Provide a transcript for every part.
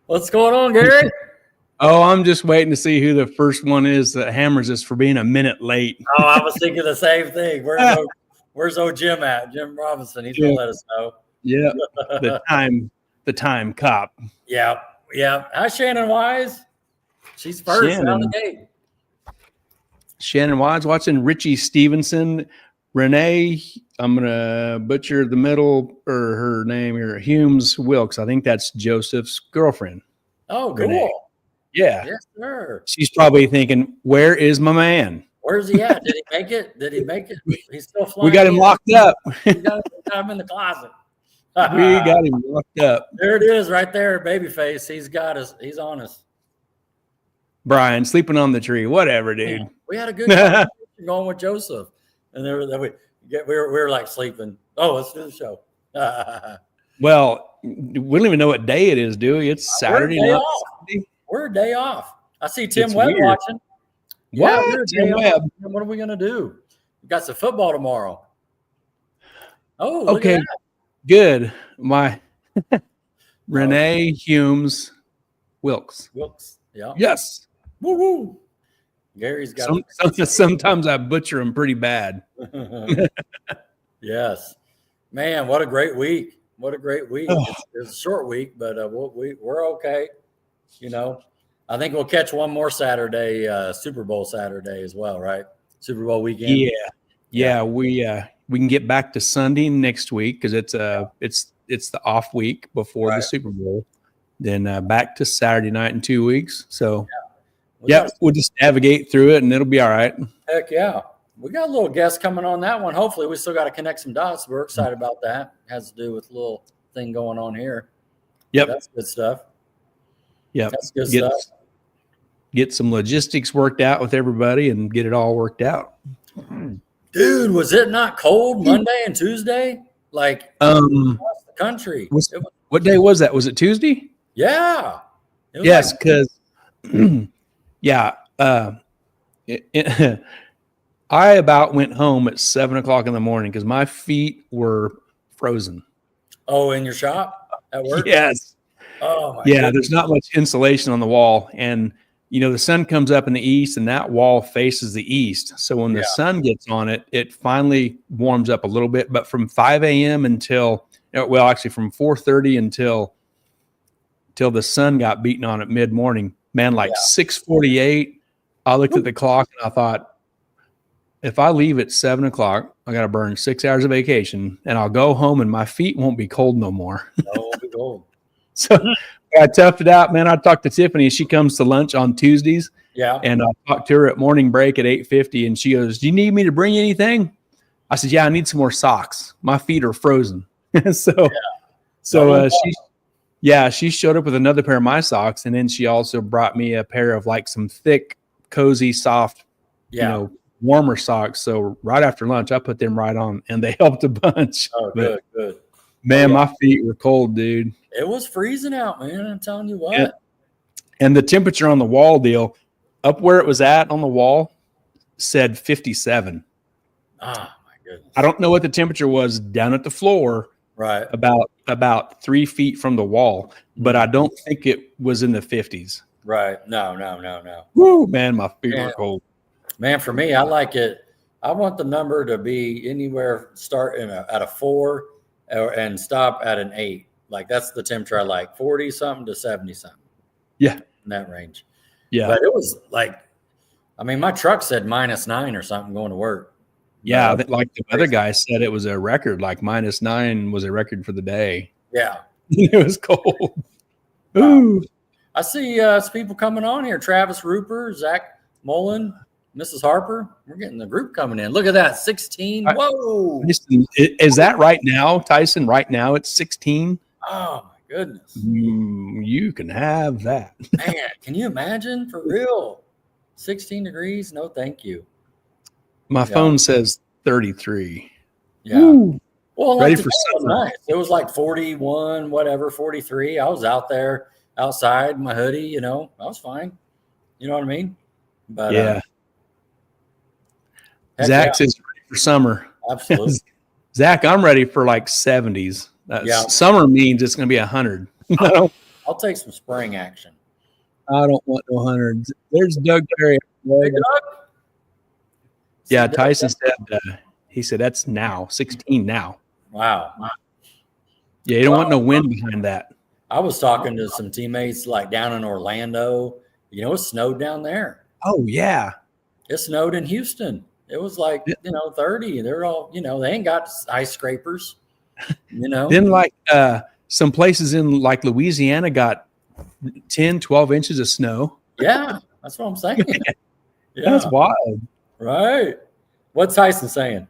What's going on, Gary? Oh, I'm just waiting to see who the first one is that hammers us for being a minute late. Oh, I was thinking the same thing. Where's old Jim at? Jim Robinson. He's gonna let us know. Yeah, the time cop. Yeah. How's Shannon Wise? She's first out of the gate. Shannon Wise watching Richie Stevenson. Renee, I'm gonna butcher the middle or her name here. Humes Wilkes. I think that's Joseph's girlfriend. Oh, cool. Renee. Yeah. Yes, sir. She's probably thinking, where is my man? Where's he at? Did he make it? He's still flying. We got him locked up. We got him in the closet. We got him locked up. There it is right there, babyface. He's got us. He's on us. Brian, sleeping on the tree. Whatever, dude. Yeah, we had a good conversation going with Joseph. And we were like sleeping. Oh, let's do the show. Well, we don't even know what day it is, do we? It's Saturday night. We're a day off. I see Tim Webb watching. What? Yeah, Tim Webb. What are we going to do? We got some football tomorrow. Oh, okay. Good. My Renee Humes Wilkes. Yeah. Yes. Woo. Gary's got sometimes I butcher them pretty bad. Yes. Man, what a great week. What a great week. It's a short week, but we're okay. You know, I think we'll catch one more Saturday, Super Bowl Saturday as well, right? Super Bowl weekend. Yeah. We can get back to Sunday next week because it's the off week before the Super Bowl. Then back to Saturday night in 2 weeks. So we'll just navigate through it and it'll be all right. Heck yeah. We got a little guest coming on that one. Hopefully we still got to connect some dots. We're excited about that. It has to do with a little thing going on here. Yep. That's good stuff. Yep. That's good stuff. Get some logistics worked out with everybody and get it all worked out. Dude, was it not cold Monday and Tuesday? Like across the country. What day was that? Was it Tuesday? Yeah. Yes, because I about went home at 7:00 in the morning because my feet were frozen. Oh, in your shop at work? Yes. Oh, my goodness. There's not much insulation on the wall. And, the sun comes up in the east and that wall faces the east. So when the sun gets on it, it finally warms up a little bit. But from 5 a.m. until, from 4:30 until the sun got beaten on at mid-morning, man, 6:48, I looked at the clock and I thought, if I leave at 7:00, I got to burn 6 hours of vacation and I'll go home and my feet won't be cold no more. No, it won't be cold. So I toughed it out, man. I talked to Tiffany. She comes to lunch on Tuesdays. Yeah. And I talked to her at morning break at 8:50 and she goes, do you need me to bring anything? I said, yeah, I need some more socks. My feet are frozen. She showed up with another pair of my socks. And then she also brought me a pair of some thick, cozy, soft, warmer socks. So right after lunch, I put them right on and they helped a bunch. Oh, good. Man, my feet were cold, dude. It was freezing out, man. I'm telling you what. Yeah. And the temperature on the wall deal, up where it was at on the wall, said 57. Ah, my goodness. I don't know what the temperature was down at the floor. Right. About 3 feet from the wall, but I don't think it was in the 50s. Right. No. Woo, man, my feet were cold. Man, for me, I like it. I want the number to be anywhere starting at a 4 and stop at an 8. Like that's the temperature I like, 40 something to 70 something. Yeah. In that range. Yeah. But it was my truck said -9 or something going to work. Yeah. Like the other guy said it was a record, like -9 was a record for the day. Yeah. It was cold. Wow. Ooh. I see people coming on here. Travis Rooper, Zach Mullen, Mrs. Harper. We're getting the group coming in. Look at that, 16. Whoa. Is that right now, Tyson? Right now it's 16? Oh, my goodness. You can have that. Man, can you imagine? For real? 16 degrees? No, thank you. My phone says 33. Yeah. Ooh. Well, ready for summer. Nice. It was 41, 43. I was out there outside in my hoodie, I was fine. You know what I mean? But yeah. Zach says ready for summer. Absolutely. Zach, I'm ready for 70s. Summer means it's going to be 100. I'll take some spring action. I don't want no hundreds. There's Doug Perry. Hey, Doug? Yeah, See, Tyson said he said that's now 16 now. Wow. Yeah, you don't want no wind behind that. I was talking to some teammates like down in Orlando. You know, it snowed down there. Oh yeah, it snowed in Houston. It was like 30. They're all they ain't got ice scrapers. Then like some places in like Louisiana got 10, 12 inches of snow. Yeah, that's what I'm saying. Yeah, that's wild. Right. What's Tyson saying?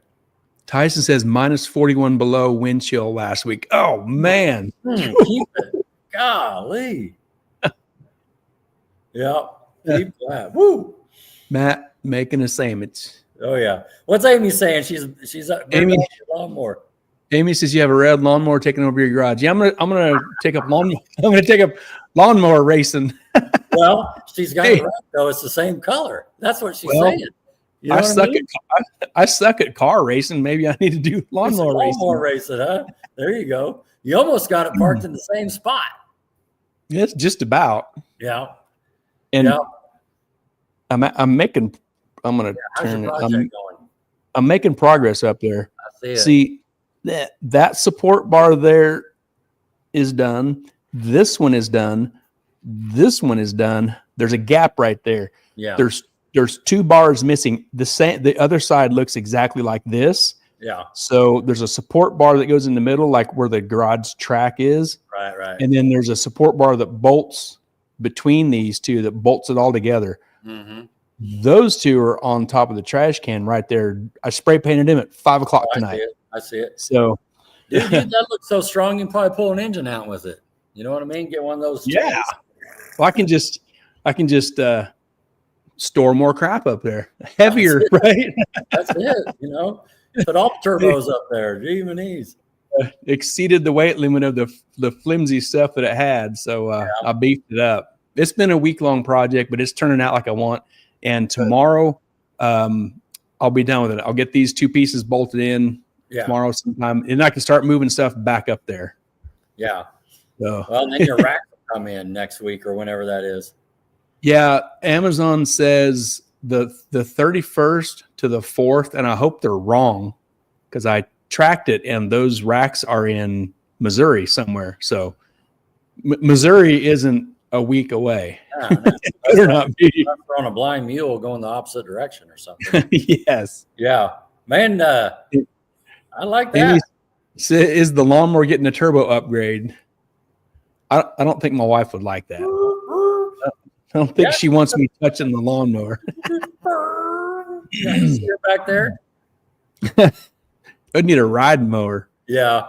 Tyson says -41 below wind chill last week. Oh man. Keep it. Golly. Yeah. Keep that. Woo. Matt making a sandwich. Oh yeah. What's Amy saying? She's Amy lawnmower. Amy says you have a red lawnmower taking over your garage. Yeah, I'm gonna take up lawnmower. I'm gonna take up lawnmower racing. Well, she's got it right though. It's the same color. That's what she's saying. You know I suck at car racing. Maybe I need to do lawnmower racing, huh? There you go. You almost got it parked in the same spot. It's just about. Yeah. And I'm making. I'm gonna turn it. I'm making progress up there. I see it. See that support bar there is done. This one is done. This one is done. There's a gap right there. Yeah. There's 2 bars missing. The other side looks exactly like this. Yeah. So there's a support bar that goes in the middle, like where the garage track is. Right. And then there's a support bar that bolts between these two, that bolts it all together. Mm-hmm. Those 2 are on top of the trash can right there. I spray painted them at 5:00 tonight. I see it. So, dude, that looks so strong. You can probably pull an engine out with it. You know what I mean? Get one of those. Yeah. Well, I can just store more crap up there. Heavier, right? That's it. Put all the turbos up there. G-Manese. Exceeded the weight limit of the flimsy stuff that it had. So I beefed it up. It's been a week-long project, but it's turning out like I want. And tomorrow, I'll be done with it. I'll get these 2 pieces bolted in tomorrow sometime, and I can start moving stuff back up there. Yeah. So. Well, then your rack will come in next week or whenever that is. Yeah, Amazon says the 31st to the 4th, and I hope they're wrong because I tracked it, and those racks are in Missouri somewhere. So Missouri isn't a week away. Yeah, better not be on a blind mule going the opposite direction or something. Yes. Yeah, man. I like that. Is the lawnmower getting a turbo upgrade? I don't think my wife would like that. I don't think she wants me touching the lawnmower. You see her back there? I'd need a ride mower. Yeah.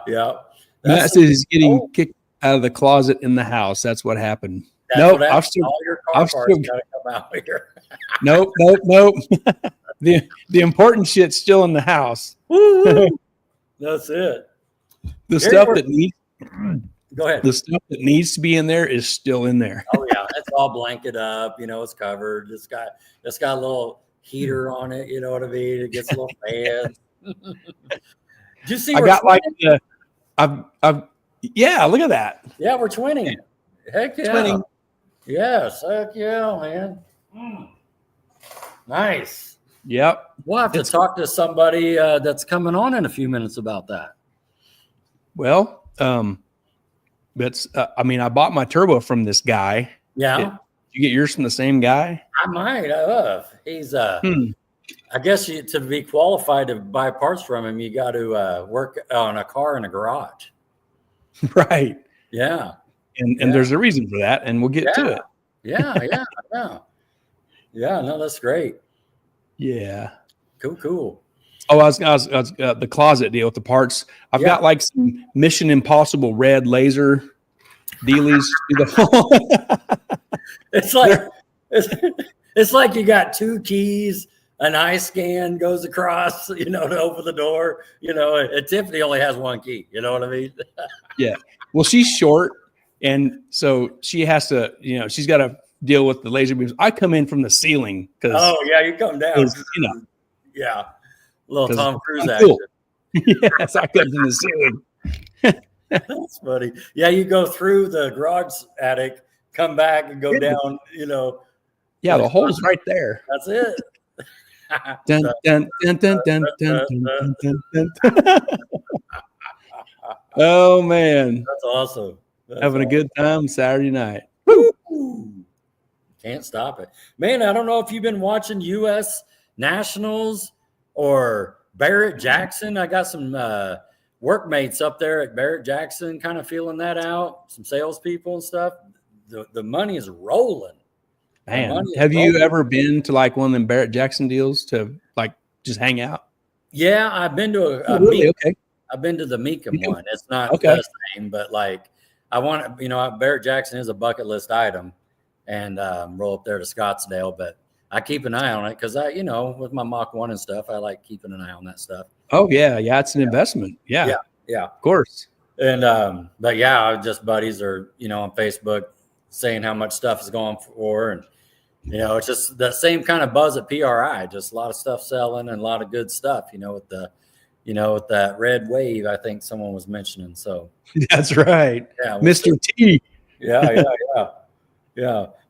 Matt says he's getting kicked out of the closet in the house. That's what happened. Nope. All your car parts gotta come out here. Nope. The important shit's still in the house. That's it. The stuff that needs. Go ahead. The stuff that needs to be in there is still in there. Oh yeah, it's all blanketed up. It's covered. It's got a little heater on it. You know what I mean? It gets a little fan. Did you see? I got like yeah. Look at that. Yeah, we're twinning. Heck yeah. Twinning. Yes. Heck yeah, man. Nice. Yep. We'll have to talk to somebody that's coming on in a few minutes about that. Well, that's. I bought my turbo from this guy. Yeah. Did you get yours from the same guy? I might have. He's. I guess to be qualified to buy parts from him, you got to work on a car in a garage. Right. Yeah. And there's a reason for that, and we'll get to it. Yeah. No, that's great. Yeah. Cool. Oh, I was the closet deal with the parts. I've got like some Mission Impossible red laser dealies. It's like you got 2 keys, an eye scan goes across, to open the door. And Tiffany only has 1 key. You know what I mean? Yeah. Well, she's short, and so she has to. She's got to deal with the laser beams. I come in from the ceiling because. Oh yeah, you come down. Yeah. Little Tom Cruise action. Cool. Yes, I come from the ceiling. That's funny. Yeah, you go through the garage attic, come back and go down, Yeah, the hole's right there. That's it. Dun, dun, dun, dun, dun, dun, dun, dun, dun, dun. Oh man, That's awesome. That's having a awesome. good time Saturday night. Woo! Can't stop it. Man, I don't know if you've been watching U.S. Nationals or Barrett Jackson. I got some workmates up there at Barrett Jackson kind of feeling that out, some salespeople and stuff. The money is rolling. Man, have you ever been to like one of them Barrett Jackson deals to like just hang out? Yeah, I've been to a really? Okay. I've been to the Meekum one. It's not okay. the same, but like I want to, Barrett Jackson is a bucket list item, and roll up there to Scottsdale. But I keep an eye on it because with my Mach 1 and stuff, I like keeping an eye on that stuff. Oh yeah, it's an investment. Yeah, of course. And but yeah, just buddies are on Facebook saying how much stuff is going for, and it's just the same kind of buzz at PRI. Just a lot of stuff selling and a lot of good stuff. With the with that red wave, I think someone was mentioning. So that's right. Yeah, Mr. T. Yeah.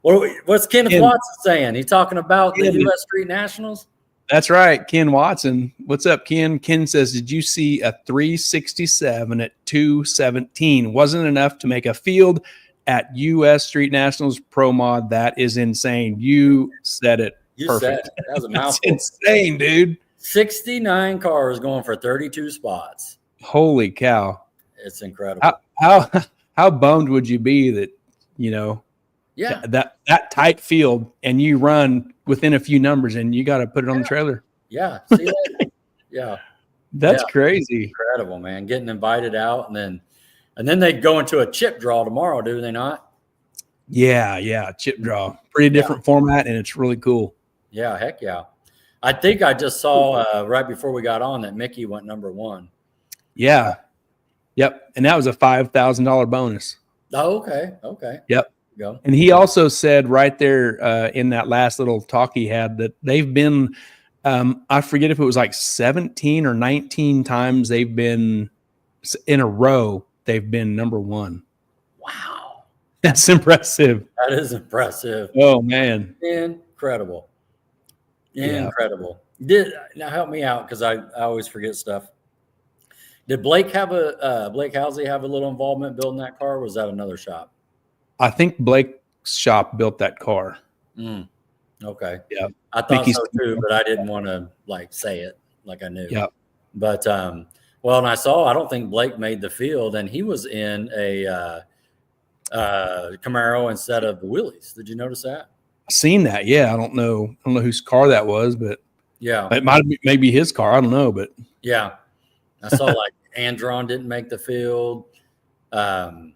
What's Kenneth Watson saying? He talking about the U.S. Street Nationals? That's right. Ken Watson. What's up, Ken? Ken says, did you see a 367 at 217? Wasn't enough to make a field at U.S. Street Nationals Pro Mod. That is insane. You said it. You perfect. said it. That was a mouthful. That's insane, dude. 69 cars going for 32 spots. Holy cow. It's incredible. How bummed would you be that, that tight field and you run within a few numbers and you got to put it on the trailer? Yeah. See that? Yeah. That's crazy. Incredible, man. Getting invited out and then they go into a chip draw tomorrow, do they not? Yeah. Chip draw. Pretty different format, and it's really cool. Yeah, heck yeah. I think I just saw right before we got on that Mickey went number 1. Yeah. Yep. And that was a $5,000 bonus. Oh, okay. Yep. Go. And he also said right there in that last little talk he had that they've been, I forget if it was like 17 or 19 times they've been in a row. They've been number 1. Wow. That's impressive. That is impressive. Oh, man. Incredible. Yeah. Incredible. Now help me out because I always forget stuff. Did Blake Halsey have a little involvement building that car? Or was that another shop? I think Blake's shop built that car. Okay. Yeah. I thought so too, but I didn't want to say it like I knew. Yeah. But and I don't think Blake made the field, and he was in a Camaro instead of the Willys. Did you notice that? I've seen that. Yeah. I don't know whose car that was, but yeah, it might be maybe his car. I don't know, but yeah, I saw like Andron didn't make the field. Of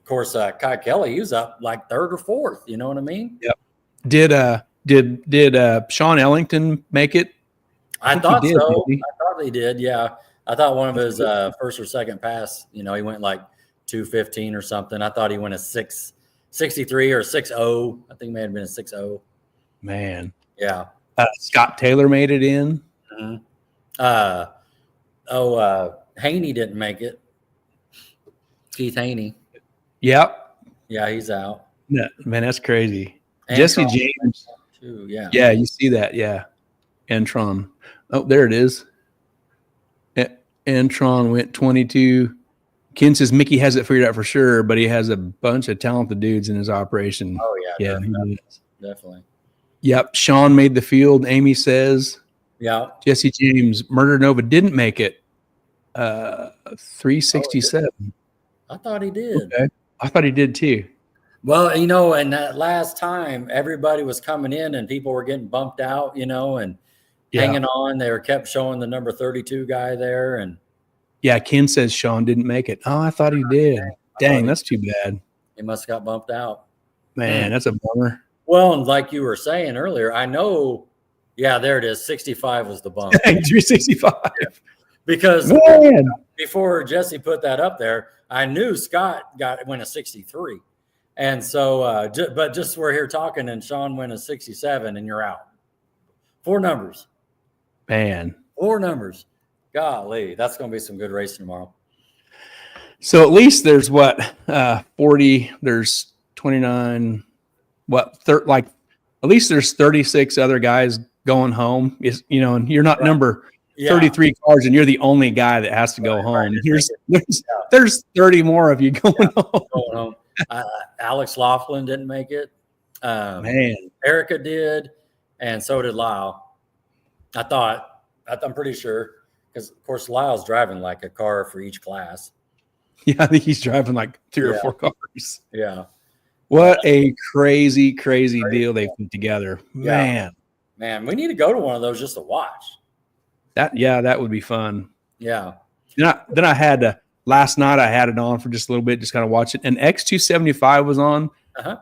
course, Kai Kelly, he was up like 3rd or 4th. You know what I mean? Yep. Did Sean Ellington make it? I thought so. I thought he did. Yeah. I thought one of his first or second pass, he went like 215 or something. I thought he went a 663 or 60. I think it may have been a 60. Man. Yeah. Scott Taylor made it in. Haney didn't make it. Keith Haney. Yep. Yeah, he's out. Yeah, man, that's crazy. And Jesse Tron James. too, yeah. Yeah, you see that. Yeah. Antron. Oh, there it is. Antron went 22. Ken says Mickey has it figured out for sure, but he has a bunch of talented dudes in his operation. Oh, yeah. Definitely. Yep. Sean made the field, Amy says. Yeah. Jesse James, Murder Nova didn't make it. 367. I thought he did. Okay. I thought he did too. Well, and that last time everybody was coming in and people were getting bumped out, and hanging on. They kept showing the number 32 guy there. And yeah, Ken says Sean didn't make it. Oh, I thought he did. Dang, that's too bad. He must have got bumped out. Man, that's a bummer. Well, and like you were saying earlier, I know, yeah, there it is. 65 was the bump. 365. Yeah. Because before Jesse put that up there, I knew Scott went a 63. And so, but just we're here talking and Sean went a 67 and you're out. 4 numbers. Man. 4 numbers. Golly, that's going to be some good racing tomorrow. So at least there's 40, there's 29, like at least there's 36 other guys going home. And you're not number 33 cars and you're the only guy that has to go home. There's 30 more of you going home. Alex Laughlin didn't make it. Man, Erica did, and so did Lyle. I'm pretty sure, because of course Lyle's driving like a car for each class. Yeah, I think he's driving like 3 or 4 cars. Yeah. What a crazy deal they put together. Man, we need to go to one of those just to watch. That would be fun. Yeah. Then I had last night I had it on for just a little bit, just kind of watch it. And X275 was on,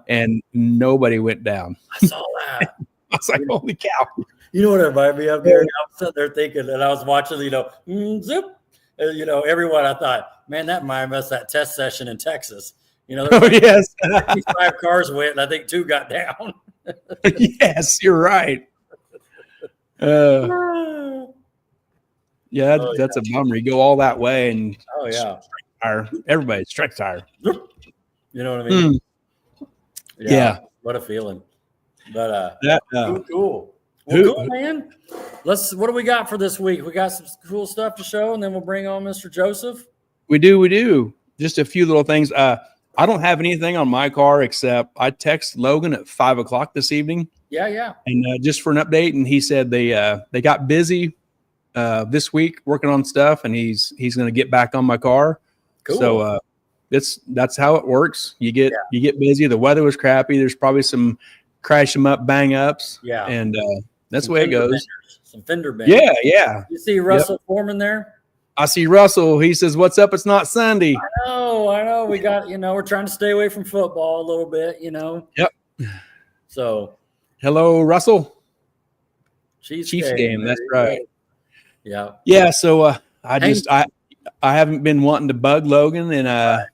and nobody went down. I saw that. I was like, holy cow. You know what it reminded me of, Gary? I was sitting there thinking, and I was watching, zip. Everyone, I thought, man, that reminded us that test session in Texas. Yes. 5 cars went, and I think 2 got down. Yes, you're right. That's a bummer. You go all that way, and everybody's strike tire. You know what I mean? Yeah. What a feeling. But cool. Well, cool, man. What do we got for this week? We got some cool stuff to show, and then we'll bring on Mr. Joseph. We do. Just a few little things. I don't have anything on my car except I text Logan at 5:00 this evening. Yeah. And just for an update, and he said they got busy this week working on stuff, and he's going to get back on my car. Cool. So that's how it works. You get busy. The weather was crappy. There's probably some crash them up, bang ups. Yeah. And that's the way it goes. Some fender benders. Yeah. You see Russell Foreman there? I see Russell. He says, "What's up? It's not Sunday." I know. We got, we're trying to stay away from football a little bit, Yep. So. Hello, Russell. Chiefs game. That's right. Yeah. Yeah. So I haven't been wanting to bug Logan, and I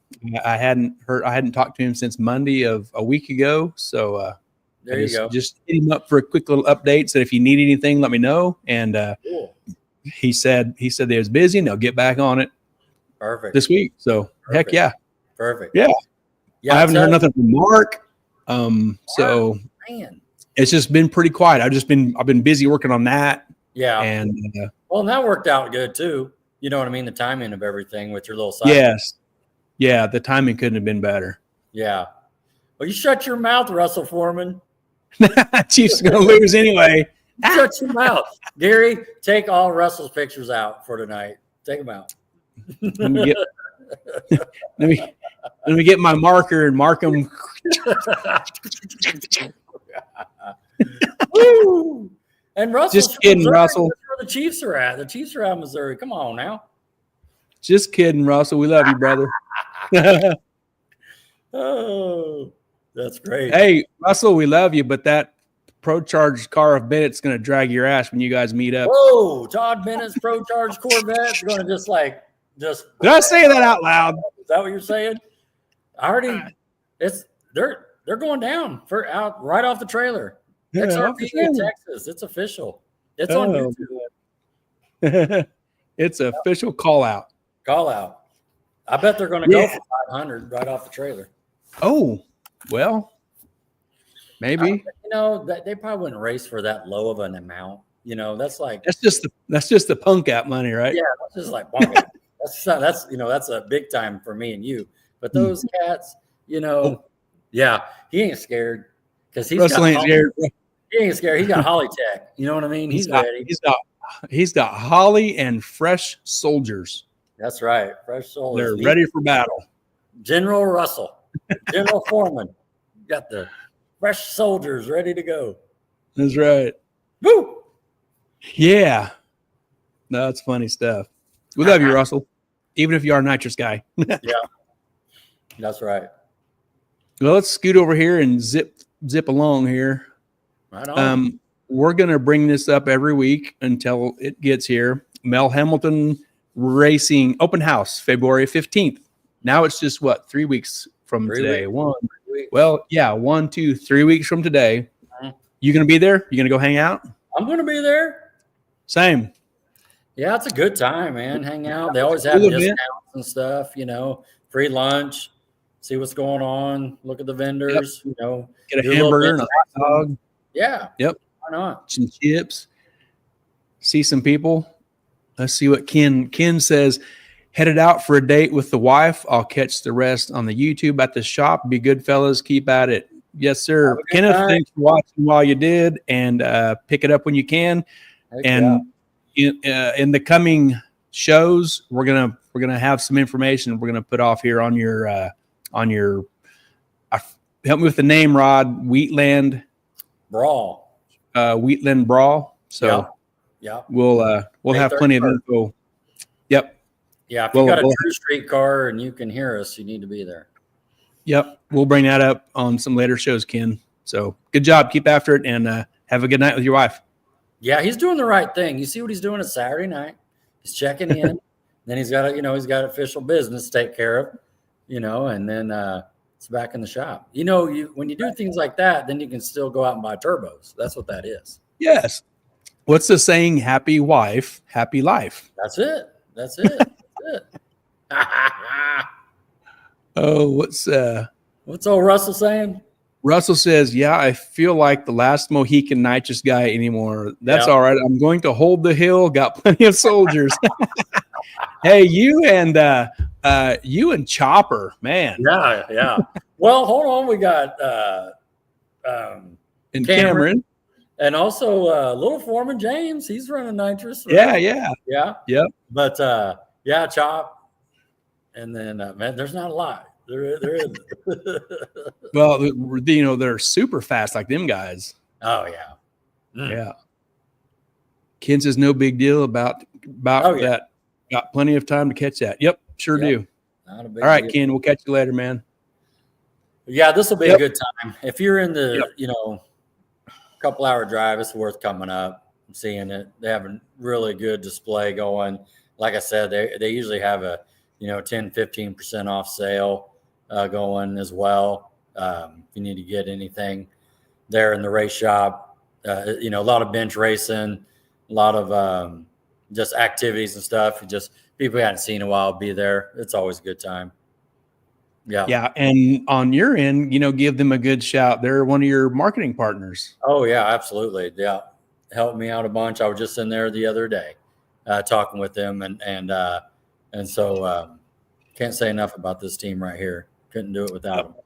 hadn't talked to him since Monday of a week ago. So there you go. Just hit him up for a quick little update. Said if you need anything, let me know. And cool. he said they was busy and they'll get back on it. Perfect. This week. So heck yeah. Perfect. Yeah. I haven't heard nothing from Mark. So man, it's just been pretty quiet. I've been busy working on that. Yeah. And and that worked out good too. You know what I mean? The timing of everything with your little side. Yes. Yeah, the timing couldn't have been better. Yeah. Well, you shut your mouth, Russell Foreman. Chiefs are going to lose anyway. Shut your mouth. Gary, take all Russell's pictures out for tonight. Take them out. Let me get my marker and mark them. Woo! And Russell, just kidding, Russell. That's where the Chiefs are at. The Chiefs are out of Missouri. Come on now. Just kidding, Russell. We love you, brother. Oh, that's great. Hey, Russell, we love you, but that Pro Charge car of Bennett's going to drag your ass when you guys meet up. Whoa, Todd Bennett's Pro Charge Corvette. You're going to just. Did I say that out loud? Is that what you're saying? I already. They're going down out right off the trailer. Yeah, XRP in Texas. It's official. It's on YouTube. It's an official call out. Call out. I bet they're going to go for 500 right off the trailer. Oh, well, maybe. They probably wouldn't race for that low of an amount. That's just the punk out money, right? Yeah, that's just like punk out. That's a big time for me and you. But those cats, yeah, he ain't scared because Russell ain't scared. He ain't scared. He got Holly Tech. You know what I mean? He's ready. He's got Holly and fresh soldiers. That's right. Fresh soldiers. They're ready for battle. General Russell, General Foreman, got the fresh soldiers ready to go. That's right. Woo! Yeah. No, that's funny stuff. We love you, Russell, even if you are a nitrous guy. Yeah, that's right. Well, let's scoot over here and zip along here. Right on. We're going to bring this up every week until it gets here. Mel Hamilton Racing Open House, February 15th. Now it's just 3 weeks from today? 1 2 3 weeks from today. You going to be there? You going to go hang out? I'm going to be there. Same. Yeah, it's a good time, man. Hang out. They always have discounts and stuff, free lunch, see what's going on, look at the vendors, get a hamburger and a hot dog. Yeah. Yep. Why not? Some chips. See some people. Let's see what Ken says. Headed out for a date with the wife. I'll catch the rest on the YouTube at the shop. Be good, fellas. Keep at it. Yes, sir. Kenneth, thanks for watching while you did, and pick it up when you can. Heck and in the coming shows, we're gonna have some information we're gonna put off here on your help me with the name, Rod. Wheatland Brawl. Wheatland Brawl. So yeah, we'll have plenty of info. Yep. Yeah, if you got a True Street car and you can hear us, you need to be there. Yep. We'll bring that up on some later shows, Ken. So good job. Keep after it, and have a good night with your wife. Yeah, he's doing the right thing. You see what he's doing at Saturday night? He's checking in. Then he's got official business to take care of, and then it's back in the shop. When you do things like that, then you can still go out and buy turbos. That's what that is. Yes. What's the saying? Happy wife, happy life. That's it. That's it. Oh, what's old Russell saying? Russell says, yeah, I feel like the last Mohican nitrous guy anymore. That's all right. I'm going to hold the hill. Got plenty of soldiers. Hey, you and Chopper, man. Yeah. Well, hold on. We got and Cameron. And also little Foreman James. He's running nitrous. Right? Yeah. Yep. But Chop. And then man, there's not a lot. There is. Well, they're super fast like them guys. Oh yeah. Yeah. Ken says no big deal about that. Got plenty of time to catch that. Yep, sure do. Not a big All right, deal. Ken, we'll catch you later, man. Yeah, this will be a good time. If you're in the couple hour drive, it's worth coming up and seeing it. They have a really good display going. Like I said, they usually have a 10-15% off sale going as well. If you need to get anything there in the race shop, a lot of bench racing, a lot of just activities and stuff. Just people you hadn't seen in a while be there. It's always a good time. Yeah. And on your end, give them a good shout. They're one of your marketing partners. Oh yeah, absolutely. Yeah. Helped me out a bunch. I was just in there the other day talking with them and so can't say enough about this team right here. Couldn't do it without them.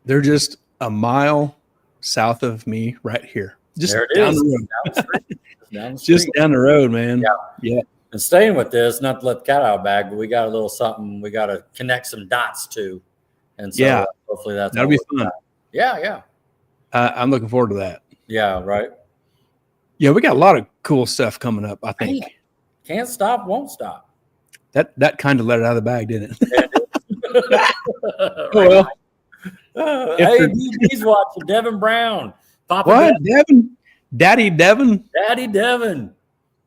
They're just a mile south of me right here. Just down the road. Just down the road, man. Yeah. And staying with this, not to let the cat out of the bag, but we got a little something we got to connect some dots to. And so hopefully that'll be fun. Yeah. I'm looking forward to that. Yeah, right. Yeah, we got a lot of cool stuff coming up, I think. Can't stop, won't stop. That kind of let it out of the bag, didn't it? Well, hey, he's watching Devin Brown. Papa what? Devin? Daddy Devin? Daddy Devin.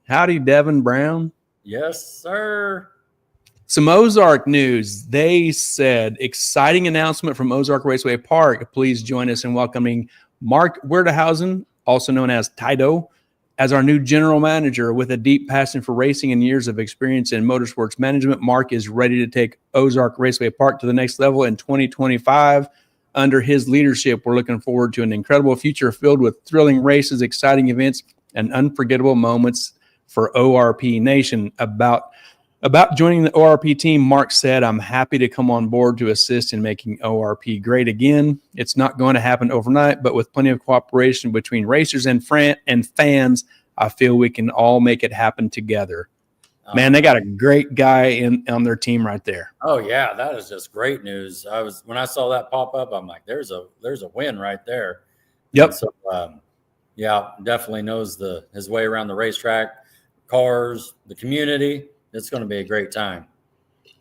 Howdy, Devin Brown. Yes, sir. Some Ozark news. They said, exciting announcement from Ozark Raceway Park. Please join us in welcoming Mark Werderhausen, also known as Tido, as our new general manager. With a deep passion for racing and years of experience in motorsports management, Mark is ready to take Ozark Raceway Park to the next level in 2025. Under his leadership, we're looking forward to an incredible future filled with thrilling races, exciting events, and unforgettable moments for ORP Nation. About joining the ORP team, Mark said, I'm happy to come on board to assist in making ORP great again. It's not going to happen overnight, but with plenty of cooperation between racers and fans, I feel we can all make it happen together. Man, they got a great guy on their team right there. Oh yeah, that is just great news. When I saw that pop up, I'm like, there's a win right there. Yep. And so definitely knows his way around the racetrack, cars, the community. It's going to be a great time.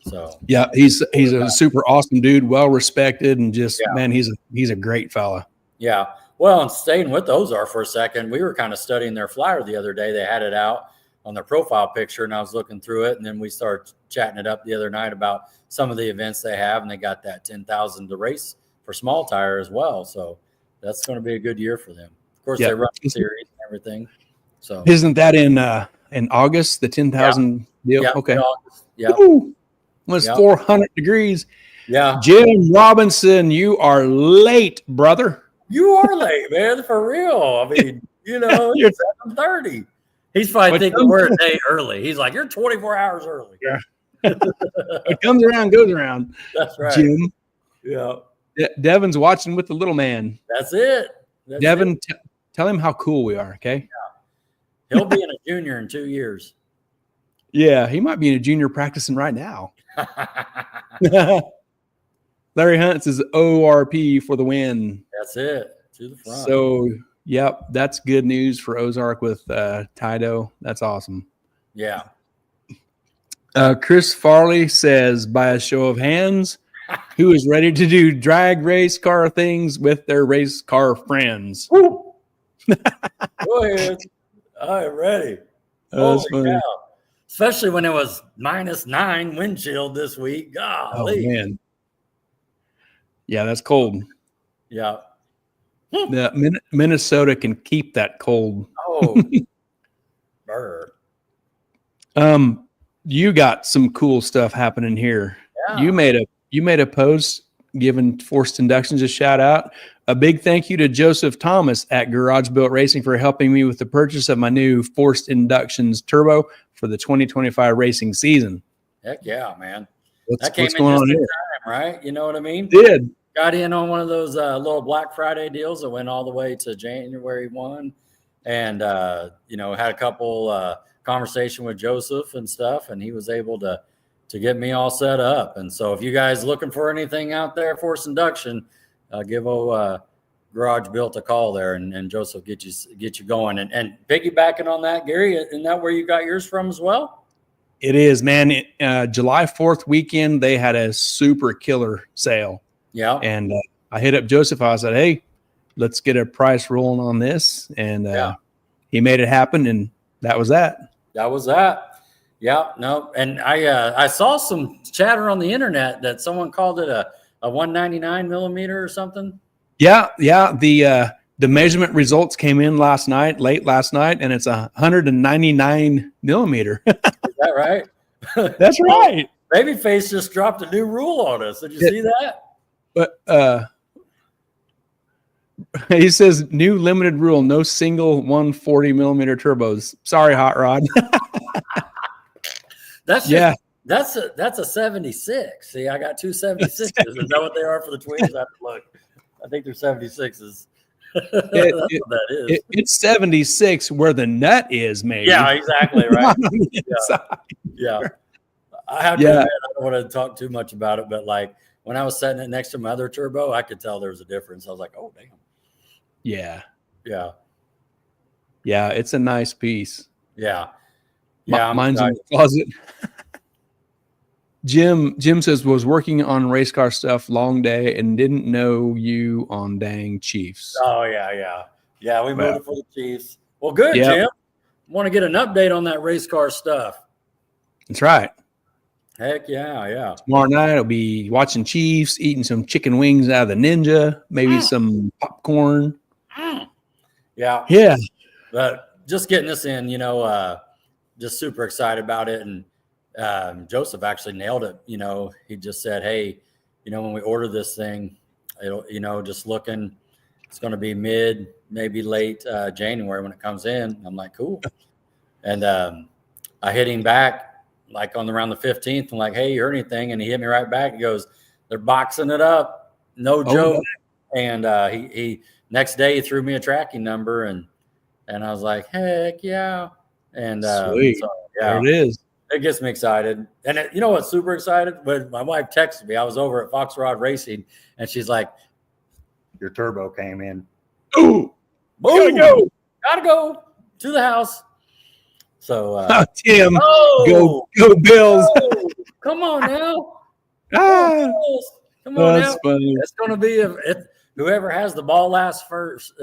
So yeah, he's a super awesome dude, well respected, and just man, he's a great fella. Yeah. Well, and staying with Ozark for a second, we were kind of studying their flyer the other day. They had it out on their profile picture, and I was looking through it, and then we started chatting it up the other night about some of the events they have, and they got that 10,000 to race for small tire as well. So that's going to be a good year for them. Of course, they run the series and everything. So isn't that in August, the 10,000 deal? Yeah, okay. Yeah. was 400 degrees. Yeah. Jim Robinson, you are late, brother. You are late, man, for real. I mean, it's 7:30. He's probably thinking we're a day early. He's like, you're 24 hours early. Yeah. What comes around goes around. That's right. Jim. Yeah. Devin's watching with the little man. That's it. Devin, tell him how cool we are, okay? Yeah. He'll be in a junior in 2 years. Yeah, he might be in a junior practicing right now. Larry Hunt says ORP for the win. That's it. To the front. So, yep, that's good news for Ozark with Tido. That's awesome. Yeah. Chris Farley says, by a show of hands, who is ready to do drag race car things with their race car friends? Go ahead. I'm ready. Holy cow. Especially when it was -9 wind chill this week. Golly. Oh, man. Yeah, that's cold. Yeah. Minnesota can keep that cold. Oh. Burr. You got some cool stuff happening here. Yeah. You made a post giving Forced Inductions a shout out. A big thank you to Joseph Thomas at Garage Built Racing for helping me with the purchase of my new Forced Inductions Turbo for the 2025 racing season. Heck yeah, man. What's going on here? Time, right? You know what I mean? Did. Got in on one of those little Black Friday deals that went all the way to January 1. And, had a couple conversation with Joseph and stuff, and he was able to get me all set up. And so if you guys looking for anything out there, Forced Induction, give Garage Built a call there, and Joseph get you going. And piggybacking on that, Gary, isn't that where you got yours from as well? It is, man. July 4th weekend, they had a super killer sale. Yeah. And I hit up Joseph. I said, hey, let's get a price rolling on this. And he made it happen, and that was that. That was that. Yeah, no. And I saw some chatter on the internet that someone called it a 199 millimeter or something. Yeah. The measurement results came in late last night, and it's 199 millimeter. Is that right? That's right. Babyface just dropped a new rule on us. Did you see that? But he says new limited rule: no single 140 millimeter turbos. Sorry, Hot Rod. That's a 76. See, I got two 76s. Is that what they are for the twins? I have to look. I think they're 76s. That's what that is. It's 76 where the nut is, maybe. Yeah, exactly. Right. Yeah. I have to admit, I don't want to talk too much about it, but like when I was setting it next to my other turbo, I could tell there was a difference. I was like, oh, damn. Yeah. Yeah. Yeah, it's a nice piece. Yeah. Yeah. Mine's in the closet. Jim says, was working on race car stuff long day and didn't know you on dang Chiefs. Oh, yeah. Yeah, we moved it for the Chiefs. Well, good, Jim. Want to get an update on that race car stuff. That's right. Heck yeah. Tomorrow night I'll be watching Chiefs, eating some chicken wings out of the Ninja, maybe some popcorn. Yeah. Yeah. But just getting this in, just super excited about it. And Joseph actually nailed it. He just said, hey, when we order this thing, it'll, just looking, it's going to be mid, maybe late January when it comes in. I'm like, cool. And I hit him back like on around the 15th. I'm like, hey, you heard anything? And he hit me right back. He goes, they're boxing it up. No joke. And he next day he threw me a tracking number and I was like, heck yeah. And sweet. So, yeah, there it is. It gets me excited. And you know what's super excited? When my wife texted me, I was over at Fox Rod Racing, and she's like, your turbo came in. Ooh, boom. Gotta go to the house. So Tim, go Bills. Come on now. Come on that's now. Funny. It's gonna be whoever has the ball last first,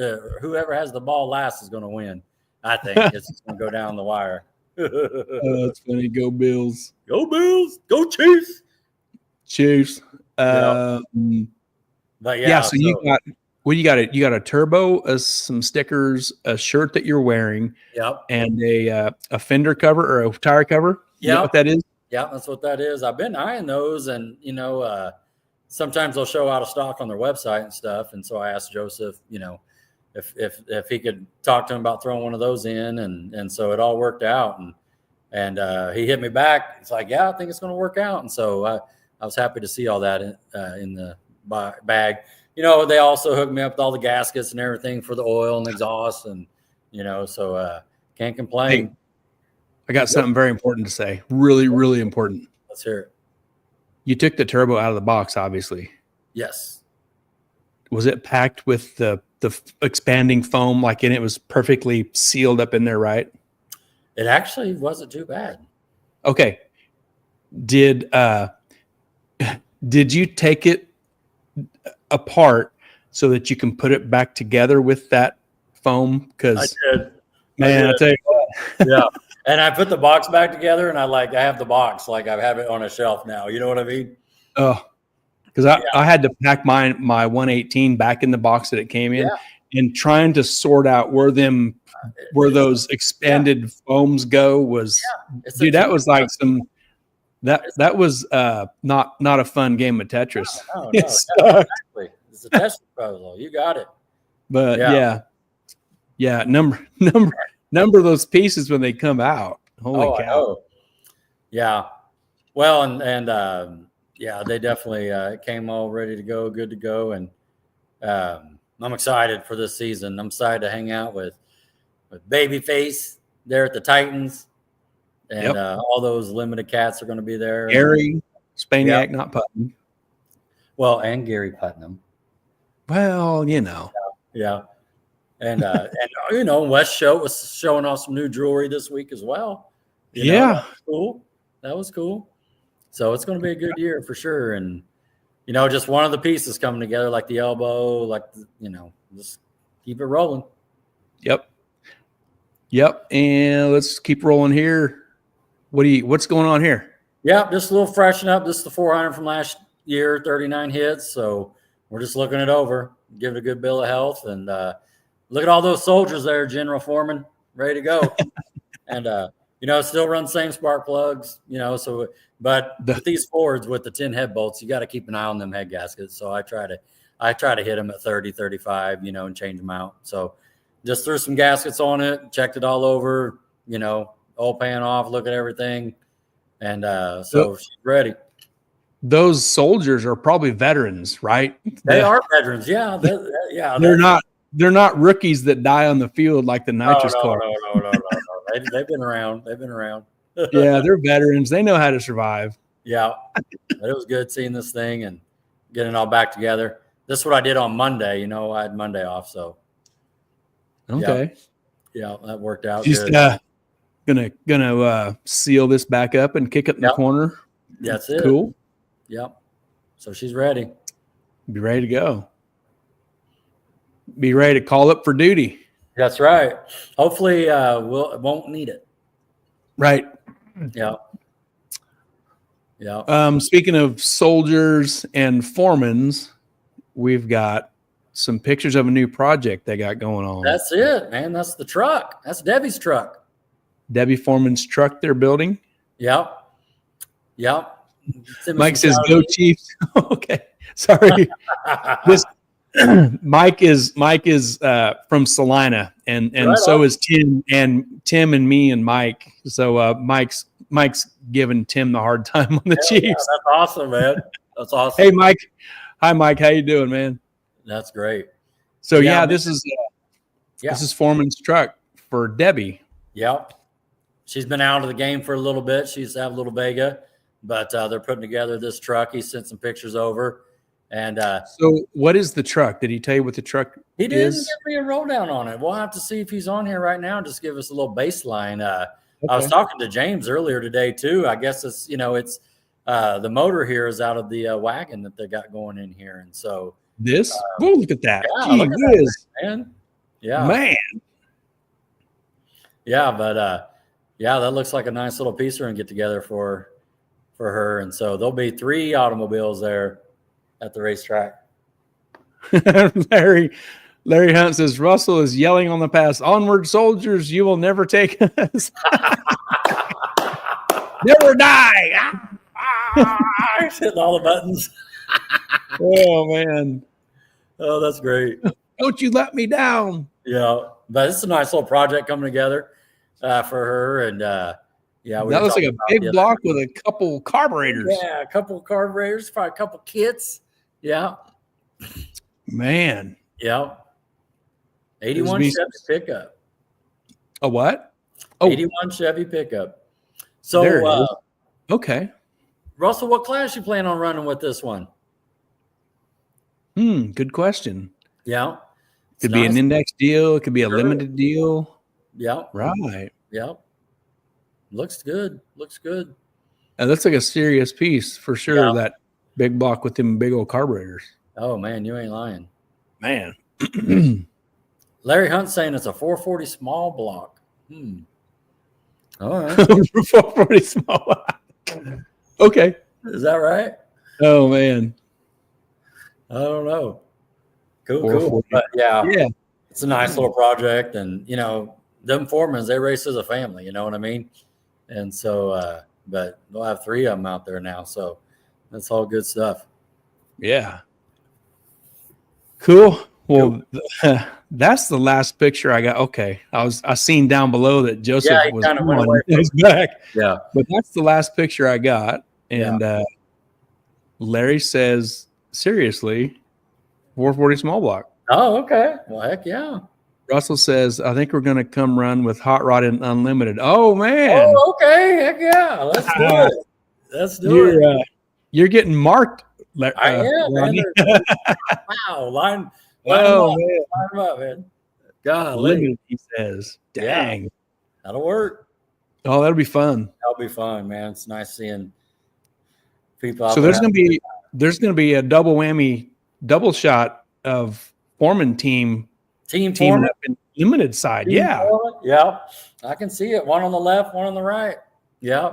whoever has the ball last is gonna win. I think it's just gonna go down the wire. That's funny. Go Bills. Go Bills. Go Chiefs. Chiefs. But so you got you got a turbo, some stickers, a shirt that you're wearing, yep, and a fender cover or a tire cover. You know what that is? Yeah, that's what that is. I've been eyeing those, and sometimes they'll show out of stock on their website and stuff. And so I asked Joseph, if he could talk to him about throwing one of those in, and so it all worked out. And he hit me back. It's like, yeah, I think it's going to work out. And so I was happy to see all that in the bag. They also hooked me up with all the gaskets and everything for the oil and exhaust, and so can't complain. Hey, I got something very important to say. Really, really important. Let's hear it. You took the turbo out of the box, obviously. Yes. Was it packed with the expanding foam, and it was perfectly sealed up in there, right? It actually wasn't too bad. Okay. Did you take it apart so that you can put it back together with that foam? Because I did. Man, I tell you what. Yeah. And I put the box back together, and I have the box, I have it on a shelf now. You know what I mean? Oh, because I had to pack my 118 back in the box that it came in, and trying to sort out where those expanded foams go was, dude, that was like that was not a fun game of Tetris. No, exactly. It's a Tetris puzzle. You got it. But yeah, number of those pieces when they come out. Holy cow! Yeah. Well, and they definitely came all ready to go, good to go, and I'm excited for this season. I'm excited to hang out with Babyface there at the Titans, and all those limited cats are going to be there. Gary Spaniak, not Putnam. Well, and Gary Putnam. Well, Yeah. And West Show was showing off some new jewelry this week as well. That was cool. So it's going to be a good year for sure. And just one of the pieces coming together, like the elbow, just keep it rolling. Yep. And let's keep rolling here. What's going on here? Yeah, just a little freshen up. This is the 400 from last year, 39 hits. So we're just looking it over, give it a good bill of health, and look at all those soldiers there, Foreman, ready to go. And, still run the same spark plugs, but with these Fords with the 10 head bolts, you got to keep an eye on them head gaskets. So I try to hit them at 30, 35, and change them out. So just threw some gaskets on it, checked it all over, oil pan off, look at everything. And so she's ready. Those soldiers are probably veterans, right? They are veterans. Yeah. They're not rookies that die on the field like the nitrous car. No. They've been around. Yeah, they're veterans. They know how to survive. Yeah. But it was good seeing this thing and getting it all back together. This is what I did on Monday. I had Monday off. So. Okay. Yeah, that worked out Just, good. Gonna seal this back up and kick it in the corner. That's it. Cool. Yep. So she's ready. Be ready to go. Be ready to call up for duty. That's right. Hopefully, won't need it. Right. Yeah. Yeah. Speaking of soldiers and foremans, we've got some pictures of a new project they got going on. That's it, man. That's the truck. That's Debbie's truck. Debbie Foreman's truck they're building. Yep. Mike says, "Go Chiefs." Okay, sorry. Mike is from Salina, and right so is Tim and me and Mike. So Mike's giving Tim the hard time on the Chiefs. Yeah, that's awesome, man. That's awesome. Hey, Mike. Hi, Mike. How you doing, man? That's great. So this is Foreman's truck for Debbie. Yep. She's been out of the game for a little bit. She used to have a little Vega, but they're putting together this truck. He sent some pictures over. And so what is the truck? Did he tell you what the truck He didn't give me a rundown on it. We'll have to see if he's on here right now. Just give us a little baseline. Okay. I was talking to James earlier today too. I guess it's the motor here is out of the wagon that they got going in here, and so this. Look at that! Yeah, look at that, man. Yeah, man. Yeah, but that looks like a nice little piece we're gonna get together for her, and so there'll be 3 automobiles there at the racetrack. Larry Hunt says Russell is yelling on the pass, "Onward, soldiers! You will never take us." Never die. Hitting all the buttons. Oh man. Oh, that's great. Don't you let me down. Yeah, but it's a nice little project coming together for her, and yeah, That looks like a big block with a couple carburetors. Yeah, a couple carburetors, probably a couple kits. Yeah, man. Yeah, 81 Chevy pickup. A what? Oh, 81 Chevy pickup. So there it is. Okay, Russell, what class you plan on running with this one? Good question. Yeah. Could be an index deal. It could be a limited deal. Yeah. Right. Yeah. Looks good. Looks good. That looks like a serious piece for sure. Yeah. That big block with them big old carburetors. Oh, man, you ain't lying. Man. Larry Hunt's saying it's a 440 small block. All right. 440 small block. Okay. Is that right? Oh, man. I don't know. Cool. But yeah, it's a nice little project. And, you know, them Foremans, they race as a family, you know what I mean? And so, but they'll have 3 of them out there now. So that's all good stuff. Yeah. Cool. Well, that's the last picture I got. Okay. I seen down below that Joseph was kind of went away his back. Yeah. But that's the last picture I got. And Larry says, seriously, 440 small block. Oh, okay. Well, heck yeah. Russell says, I think we're going to come run with Hot Rod and Unlimited. Oh, man. Oh, okay. Heck yeah. Let's do it. Let's do it. You're getting marked. I am, man. Wow. Line them up, man. Unlimited, he says. Dang. Yeah. That'll work. Oh, that'll be fun. That'll be fun, man. It's nice seeing people out there. So there's going to be a double whammy, double shot of Foreman team Foreman up in limited side. Foreman. Yeah. I can see it. One on the left, one on the right. Yeah.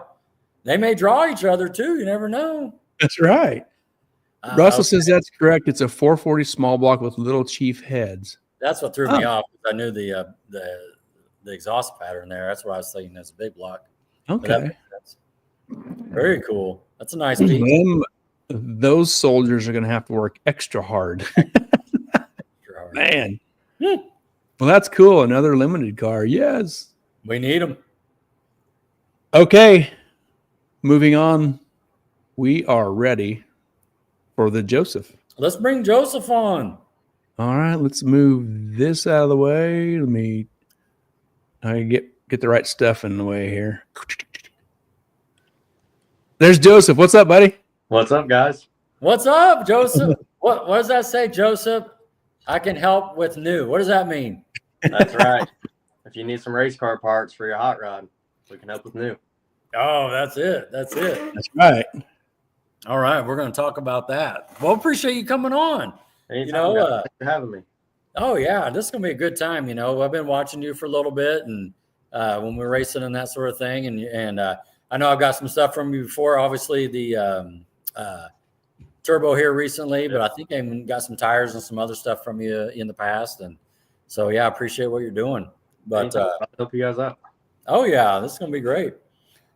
They may draw each other too. You never know. That's right. Russell says that's correct. It's a 440 small block with little chief heads. That's what threw me off. I knew the exhaust pattern there. That's what I was thinking. That's a big block. Okay. Very cool. That's a nice piece. Those soldiers are going to have to work extra hard. Man. Well, that's cool. Another limited car. Yes. We need them. Okay. Moving on. We are ready for the Joseph. Let's bring Joseph on. All right. Let's move this out of the way. Let me get the right stuff in the way here. There's Joseph. What's up, buddy? What's up, guys? What's up, Joseph? What does that say, Joseph? I can help with new. What does that mean? That's right. If you need some race car parts for your hot rod, we can help with new. Oh, that's it. That's right. All right. We're going to talk about that. Well, appreciate you coming on. Anytime, thanks for having me. Oh, yeah. This is going to be a good time. You know, I've been watching you for a little bit and when we're racing and that sort of thing. And I know I've got some stuff from you before, obviously the turbo here recently, but I think I even got some tires and some other stuff from you in the past. And so, yeah, I appreciate what you're doing. But I'll help you guys out. Oh, yeah, this is going to be great.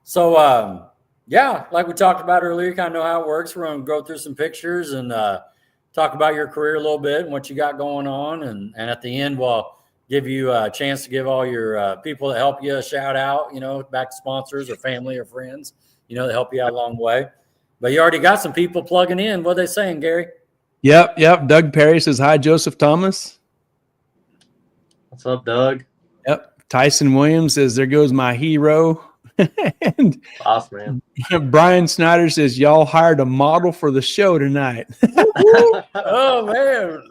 So, yeah, like we talked about earlier, you kind of know how it works. We're going to go through some pictures and talk about your career a little bit and what you got going on. And at the end, we'll give you a chance to give all your people that help you a shout out, you know, back to sponsors or family or friends, you know, that help you out along the way. But you already got some people plugging in. What are they saying, Gary? Yep. Doug Perry says, hi, Joseph Thomas. What's up, Doug? Yep. Tyson Williams says, there goes my hero. And awesome, man. Brian Snyder says, y'all hired a model for the show tonight. Oh, man.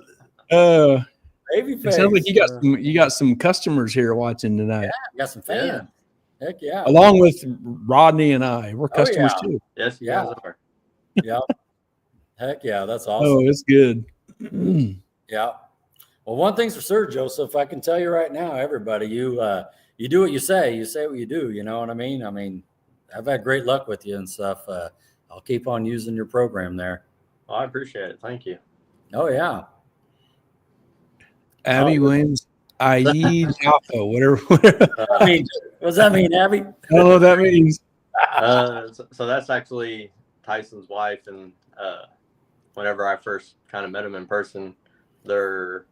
Baby face. It sounds like you got some customers here watching tonight. Yeah, got some fans. Heck yeah. Along with Rodney and I. We're customers too. Yes, you guys are. Yeah. Heck yeah, that's awesome. Oh, it's good. Yeah. Well, one thing's for sure, Joseph, I can tell you right now, everybody, you do what you say what you do, you know what I mean? I mean, I've had great luck with you and stuff. I'll keep on using your program there. Well, I appreciate it. Thank you. Oh, yeah. Abby Williams, IE Alpha, whatever. I mean, what does that mean, Abby? I don't know what that means. So that's actually Tyson's wife, and whenever I first kind of met him in person, their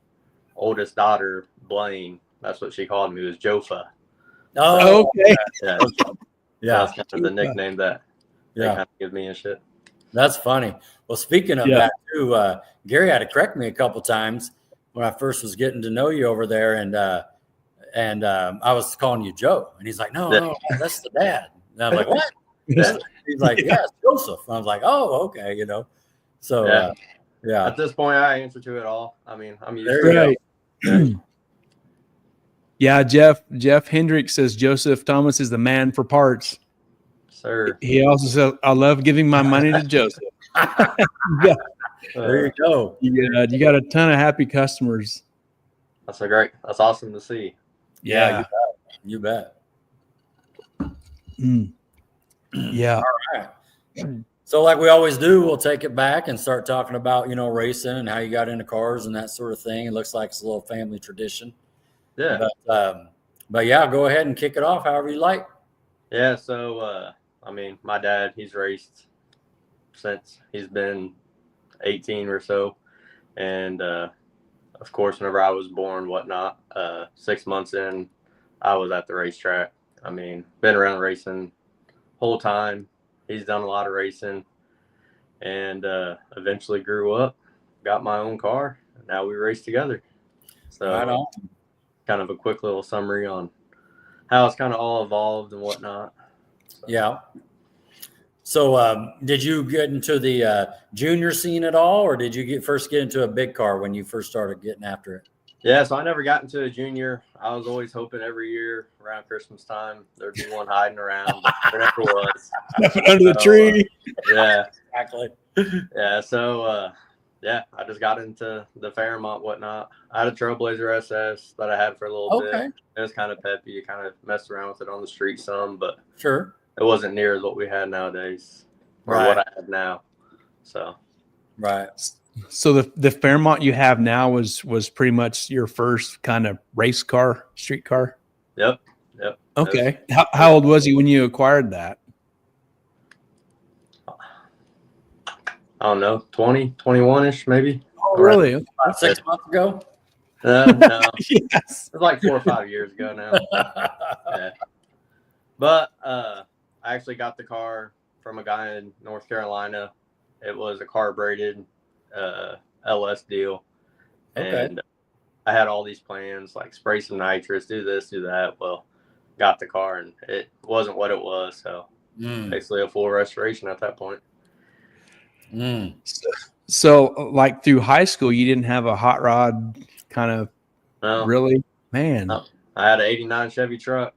oldest daughter, Blaine, that's what she called me, was Jofa. Oh, Okay. Yeah, yeah, that's kind of the nickname that they kind of give me and shit. that's funny. Well, speaking of that too, Gary had to correct me a couple times when I first was getting to know you over there, and I was calling you Joe, and he's like, no, that's the dad. And I was like, what? He's like, yeah, it's Joseph. And I was like, oh, okay, So yeah. At this point, I answer to it all. I mean, I'm used There to you it. go. Yeah, Jeff Hendricks says Joseph Thomas is the man for parts. Sir. He also says, I love giving my money to Joseph. There you go. You got a ton of happy customers. That's awesome to see. Yeah. You bet. Yeah. All right. So like we always do, we'll take it back and start talking about, racing and how you got into cars and that sort of thing. It looks like it's a little family tradition. Yeah. But yeah, go ahead and kick it off however you like. Yeah. So, I mean, my dad, he's raced since he's been 18 or so. And, of course, whenever I was born, whatnot, 6 months in, I was at the racetrack. I mean, been around racing whole time. He's done a lot of racing, and eventually grew up, got my own car, and now we race together. So Right on. kind of a quick little summary on how it's kind of all evolved and whatnot. So. Yeah. So did you get into the junior scene at all, or did you first get into a big car when you first started getting after it? Yeah, so I never got into a junior. I was always hoping every year around Christmas time there'd be one hiding around, but there never was. Under the tree. Yeah. Exactly. Yeah, so I just got into the Fairmont, whatnot. I had a Trailblazer SS that I had for a little bit. It was kind of peppy. You kind of messed around with it on the street some, but Sure. it wasn't near as what we had nowadays or Right. what I have now. So Right. So the Fairmont you have now was pretty much your first kind of race car, street car? Yep. Okay. How old was he when you acquired that? I don't know, 20, 21-ish maybe. Oh, really? Okay. About 6 months ago? No. Yes. It was like 4 or 5 years ago now. Yeah. But I actually got the car from a guy in North Carolina. It was a carbureted LS deal. Okay. And I had all these plans, like spray some nitrous, do this, do that. Well, got the car and it wasn't what it was. So basically a full restoration at that point. So like through high school, you didn't have a hot rod kind of really? Man. No. I had an 89 Chevy truck.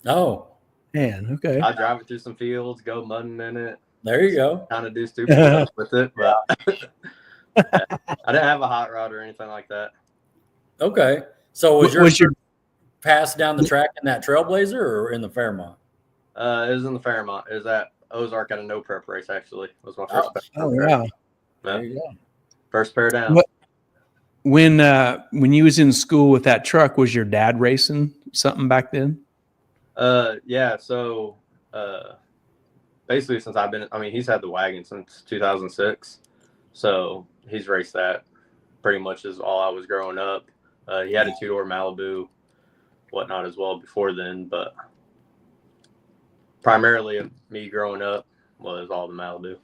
Oh. Man, okay. I drive it through some fields, go mudding in it. There you go. Kind of do stupid stuff with it. But I didn't have a hot rod or anything like that. Okay. So was your pass down the track in that Trailblazer or in the Fairmont? It was in the Fairmont. It was at Ozark at a no prep race, actually. It was my first pair. Oh, wow. There you go. First pair down. When you was in school with that truck, was your dad racing something back then? Yeah. So basically, since he's had the wagon since 2006. So he's raced that pretty much as all I was growing up. He had a 2-door Malibu, whatnot as well before then, but primarily me growing up was all the Malibu.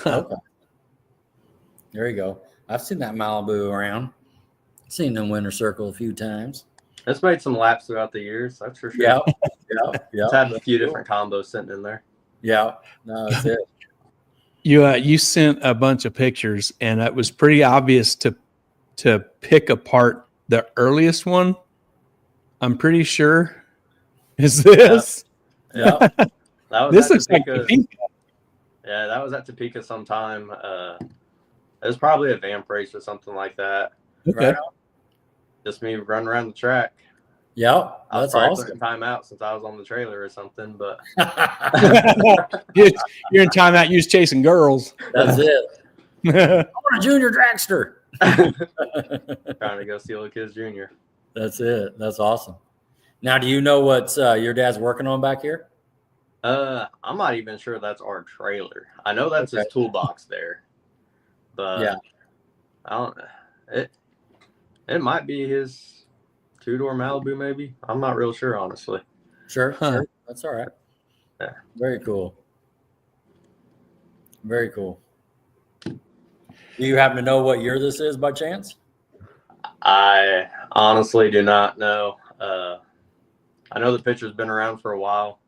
Okay. There you go. I've seen that Malibu around. Seen them Winter Circle a few times. It's made some laps throughout the years, that's for sure. Yeah. It's had a few different combos sitting in there. Yeah. No, that's it. You sent a bunch of pictures, and it was pretty obvious to pick apart the earliest one. I'm pretty sure is this. Yeah. This looks like Topeka. Yeah, that was at Topeka sometime. It was probably a vamp race or something like that. Okay. Right. Just me running around the track. Yeah, I was that's probably awesome. putting time out since I was on the trailer or something, but You're in timeout. You was chasing girls. That's it. I want a junior dragster. trying to go steal a kid's junior. That's it. That's awesome. Now, do you know what your dad's working on back here? I'm not even sure that's our trailer. I know that's his toolbox there, but Yeah. I don't. It might be his 2-door Malibu, maybe. I'm not real sure, honestly. Sure. That's all right. Yeah. Very cool. Very cool. Do you happen to know what year this is by chance? I honestly do not know. I know the picture's been around for a while.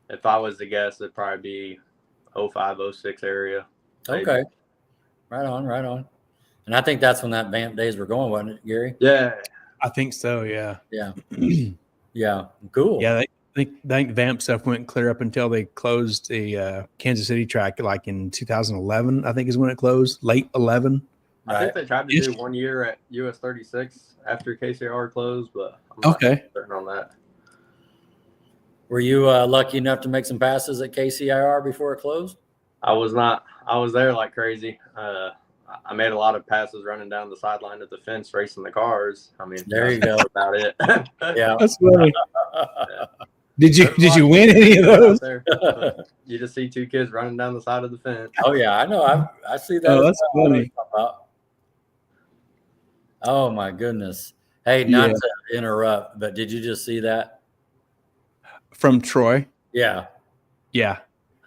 If I was to guess, it'd probably be 05, 06 area. Maybe. Okay. Right on. And I think that's when that Vamp days were going, wasn't it, Gary? Yeah. I think so. Yeah. Yeah. Yeah. Cool. Yeah. I think Vamp stuff went clear up until they closed the Kansas City track, like in 2011. I think is when it closed. Late 11. I think they tried to do 1 year at US 36 after KCR closed, but I'm not certain on that. Were you lucky enough to make some passes at KCIR before it closed? I was not. I was there like crazy. I made a lot of passes running down the sideline at the fence, racing the cars. I mean, there you go. About it. Yeah, that's funny. Did you win any of those? You just see 2 kids running down the side of the fence. Oh yeah, I know. I see that. Oh, that's funny. Oh my goodness. Hey, not to interrupt, but did you just see that? From Troy? Yeah. Yeah.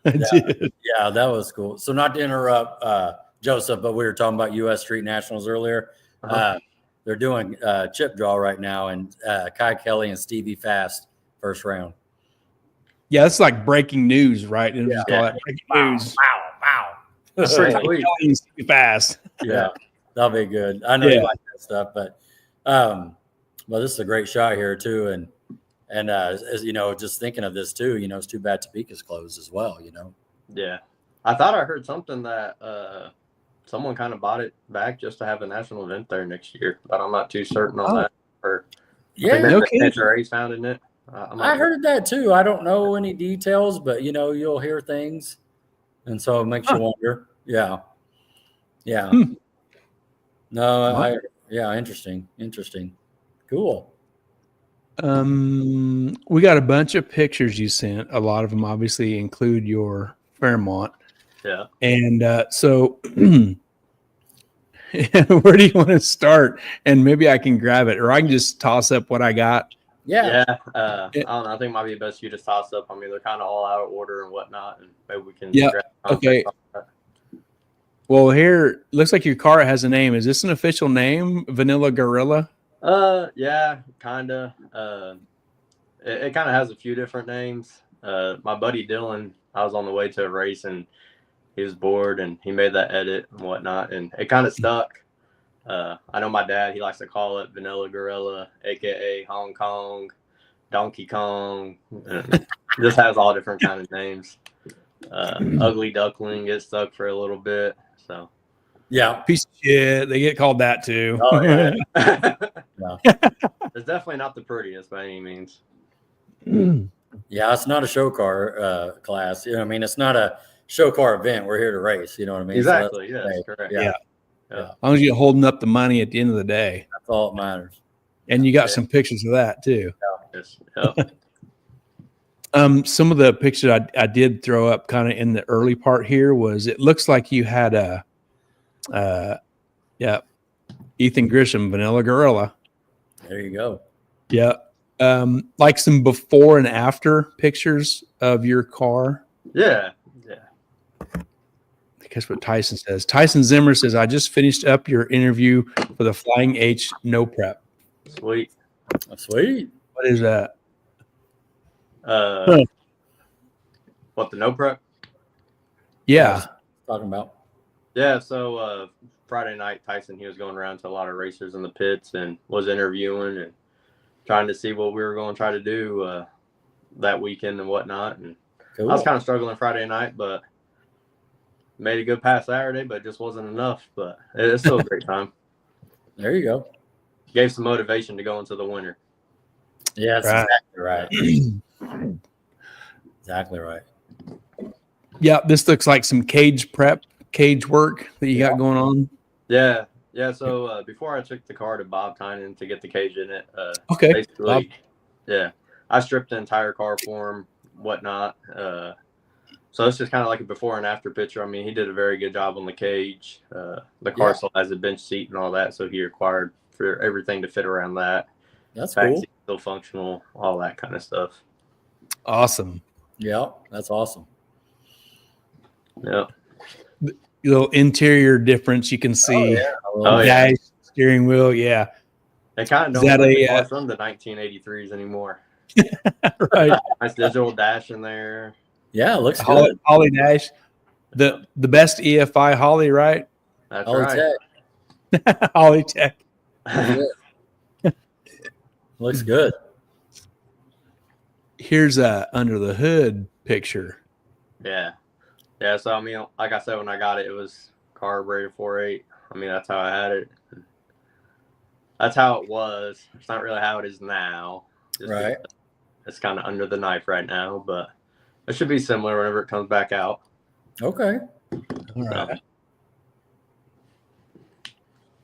Yeah, that was cool. So not to interrupt Joseph, but we were talking about U.S. Street Nationals earlier. They're doing chip draw right now, and Kai Kelly and Stevie Fast first round. Yeah, that's like breaking news, right? And Yeah. call that breaking news. Wow. Stevie Fast. Yeah, that'll be good. I know you like that stuff, but well, this is a great shot here too, and as you know, just thinking of this too, you know, it's too bad Topeka's closed as well, you know. Yeah, I thought I heard something that someone kind of bought it back just to have a national event there next year, but I'm not too certain on that. Or Banter Ace founded it. I heard that too. I don't know any details, but you know, you'll hear things, and so it makes you wonder. Yeah. No, interesting. Cool. We got a bunch of pictures you sent. A lot of them obviously include your Fairmont. Yeah. And so where do you want to start? And maybe I can grab it, or I can just toss up what I got. Yeah. I don't know. I think it might be best you just toss up. I mean, they're kind of all out of order and whatnot, and maybe we can. Yeah. Okay. Well, here looks like your car has a name. Is this an official name, Vanilla Gorilla? Yeah, kinda. It kind of has a few different names. My buddy Dylan, I was on the way to a race and he was bored and he made that edit and whatnot, and it kind of stuck. I know my dad, he likes to call it Vanilla Gorilla, aka Hong Kong, Donkey Kong. This has all different kind of names. Ugly Duckling, it stuck for a little bit. So yeah, piece of shit. They get called that too. Oh yeah. It's definitely not the prettiest by any means. Yeah, it's not a show car class. You know what I mean? It's not a show car event. We're here to race. You know what I mean? Exactly. So yes, correct. Yeah. As long as you're holding up the money at the end of the day. That's all that matters. And you got some pictures of that too. Yes. Some of the pictures I did throw up kind of in the early part here was it looks like you had Ethan Grisham, Vanilla Gorilla. There you go. Yeah. Like some before and after pictures of your car. Yeah. Guess what Tyson says. Tyson Zimmer says, I just finished up your interview for the Flying H No Prep. Sweet. What is that? What, the No Prep? Yeah. Talking about. Yeah, so Friday night, Tyson, he was going around to a lot of racers in the pits and was interviewing and trying to see what we were going to try to do that weekend and whatnot. And cool. I was kind of struggling Friday night, but made a good pass Saturday, but it just wasn't enough. But it's still a great time. There you go. Gave some motivation to go into the winter. Yeah, that's exactly right. Exactly right. Yeah, this looks like some cage work that you got going on. Yeah. So before I took the car to Bob Tynan to get the cage in it, okay. Basically, yeah, I stripped the entire car for him, whatnot. So it's just kind of like a before and after picture. I mean, he did a very good job on the cage. The car still has a bench seat and all that, so he required for everything to fit around that. That's Back cool. seat still functional, all that kind of stuff. Awesome. Yeah, that's awesome. Yeah. Little interior difference you can see. Oh, Dash, steering wheel. Yeah. They kind of Is don't that look a, far from the 1983s anymore. right. Nice digital dash in there. Yeah, it looks good. Holly Dash. The best EFI Holly, right? That's Holly right. Tech. Holly Tech. Looks good. Here's a under the hood picture. Yeah. Yeah, so I mean, like I said, when I got it, it was carbureted 4.8. I mean, that's how I had it. That's how it was. It's not really how it is now. Right. It's kind of under the knife right now, but it should be similar whenever it comes back out. Okay. All right.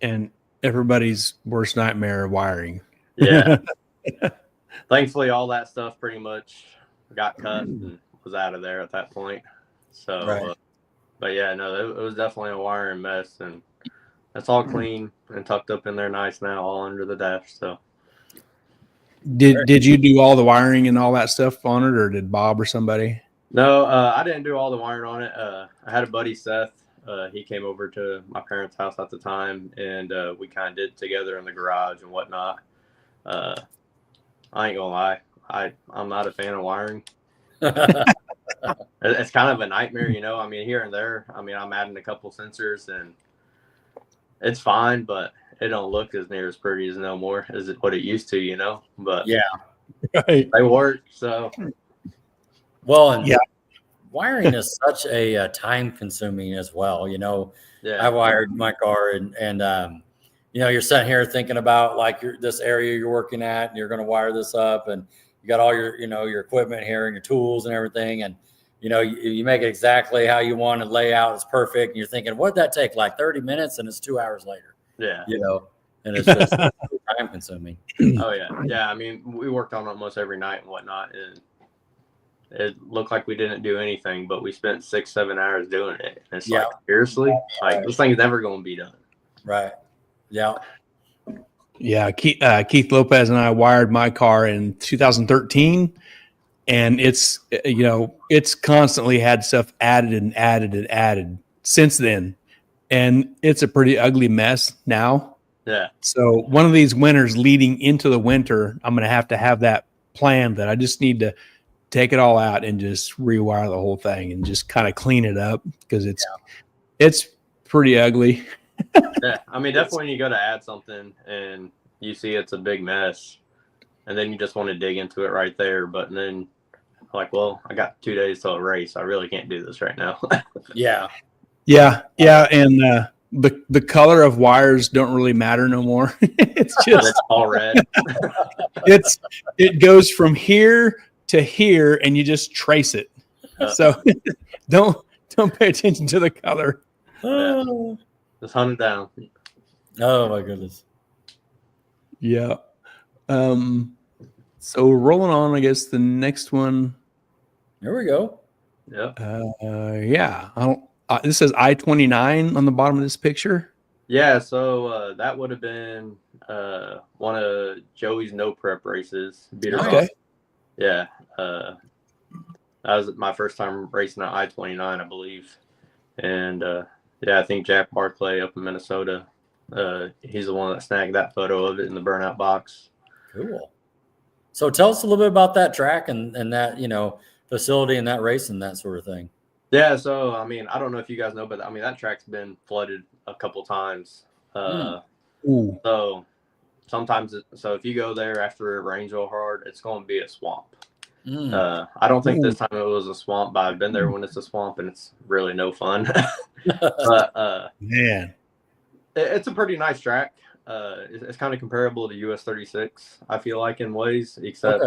And everybody's worst nightmare, wiring. Yeah. Thankfully, all that stuff pretty much got cut and was out of there at that point. So, but yeah, no, it was definitely a wiring mess, and it's all clean and tucked up in there nice now, all under the dash. So, did you do all the wiring and all that stuff on it, or did Bob or somebody? No, I didn't do all the wiring on it. I had a buddy, Seth. He came over to my parents' house at the time, and we kind of did it together in the garage and whatnot. I ain't gonna lie, I'm not a fan of wiring. It's kind of a nightmare, you know. I mean, here and there. I mean, I'm adding a couple sensors, and it's fine, but it don't look as near as pretty as no more as what it used to, you know. But yeah, right. They work. So, well, and wiring is such a time consuming as well. You know, I wired my car, and you know, you're sitting here thinking about like this area you're working at, and you're going to wire this up, and you got all your, you know, your equipment here and your tools and everything, and you know, you make it exactly how you want, and layout is perfect, and you're thinking, what'd that take? Like 30 minutes, and it's 2 hours later. Yeah, you know, and it's just time consuming. Oh yeah. I mean, we worked on it almost every night and whatnot, and it looked like we didn't do anything, but we spent 6-7 hours doing it. And it's like, seriously, like this thing's never going to be done. Right. Yeah. Yeah. Keith Lopez and I wired my car in 2013, and it's, you know, it's constantly had stuff added and added and added since then. And it's a pretty ugly mess now. Yeah. So one of these winters leading into the winter, I'm going to have that plan that I just need to take it all out and just rewire the whole thing and just kind of clean it up, because it's pretty ugly. Yeah. I mean, definitely when you go to add something and you see it's a big mess, and then you just want to dig into it right there. But then like, well, I got 2 days till a race. I really can't do this right now. Yeah. And the color of wires don't really matter no more. It's just all red. it goes from here to here, and you just trace it. So don't pay attention to the color. Yeah. Just hunt it down. Oh my goodness. Yeah. So rolling on, I guess the next one. There we go. Yeah. This says I-29 on the bottom of this picture. Yeah, so that would have been one of Joey's no prep races. Okay. Yeah. That was my first time racing at I-29, I believe. And I think Jack Barclay up in Minnesota, he's the one that snagged that photo of it in the burnout box. Cool. So tell us a little bit about that track and that, you know, facility and that race and that sort of thing. Yeah, so I mean, I don't know if you guys know, but I mean that track's been flooded a couple times. So sometimes, so if you go there after it rains real hard, it's going to be a swamp. I don't think this time it was a swamp, but I've been there when it's a swamp, and it's really no fun. But man, it's a pretty nice track. It's kind of comparable to US 36, I feel like, in ways, except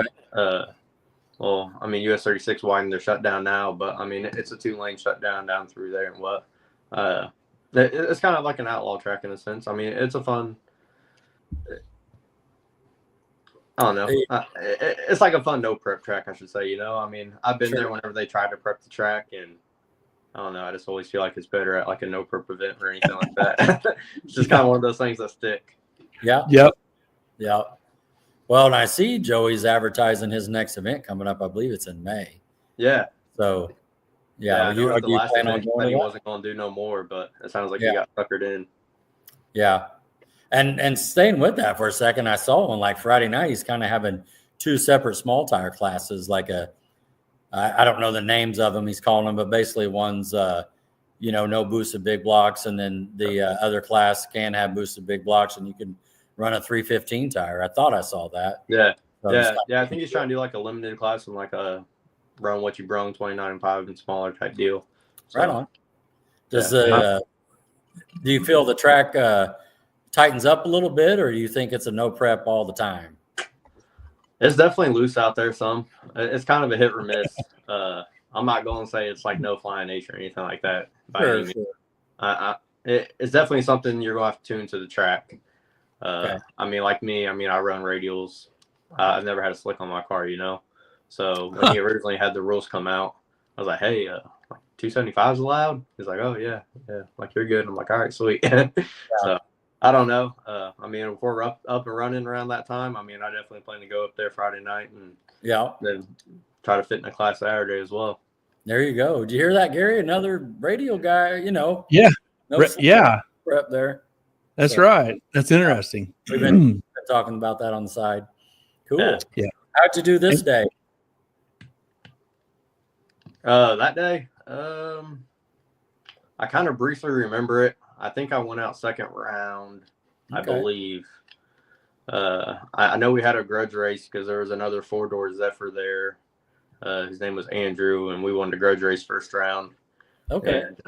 well, I mean, US 36 widened their shutdown now, but I mean, it's a 2-lane shutdown down through there, and what? It's kind of like an outlaw track in a sense. I mean, it's a fun. I don't know. It's like a fun no prep track, I should say. You know, I mean, I've been there whenever they tried to prep the track, and I don't know. I just always feel like it's better at like a no prep event or anything like that. It's just kind of one of those things that stick. Yeah. Yep. Yeah. Well, and I see Joey's advertising his next event coming up. I believe it's in May. Yeah. So, Yeah. you the last plan on event going that to he that? wasn't going to do no more, but it sounds like he got suckered in. Yeah. And staying with that for a second, I saw on like Friday night, he's kind of having two separate small tire classes, like I don't know the names of them he's calling them, but basically one's, no boosted big blocks. And then the other class can have boosted big blocks and you can run a 315 tire. I thought I saw that. Yeah. So I think he's trying to do like a limited class and like a run what you brung 29.5 and smaller type deal. So, right on. Do you feel the track tightens up a little bit, or do you think it's a no prep all the time? It's definitely loose out there. Some it's kind of a hit or miss. I'm not going to say it's like no flying nature or anything like that. By any means. It's definitely something you're going to have to tune to the track. Okay. I mean, like me, I run radials. I've never had a slick on my car, you know. So when he originally had the rules come out, I was like, hey, 275 is allowed? He's like, oh, yeah, like you're good. I'm like, all right, sweet. So I don't know. I mean, if we're up and running around that time, I mean, I definitely plan to go up there Friday night and then try to fit in a class Saturday as well. There you go. Did you hear that, Gary? Another radial guy, Yeah. No prep there. That's right. That's interesting. We've been talking about that on the side. Cool. Yeah. How'd you do this day? That day, I kind of briefly remember it. I think I went out second round, I believe. I know we had a grudge race because there was another four-door Zephyr there. His name was Andrew, and we won the grudge race first round. Okay. And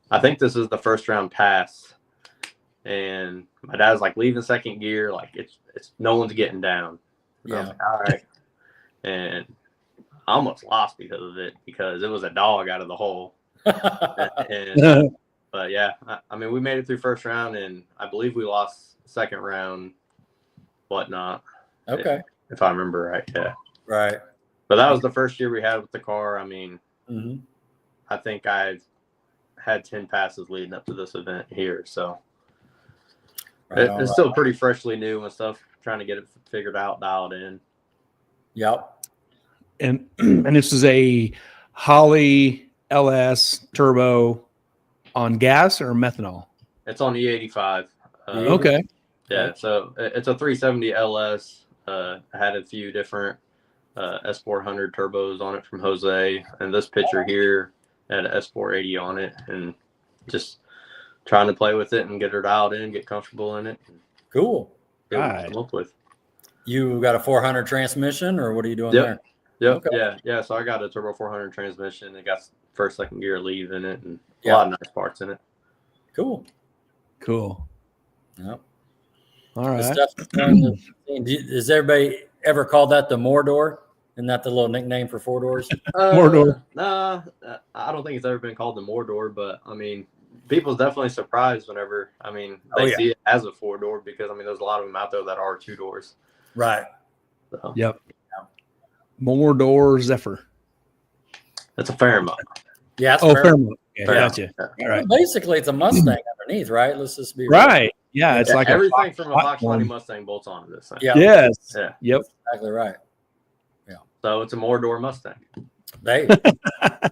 I think this is the first round pass. And my dad's like leaving second gear, like it's no one's getting down. And I was like, all right. And I almost lost because of it, because it was a dog out of the hole. But yeah, I mean, we made it through first round, and I believe we lost second round, whatnot. Okay. If I remember right, yeah. Right. But that was the first year we had with the car. I mean, I think I've had 10 passes leading up to this event here, so it's still pretty freshly new and stuff. Trying to get it figured out, dialed in. Yep. And this is a Holly LS turbo on gas or methanol? It's on E85. Okay. Yeah, so it's a 370 LS. Had a few different S400 turbos on it from Jose, and this picture here had an S480 on it, and just trying to play with it and get her dialed in, get comfortable in it. Cool. Come up with. You got a 400 transmission, or what are you doing there? Yep. Okay. Yeah. So I got a turbo 400 transmission. It got first, second gear leave in it, and a lot of nice parts in it. Cool. Yep. All right. Has everybody ever called that the Mordor? Isn't that the little nickname for four doors? Mordor. Nah, I don't think it's ever been called the Mordor, but I mean, people's definitely surprised whenever, they see it as a four door, because there's a lot of them out there that are two doors. Right. So, yep. Mordor Zephyr. That's a Fairmont. Yeah. Fairmont. Yeah, gotcha. All right. Basically, it's a Mustang underneath, right? Let's just be right. Yeah, it's like everything from a Fox 20 Mustang bolts onto this thing. Yeah. Yes. Yeah. Yep. That's exactly right. Yeah. So it's a Mordor Mustang. They.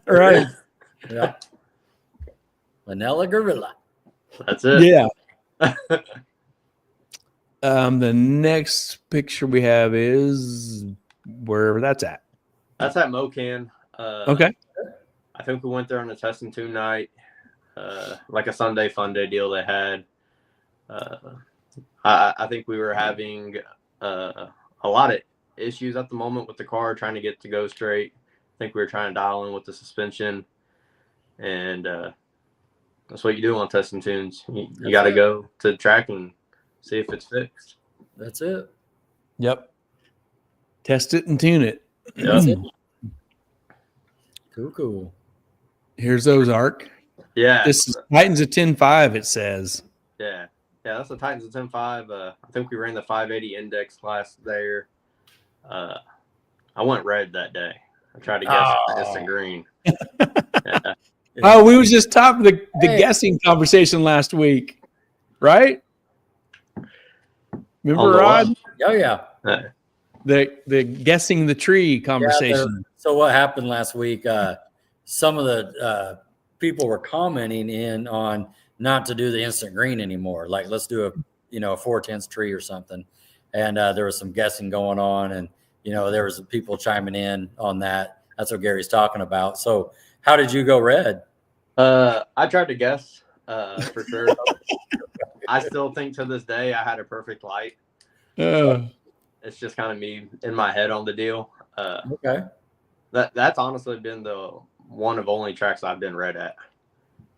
Right. Yeah. Vanilla Gorilla. That's it. Yeah. The next picture we have is wherever that's at. That's at Mocan. Okay. I think we went there on a test and tune night, like a Sunday fun day deal they had. I think we were having a lot of issues at the moment with the car, trying to get to go straight. I think we were trying to dial in with the suspension, and that's what you do on test and tunes. You got to go to the track and see if it's fixed. That's it. Yep. Test it and tune it. Yep. Cool. Here's Ozark. Yeah. This is Titans of 10.5, it says. Yeah, that's the Titans of 10.5. I think we ran the 580 index class there. I went red that day. I tried to guess the instant green. Yeah. Oh, we was just top of the guessing conversation last week, right? Remember, Rod? Oh yeah. The guessing the tree conversation. Yeah, so what happened last week? Some of the people were commenting in on not to do the instant green anymore. Like, let's do a 4/10 tree or something. And there was some guessing going on, and there was people chiming in on that. That's what Gary's talking about. So, how did you go red? I tried to guess for sure. I still think to this day I had a perfect light. It's just kind of me in my head on the deal. Okay. That's honestly been the one of only tracks I've been red at,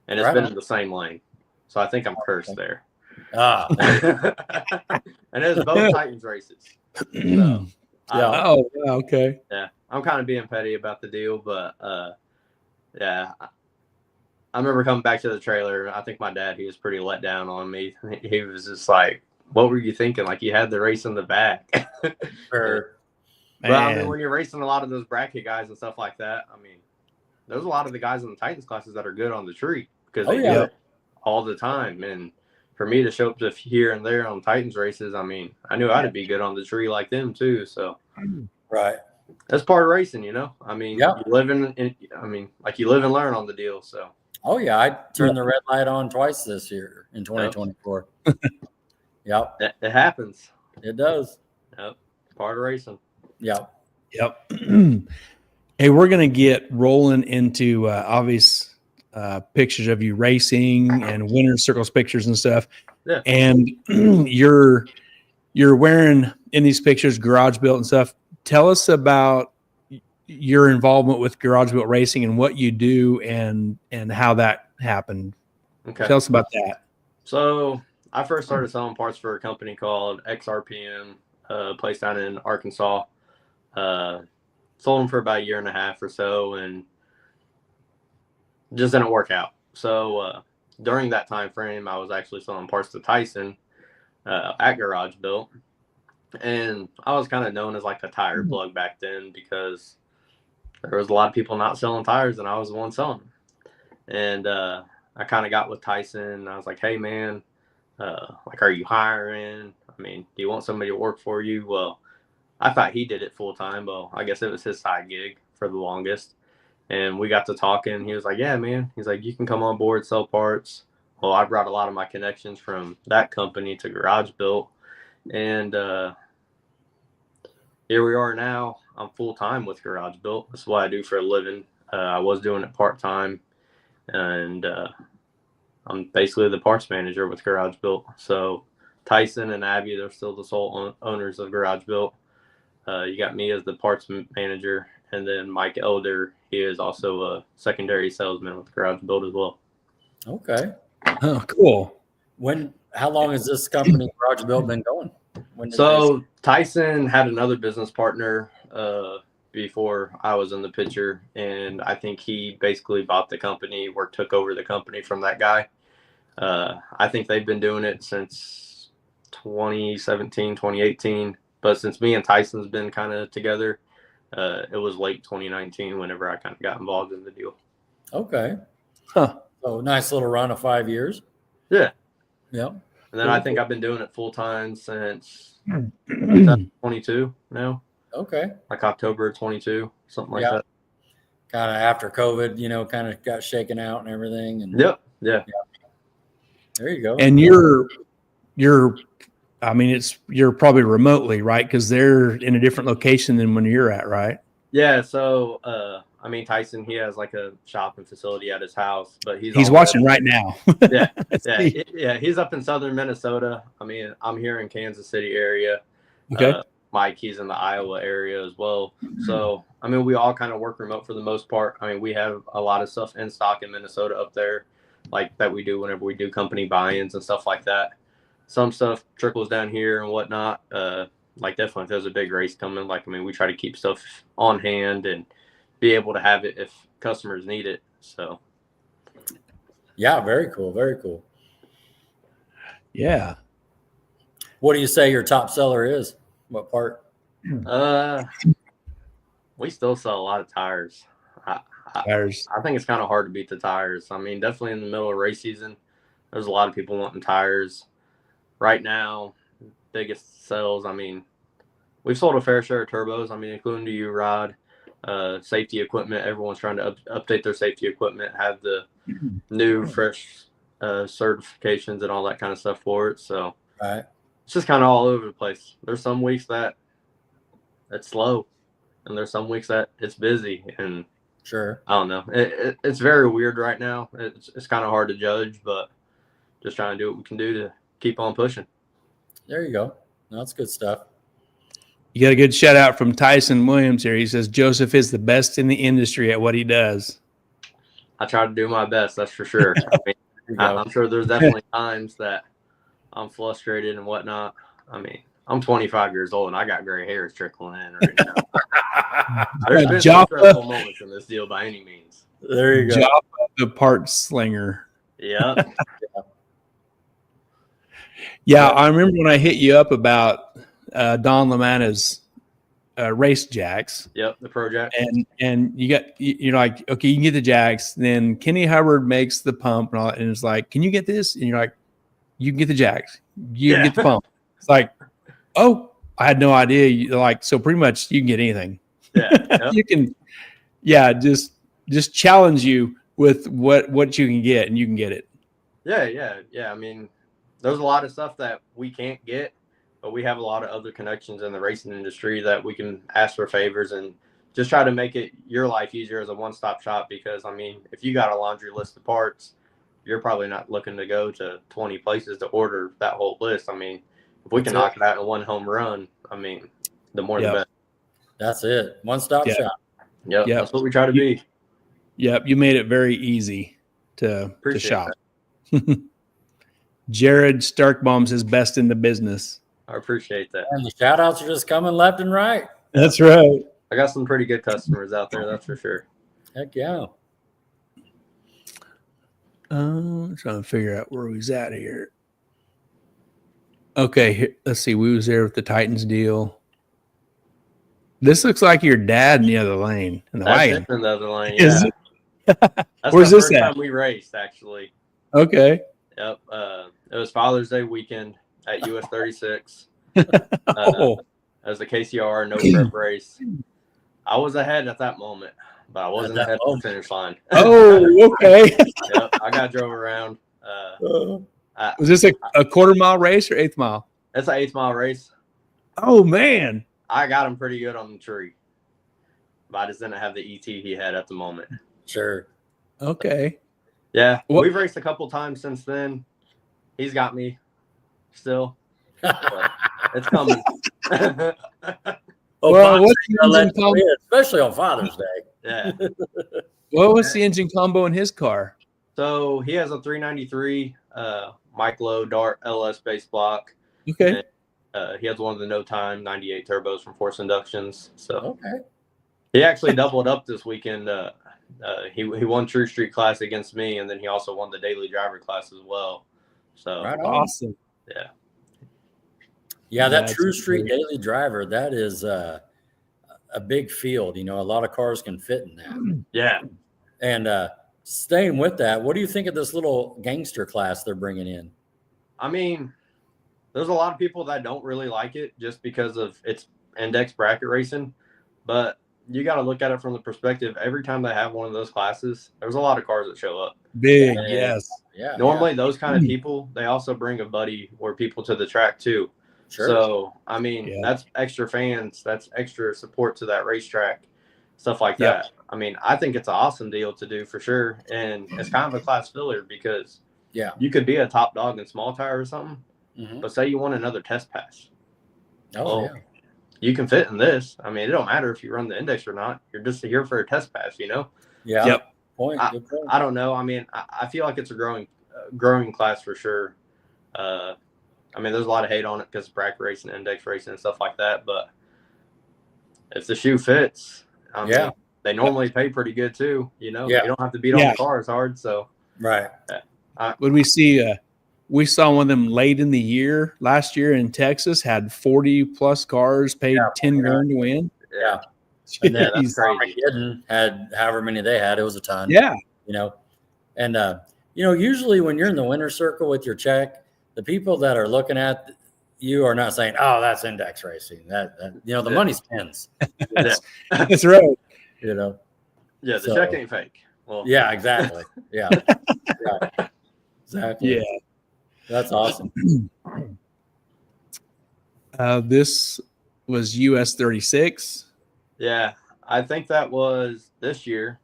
and it's been in the same lane. So I think I'm cursed there. And it was both Titans races. So, okay. Yeah, I'm kind of being petty about the deal, but yeah, I remember coming back to the trailer. I think my dad, he was pretty let down on me. He was just like, "What were you thinking? Like, you had the race in the back." Sure. But I mean, when you're racing a lot of those bracket guys and stuff like that, I mean, there's a lot of the guys in the Titans classes that are good on the tree because they do it all the time. And for me to show up to here and there on Titans races, I mean, I knew I'd be good on the tree like them too. So, right, that's part of racing, I mean, you live you live and learn on the deal. So. Oh yeah, I turned the red light on twice this year in 2024. Yep, it happens. It does. Yep, part of racing. Yep. Hey, we're gonna get rolling into obvious pictures of you racing and winner's circles pictures and stuff. Yeah. And you're wearing in these pictures garage built and stuff. Tell us about your involvement with garage built racing and what you do and how that happened. Okay. Tell us about that. So I first started selling parts for a company called XRPM, place down in Arkansas. Sold them for about a year and a half or so, and just didn't work out. So during that time frame, I was actually selling parts to Tyson at Garage Built, and I was kind of known as like a tire plug back then because there was a lot of people not selling tires, and I was the one selling them. And I kind of got with Tyson, and I was like, "Hey, man, like, are you hiring? I mean, do you want somebody to work for you?" Well, I thought he did it full time. Well, I guess it was his side gig for the longest. And we got to talking. He was like, "Yeah, man." He's like, "You can come on board, sell parts." Well, I brought a lot of my connections from that company to Garage Built, and here we are now. I'm full time with Garage Built. That's what I do for a living. I was doing it part time, and I'm basically the parts manager with Garage Built. So Tyson and Abby, they're still the sole owners of Garage Built. You got me as the parts manager, and then Mike Elder, he is also a secondary salesman with Garage Built as well. Okay. Oh, cool. How long has this company Garage Built been going? So Tyson had another business partner before I was in the picture, and I think he basically bought the company or took over the company from that guy. I think they've been doing it since 2017, 2018, but since me and Tyson's been kind of together, it was late 2019 whenever I kind of got involved in the deal. Okay. Huh. So nice little run of 5 years. Yeah. Yeah. And then I think I've been doing it full time since 2022 now. Okay. Like October 22, something like that. Kind of after COVID, kind of got shaken out and everything. And Yep. Yeah. There you go. And you're probably remotely, right? Because they're in a different location than when you're at, right? Yeah. So, Tyson, he has like a shopping facility at his house, but he's watching right now. Yeah. He's up in southern Minnesota. I mean, I'm here in Kansas City area. Okay. Mike, he's in the Iowa area as well. So, I mean, we all kind of work remote for the most part. I mean, we have a lot of stuff in stock in Minnesota up there, like that we do whenever we do company buy-ins and stuff like that. Some stuff trickles down here and whatnot. Like definitely if there's a big race coming, we try to keep stuff on hand and be able to have it if customers need it. So. Yeah, very cool. Very cool. Yeah. What do you say your top seller is? What part? We still sell a lot of tires. Tires. I think it's kind of hard to beat the tires. I mean, definitely in the middle of race season, there's a lot of people wanting tires. Right now, biggest sales, I mean, we've sold a fair share of turbos. I mean, including to you, Rod. Safety equipment. Everyone's trying to update their safety equipment, have the new, fresh certifications and all that kind of stuff for it. So Right. it's just kind of all over the place. There's some weeks that it's slow, and there's some weeks that it's busy. And Sure. I don't know. It's very weird right now. It's kind of hard to judge, but just trying to do what we can do to keep on pushing. There you go. No, that's good stuff. You got a good shout out from Tyson Williams here. He says Joseph is the best in the industry at what he does. I try to do my best, that's for sure. I mean, I'm sure there's definitely times that I'm frustrated and whatnot. I mean, I'm 25 years old and I got gray hairs trickling in right now. There's been some stressful moments in this deal by any means. There you go. Job the parts slinger. Yeah. Yeah, I remember when I hit you up about Don LaManna's race jacks. Yep, the Pro Jack. And you're like, okay, you can get the jacks. Then Kenny Hubbard makes the pump and all that, and it's like, can you get this? And you're like, you can get the jacks. You can get the pump. It's like, oh, I had no idea. You're like, so pretty much you can get anything. Yeah. Yep. You can, just challenge you with what you can get, and you can get it. Yeah. I mean, there's a lot of stuff that we can't get, but we have a lot of other connections in the racing industry that we can ask for favors and just try to make it your life easier as a one-stop shop. Because, I mean, if you got a laundry list of parts, you're probably not looking to go to 20 places to order that whole list. I mean, if we can knock it out in one home run, I mean, the more the better. That's it. One-stop shop. Yep. That's what we try to be. Yep. You made it very easy to shop. Jared Starkbaum's his best in the business. I appreciate that. And the shout outs are just coming left and right. That's right. I got some pretty good customers out there, that's for sure. Heck yeah. I'm trying to figure out where he's at here. Okay, here, let's see. We was there with the Titans deal. This looks like your dad in the other lane in the wagon. In the other lane, Is yeah. it? That's Where's the this first at? time we raced, actually. Okay. Yep. It was Father's Day weekend at US 36. Oh. It was the KCR no prep race. I was ahead at that moment, but I wasn't ahead at the finish line. Oh, okay. Yep. I got drove around. Was this a quarter mile race or eighth mile? It's an 8-mile race. Oh, man. I got him pretty good on the tree, but I just didn't have the ET he had at the moment. Sure. Okay. Yeah. We've raced a couple times since then. He's got me still. It's coming. Well, what's the engine combo? Especially on Father's Day. Yeah. What was the engine combo in his car? So he has a 393 Mike Lowe Dart LS base block. Okay. And, he has one of the no time 98 turbos from Force Inductions. So Okay. he actually doubled up this weekend. He won True Street Class against me, and then he also won the Daily Driver Class as well. So Right on. Awesome. Yeah. Yeah, that That's True Street great. Daily Driver, that is a big field. You know, a lot of cars can fit in that. Yeah. And staying with that, what do you think of this little gangster class they're bringing in? I mean, there's a lot of people that don't really like it just because of its index bracket racing, but you got to look at it from the perspective. Every time they have one of those classes, there's a lot of cars that show up. Big, And yes. Yeah. normally those kind of people, they also bring a buddy or people to the track too. Sure. So, I mean, that's extra fans, that's extra support to that racetrack, stuff like that. I mean, I think it's an awesome deal to do for sure. And it's kind of a class filler because you could be a top dog in small tire or something, but say you want another test pass. You can fit in this. I mean, it don't matter if you run the index or not. You're just here for a test pass, you know? Yeah. Yep. Good point. I don't know. I mean, I feel like it's a growing class for sure. I mean, there's a lot of hate on it because of bracket racing, index racing, and stuff like that. But if the shoe fits, I mean, they normally pay pretty good too. You know, you don't have to beat on the cars hard. So right. Would we see we saw one of them late in the year last year in Texas, had 40 plus cars, paid 10 grand to win. Yeah. And yeah, that's Jeez. crazy. Armageddon had however many they had. It was a ton. Yeah. You know, and usually when you're in the winner's circle with your check, the people that are looking at you are not saying, "Oh, that's index racing." That the money spins. That's right. Yeah, the So- check ain't fake. Well, Yeah, exactly. Yeah. Yeah. Exactly. Yeah. That's awesome. This was US 36. yeah, I think that was this year,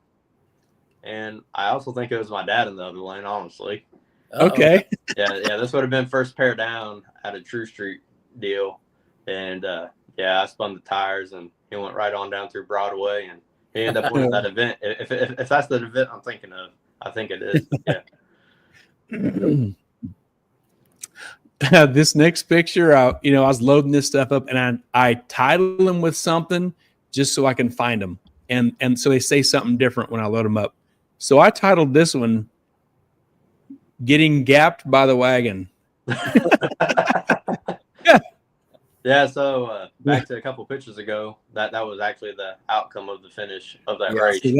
and I also think it was my dad in the other lane. Honestly, Okay. yeah, this would have been first pair down at a True Street deal, and I spun the tires, and he went right on down through Broadway, and he ended up winning that event. If that's the event I'm thinking of, I think it is. Yeah. This next picture, I was loading this stuff up, and I title them with something just so I can find them, and so they say something different when I load them up. So I titled this one "Getting Gapped by the Wagon." Yeah, so back to a couple pictures ago, that was actually the outcome of the finish of that race. So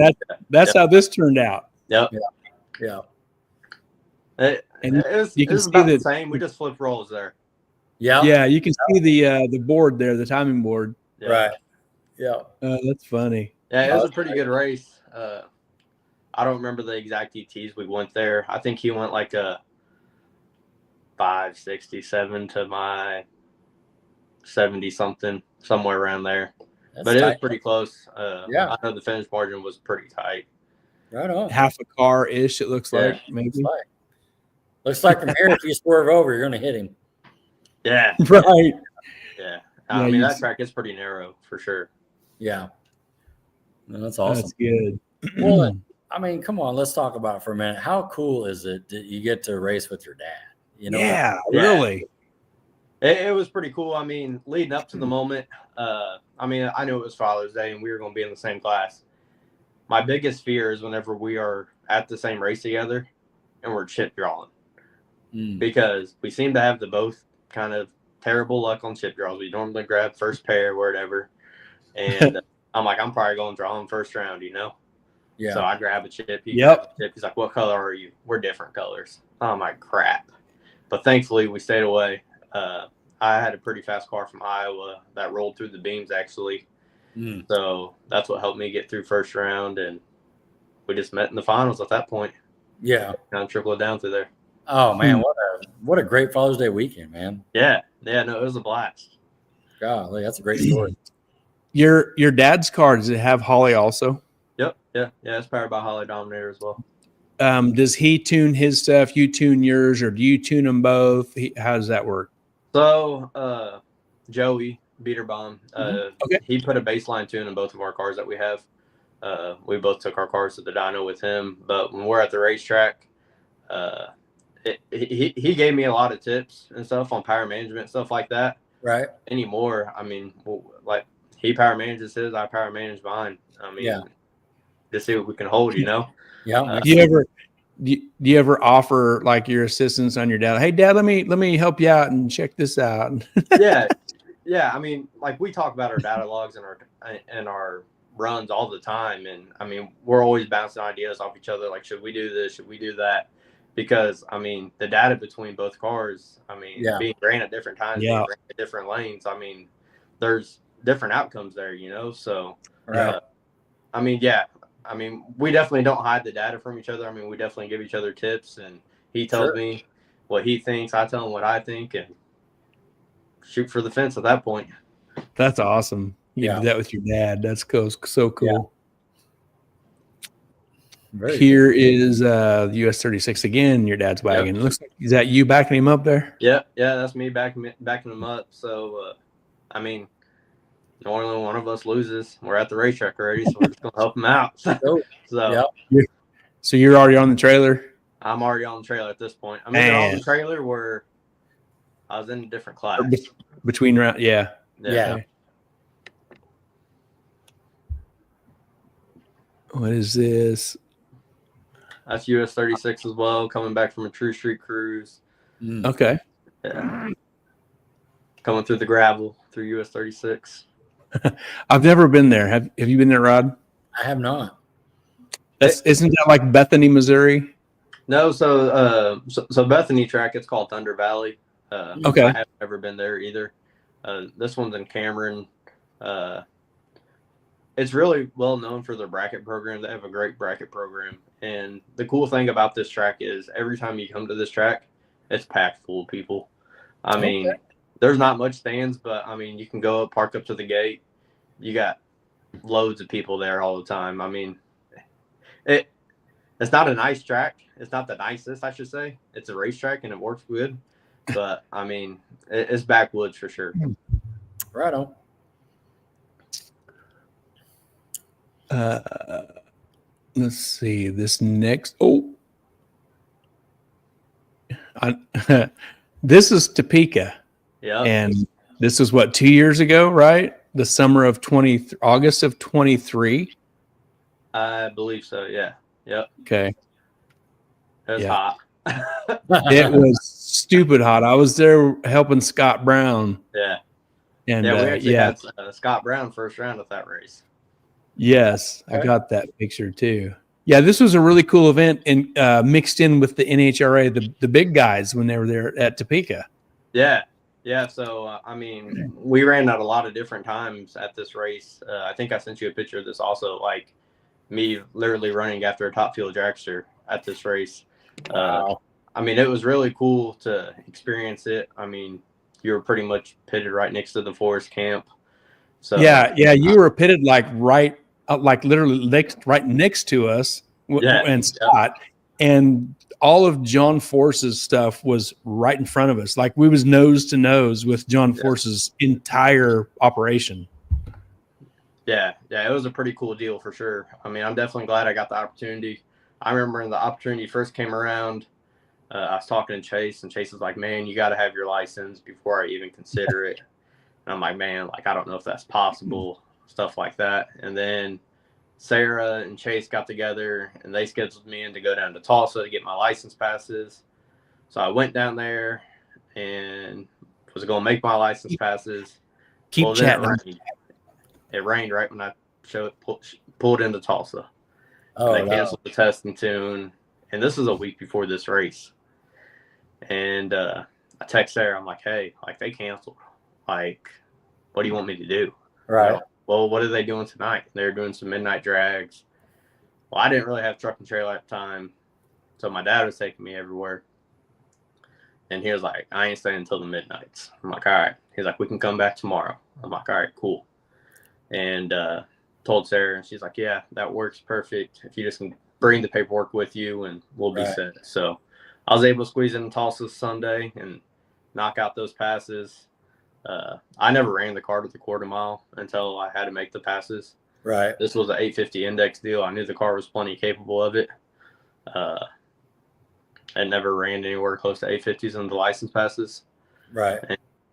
that's how this turned out. Yep. Yeah. It was about the same. We just flipped roles there. Yeah. Yeah, you can see the board there, the timing board. Yeah. Right. Yeah. That's funny. Yeah, it was a pretty good race. I don't remember the exact ETs we went there. I think he went like a 567 to my 70 something, somewhere around there. But it was pretty close. Yeah. I know the finish margin was pretty tight. Right on. Half a car ish, it looks like, maybe. Looks like from here, if you swerve over, you're going to hit him. Yeah. Right. Yeah. I mean, that track is pretty narrow for sure. Yeah. No, that's awesome. That's good. Well, I mean, come on, let's talk about it for a minute. How cool is it that you get to race with your dad? Yeah, really. It was pretty cool. I mean, leading up to the moment, I knew it was Father's Day and we were going to be in the same class. My biggest fear is whenever we are at the same race together and we're chip drawing. Because we seem to have the both kind of terrible luck on chip draws. We normally grab first pair, whatever. And I'm like, I'm probably going to draw him first round, Yeah. So I grab a chip. Yep. Grab a chip. He's like, what color are you? We're different colors. I'm like, crap. But thankfully, we stayed away. I had a pretty fast car from Iowa that rolled through the beams, actually. So that's what helped me get through first round. And we just met in the finals at that point. Yeah. Kind of trickled down through there. Oh, man, what a great Father's Day weekend, man. Yeah, no, it was a blast. Golly, that's a great story. Your dad's car, does it have Holly also? Yep, yeah, it's powered by Holly Dominator as well. Does he tune his stuff? You tune yours, or do you tune them both? How does that work? So, Joey Beaterbomb, Okay. He put a baseline tune in both of our cars that we have. We both took our cars to the dyno with him, but when we're at the racetrack, he gave me a lot of tips and stuff on power management, stuff like that. Right. Anymore, I mean, like he power manages his, I power manage mine. I mean, to see what we can hold, Yeah. Do you ever offer like your assistance on your dad? Hey, Dad, let me help you out and check this out. Yeah. I mean, like we talk about our data logs and our runs all the time, and I mean, we're always bouncing ideas off each other. Like, should we do this? Should we do that? Because I mean, the data between both cars, I mean, being ran at different times, being ran at different lanes. I mean, there's different outcomes there, So, I mean, we definitely don't hide the data from each other. I mean, we definitely give each other tips, and he tells me what he thinks. I tell him what I think, and shoot for the fence at that point. That's awesome. You do that with your dad. That's cool. So cool. Here is the US 36 again, your dad's wagon. It looks like, is that you backing him up there? Yeah, that's me backing him up. So, I mean, normally one of us loses. We're at the racetrack already, so we're just going to help him out. So you're already on the trailer? I'm already on the trailer at this point. I'm either on the trailer where I was in a different class. Between round, yeah. What is this? That's US 36 as well, coming back from a True Street cruise. Okay. Yeah. Coming through the gravel through US 36. I've never been there. Have you been there, Rod? I have not. Isn't that like Bethany, Missouri? No, so Bethany track, it's called Thunder Valley. Okay. I haven't ever been there either. This one's in Cameron. It's really well known for their bracket program. They have a great bracket program. And the cool thing about this track is every time you come to this track, it's packed full of people. I mean, there's not much stands, but I mean, you can go up, park up to the gate. You got loads of people there all the time. I mean, it's not a nice track. It's not the nicest, I should say. It's a racetrack and it works good. But I mean, it's backwoods for sure. Right on. Let's see this next. This is Topeka. Yeah. And this was what, 2 years ago, right? The summer of August of 23. I believe so. Yeah. Yep. Okay. It was hot. It was stupid hot. I was there helping Scott Brown. Yeah. And we actually had Scott Brown first round of that race. Yes, I got that picture too. Yeah, this was a really cool event and mixed in with the NHRA, the big guys when they were there at Topeka. Yeah. Yeah. So, I mean, we ran at a lot of different times at this race. I think I sent you a picture of this also, like me literally running after a top field dragster at this race. Wow. I mean, it was really cool to experience it. I mean, you were pretty much pitted right next to the forest camp. So yeah, you were pitted like literally right next to us and Scott, and all of John Force's stuff was right in front of us. Like we was nose to nose with John Force's entire operation. Yeah, it was a pretty cool deal for sure. I mean, I'm definitely glad I got the opportunity. I remember when the opportunity first came around, I was talking to Chase, and Chase was like, man, you got to have your license before I even consider it. And I'm like, man, like, I don't know if that's possible, stuff like that. And then Sarah and Chase got together, and they scheduled me in to go down to Tulsa to get my license passes. So I went down there and was going to make my license passes. Keep chatting. It rained right when I pulled into Tulsa. Oh, they canceled the test and tune. And this is a week before this race. And I text Sarah. I'm like, hey, like they canceled. Like, what do you want me to do? Right. You know, well, what are they doing tonight? They're doing some midnight drags. Well, I didn't really have truck and trailer at the time. So my dad was taking me everywhere. And he was like, I ain't staying until the midnights. I'm like, all right. He's like, we can come back tomorrow. I'm like, all right, cool. And told Sarah, and she's like, yeah, that works perfect. If you just can bring the paperwork with you and we'll be set. So I was able to squeeze in Tulsa Sunday and knock out those passes. I never ran the car to the quarter mile until I had to make the passes. Right. This was an 850 index deal. I knew the car was plenty capable of it. I never ran anywhere close to 850s in the license passes. Right.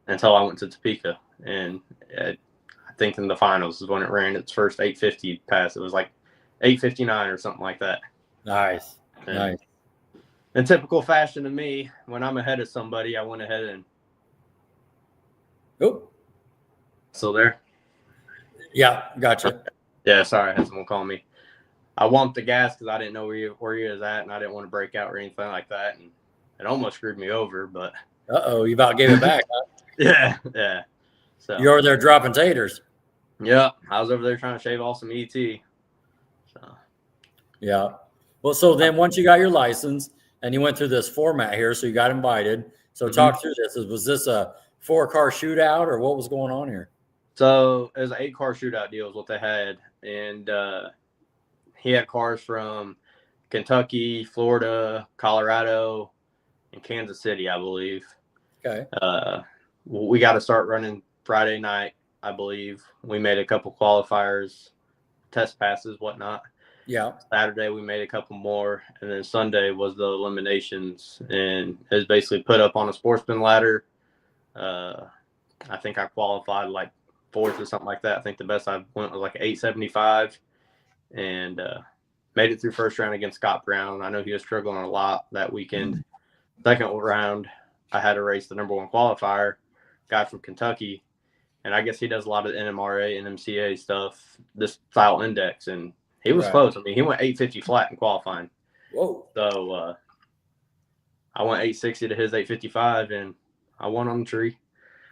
Until I went to Topeka. And I think in the finals is when it ran its first 850 pass. It was like 859 or something like that. Nice. And nice. in typical fashion of me, when I'm ahead of somebody, I went ahead and. Oh. Still there? Yeah, gotcha. Yeah, sorry, I had someone call me. I wumped the gas because I didn't know where you was at, and I didn't want to break out or anything like that, and it almost screwed me over. But you about gave it back, huh? yeah. So You're over there dropping taters. Yeah, I was over there trying to shave off some ET. So yeah. Well, so then once you got your license and you went through this format here, so you got invited. So talk through this. Was this a 4-car shootout or what was going on here? So it was an 8-car shootout deal is what they had. And he had cars from Kentucky, Florida, Colorado, and Kansas City, I believe. Okay. We got to start running Friday night, I believe. We made a couple qualifiers, test passes, whatnot. Yeah. Saturday we made a couple more, and then Sunday was the eliminations, and it was basically put up on a sportsman ladder. I think I qualified like 4th or something like that. I think the best I went was like 875, and made it through first round against Scott Brown. I know he was struggling a lot that weekend. Second round, I had to race the number 1 qualifier, guy from Kentucky, and I guess he does a lot of NMRA and MCA stuff, this style index, and he was close. I mean, he went 850 flat in qualifying. Whoa! So I went 860 to his 855, and I won on the tree.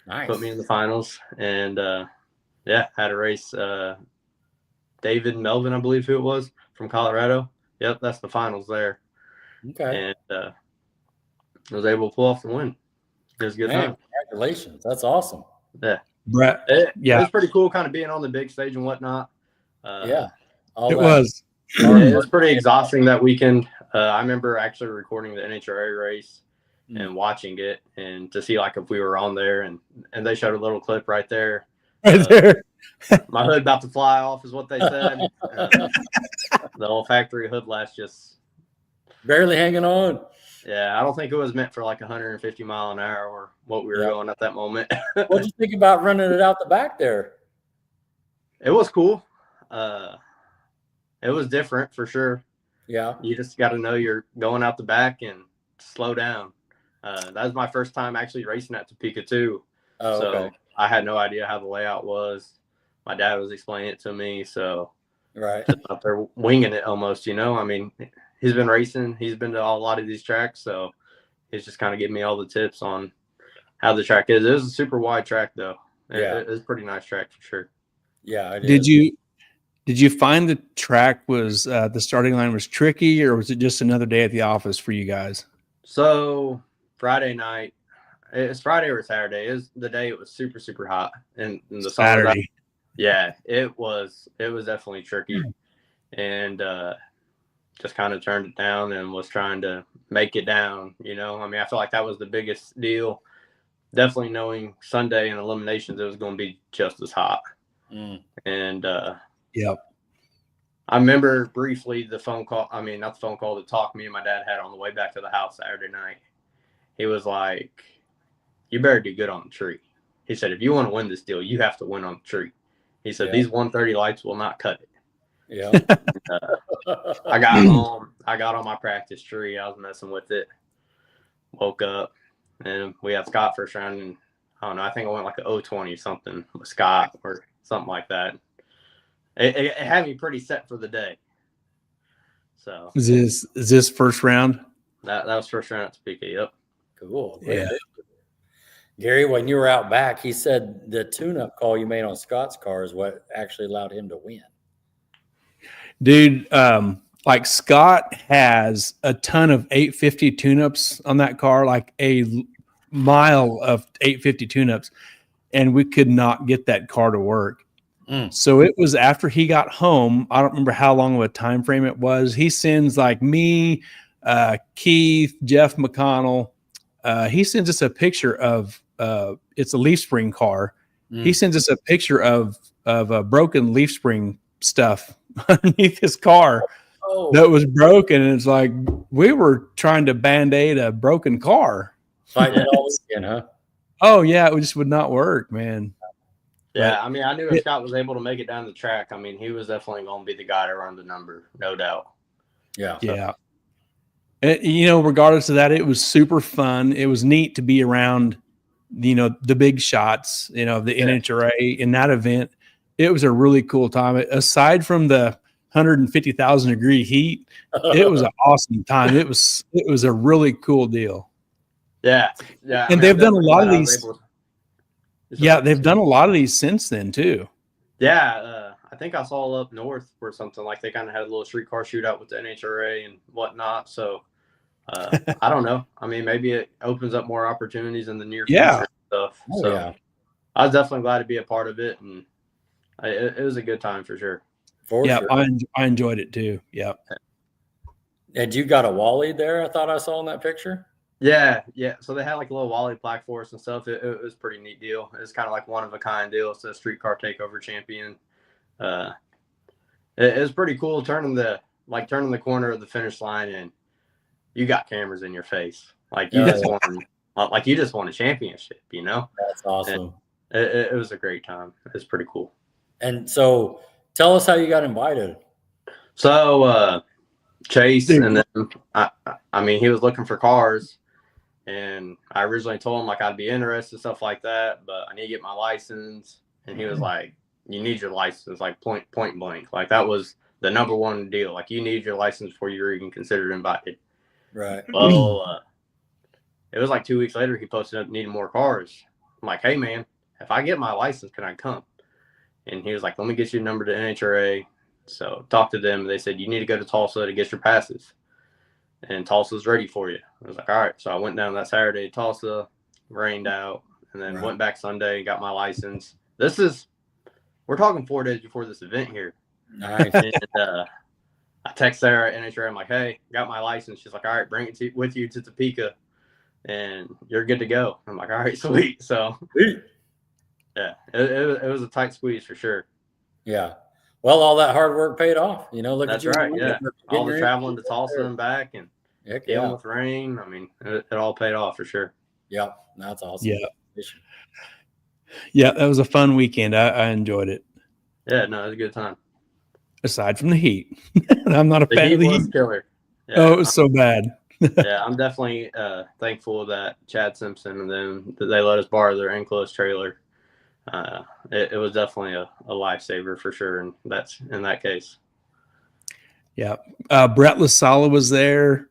Nice. Put me in the finals, and had to race David Melvin, I believe who it was, from Colorado. Yep, that's the finals there. Okay. And was able to pull off the win. It was a good time. Congratulations. That's awesome. Yeah. Brett. It was pretty cool kind of being on the big stage and whatnot. It was. It was pretty exhausting that weekend. I remember actually recording the NHRA race and watching it, and to see like if we were on there, and they showed a little clip right there. Right there. My hood about to fly off is what they said. The old factory hood latch just barely hanging on. Yeah, I don't think it was meant for like 150 mile an hour or what we were going at that moment. What did you think about running it out the back there? It was cool. It was different for sure. Yeah. You just got to know you're going out the back and slow down. That was my first time actually racing at Topeka too. So I had no idea how the layout was. My dad was explaining it to me. So just up there winging it almost, you know. I mean, he's been racing. He's been to a lot of these tracks. So he's just kind of giving me all the tips on how the track is. It was a super wide track though. It was a pretty nice track for sure. Yeah. Did you find the track was the starting line was tricky, or was it just another day at the office for you guys? So Friday night, it's Friday or Saturday. Is the day it was super, super hot in the summer. Saturday. Yeah, it was definitely tricky, and just kind of turned it down and was trying to make it down. You know, I mean, I feel like that was the biggest deal. Definitely knowing Sunday and eliminations, it was going to be just as hot. And I remember briefly the phone call. I mean, not the phone call, the talk me and my dad had on the way back to the house Saturday night. He was like, "You better do good on the tree." He said, "If you want to win this deal, you have to win on the tree." He said, "These 130 lights will not cut it." Yeah. I got home. I got on my practice tree. I was messing with it. Woke up, and we had Scott first round. And I don't know. I think I went like a 020 something with Scott or something like that. It had me pretty set for the day. So is this first round? That was first round at Topeka. Yep. Cool. Yeah. Gary, when you were out back, he said the tune-up call you made on Scott's car is what actually allowed him to win. Dude, like Scott has a ton of 850 tune-ups on that car, like a mile of 850 tune-ups, and we could not get that car to work. So it was after he got home. I don't remember how long of a time frame it was. He sends like me, Keith, Jeff McConnell. He sends us a picture of it's a leaf spring car. He sends us a picture of a broken leaf spring stuff underneath his car that was broken. And it's like we were trying to band-aid a broken car. Fighting it all weekend, huh? Oh yeah, it just would not work, man. Yeah, I mean, I knew if Scott was able to make it down the track, I mean, he was definitely going to be the guy to run the number, no doubt. Yeah. Yeah. And, you know, regardless of that, it was super fun. It was neat to be around, you know, the big shots, you know, the NHRA in that event. It was a really cool time. Aside from the 150,000 degree heat, it was an awesome time. It was a really cool deal. Yeah. Yeah. And they've done a lot of these. Yeah, they've done a lot of these since then too. Yeah, I think I saw up north or something like they kind of had a little streetcar shootout with the NHRA and whatnot. So I don't know. I mean, maybe it opens up more opportunities in the near future and stuff. So I was definitely glad to be a part of it, and it was a good time for sure. Sure. I enjoyed it too. Yeah. And you got a Wally there? I thought I saw in that picture. Yeah. So they had like a little Wally plaque for us and stuff. It was a pretty neat deal. It's kind of like one of a kind deal. It's a streetcar takeover champion. It was pretty cool turning the corner of the finish line, and you got cameras in your face. Like you just won a championship, you know? That's awesome. It was a great time. It was pretty cool. And so tell us how you got invited. So Chase, and then I mean, he was looking for cars. And I originally told him like I'd be interested, stuff like that, but I need to get my license. And he was like, "You need your license, like point blank." Like that was the number one deal. Like you need your license before you're even considered invited. Right. Well, it was like 2 weeks later, he posted up needing more cars. I'm like, "Hey man, if I get my license, can I come?" And he was like, "Let me get you a number to NHRA." So talked to them. They said, "You need to go to Tulsa to get your passes. And Tulsa's ready for you." I was like, "All right." So I went down that Saturday to Tulsa, rained out, and then went back Sunday and got my license. We're talking 4 days before this event here. Nice. And I text Sarah at NHRA. I'm like, "Hey, got my license." She's like, "All right, bring it with you to Topeka, and you're good to go." I'm like, "All right, sweet." So, yeah, it was a tight squeeze for sure. Yeah. Well, all that hard work paid off. Look That's at you. right. Yeah, all the traveling to Tulsa and back, and dealing with rain. I mean, it all paid off for sure. Yep, that's awesome. Yeah, that was a fun weekend. I enjoyed it. Yeah, no, it was a good time. Aside from the heat, I'm not a fan of the heat. Killer. Yeah, oh, it was so bad. Yeah, I'm definitely thankful that Chad Simpson and them that they let us borrow their enclosed trailer. It was definitely a lifesaver for sure, and that's in that case. Yeah, Brett LaSala was there.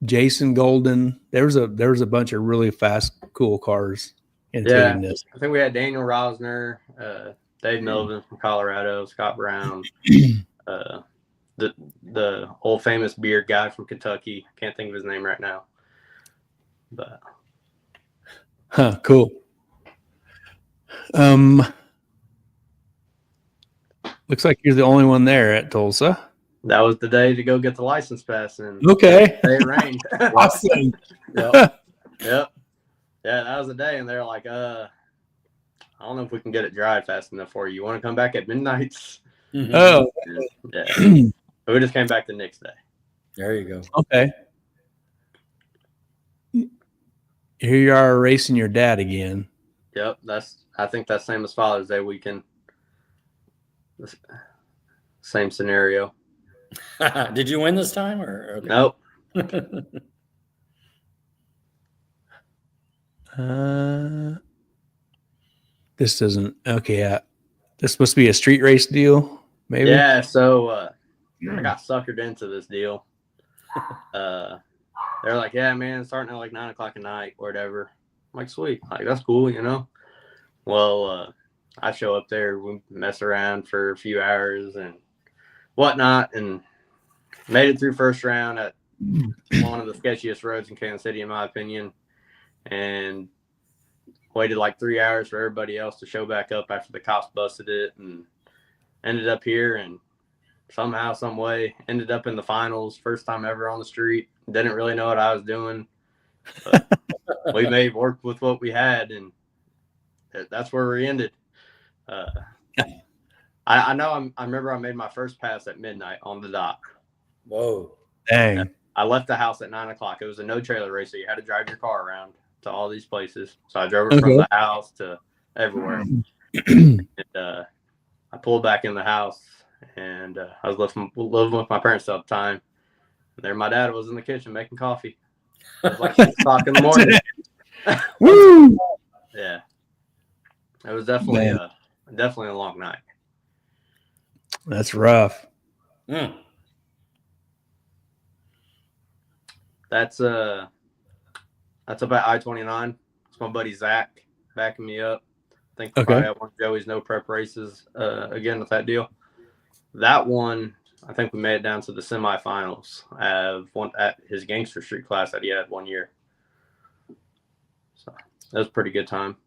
Jason Golden. There was a bunch of really fast, cool cars in this. I think we had Daniel Rosner, Dave Melvin from Colorado, Scott Brown, the old famous beard guy from Kentucky. Can't think of his name right now, but cool. Looks like you're the only one there at Tulsa. That was the day to go get the license pass, and okay, it rained. Awesome. Yep. Yeah, that was the day, and they're like, I don't know if we can get it dried fast enough for you. You want to come back at midnight? Mm-hmm. Oh, yeah. So we just came back the next day. There you go. Okay. Here you are racing your dad again. Yep, I think that's same as Father's Day weekend. Same scenario. Did you win this time or okay. Nope. This doesn't okay. This supposed to be a street race deal, maybe. Yeah. So I got suckered into this deal. They're like, "Yeah, man, it's starting at like 9 o'clock at night or whatever." I'm like, "Sweet, like that's cool, you know." Well, I show up there, we mess around for a few hours and whatnot, and made it through first round at one of the sketchiest roads in Kansas City, in my opinion, and waited like 3 hours for everybody else to show back up after the cops busted it, and ended up here, and somehow, some way, ended up in the finals. First time ever on the street. Didn't really know what I was doing, but we made work with what we had, and that's where we ended. I know. I remember I made my first pass at midnight on the dot. Whoa! Dang! I left the house at 9 o'clock. It was a no trailer race, so you had to drive your car around to all these places. So I drove it from the house to everywhere. And, I pulled back in the house, and I was living with my parents at the time. And there, my dad was in the kitchen making coffee. It was like 6 o'clock in the morning. Woo! Yeah, it was definitely a long night. That's rough. Mm. That's about I-29. It's my buddy Zach backing me up. I think probably have one of Joey's no prep races again with that deal. That one, I think we made it down to the semifinals at his Gangster Street class that he had 1 year. So that was a pretty good time.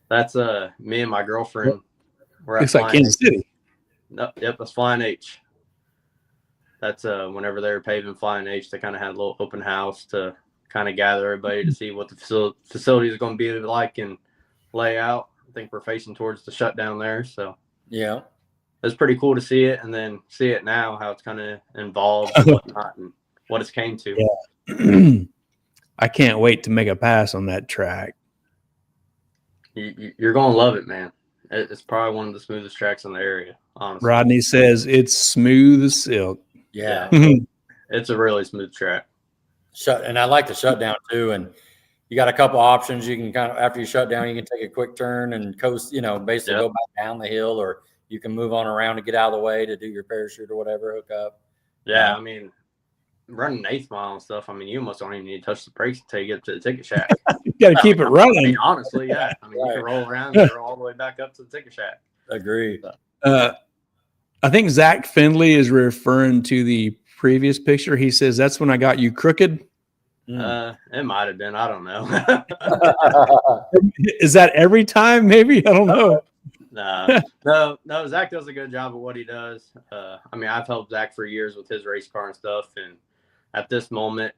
That's me and my girlfriend. Looks like Kansas City. Yep, that's Flying H. That's whenever they were paving Flying H, they kind of had a little open house to kind of gather everybody to see what the facility is going to be like and lay out. I think we're facing towards the shutdown there, so yeah, it's pretty cool to see it, and then see it now how it's kind of involved and whatnot and what it's came to. Yeah. I can't wait to make a pass on that track. You're going to love it, man. It's probably one of the smoothest tracks in the area, honestly. Rodney says it's smooth as silk. Yeah. It's a really smooth track. And I like the shutdown too. And you got a couple options. You can kind of, after you shut down, you can take a quick turn and coast, basically go back down the hill, or you can move on around to get out of the way to do your parachute or whatever, hook up. Yeah, I mean, running 8th mile and stuff, I mean, you almost don't even need to touch the brakes until you get to the ticket shack. You got to keep it running. I mean, honestly, yeah. I mean, you can roll around and roll all the way back up to the ticket shack. Agree. I think Zach Findley is referring to the previous picture. He says, that's when I got you crooked. It might have been. I don't know. Is that every time? Maybe, I don't know. No. Zach does a good job of what he does. I mean, I've helped Zach for years with his race car and stuff. And at this moment,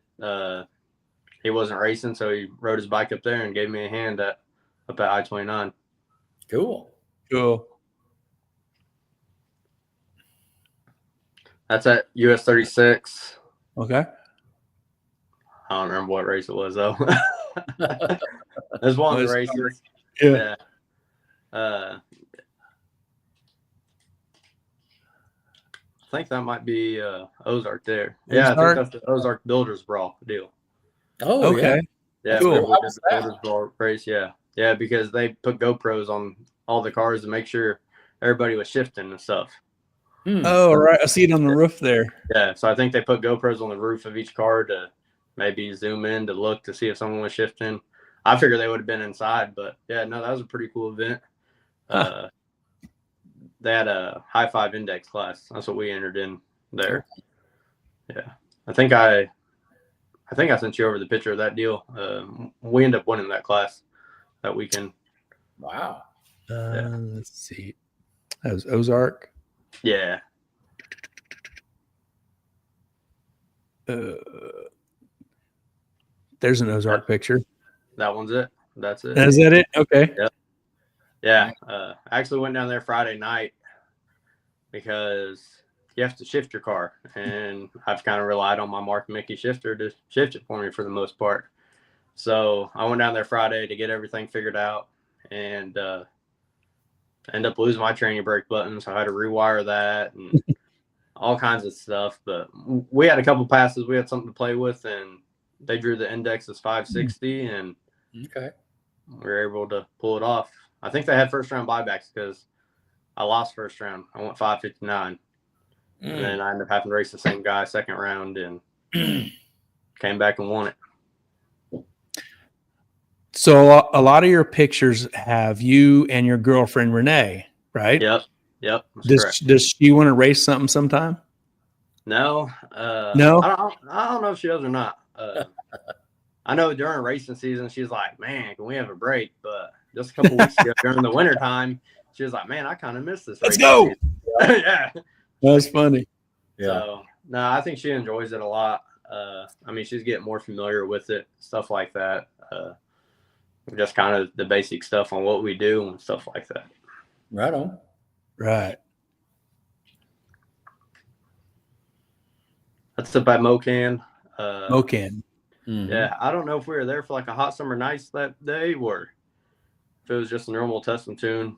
he wasn't racing, so he rode his bike up there and gave me a hand up at I-29. Cool. That's at US 36. Okay. I don't remember what race it was, though. There's one of the races. Yeah. I think that might be Ozark there. Yeah, I think that's the Ozark Builders Brawl deal. Oh, okay. Yeah, cool. we did the Builders Brawl race. Yeah, because they put GoPros on all the cars to make sure everybody was shifting and stuff. Oh, right. I see it on the roof there. Yeah, so I think they put GoPros on the roof of each car to maybe zoom in to look to see if someone was shifting. I figured they would have been inside, but yeah, no, that was a pretty cool event. They had a high five index class. That's what we entered in there. Yeah, I think I sent you over the picture of that deal. We ended up winning that class that weekend. Wow. Let's see. That was Ozark. Yeah. There's an Ozark picture. That one's it. That's it. Is that it? Okay. Yep. Yeah. I actually went down there Friday night because you have to shift your car, and I've kind of relied on my Mark Mickey shifter to shift it for me for the most part. So I went down there Friday to get everything figured out, and end up losing my training brake button, so I had to rewire that and all kinds of stuff. But we had a couple passes. We had something to play with, and they drew the index as 560, and we were able to pull it off. I think they had first round buybacks because I lost first round. I went 559. And then I ended up having to race the same guy second round and came back and won it. So a lot of your pictures have you and your girlfriend, Renee, right? Yep. Does she want to race something sometime? No. No? I don't know if she does or not. I know during racing season, she's like, man, can we have a break? But just a couple weeks ago during the winter time, she was like, man, I kind of miss this. Let's go. Yeah. That's funny. Yeah. So, no, I think she enjoys it a lot. I mean, she's getting more familiar with it, stuff like that. Just kind of the basic stuff on what we do and stuff like that. Right on. Right. That's up by Mocan. Mocan. Mm-hmm. Yeah, I don't know if we were there for like a hot summer nights that day or if it was just a normal test and tune.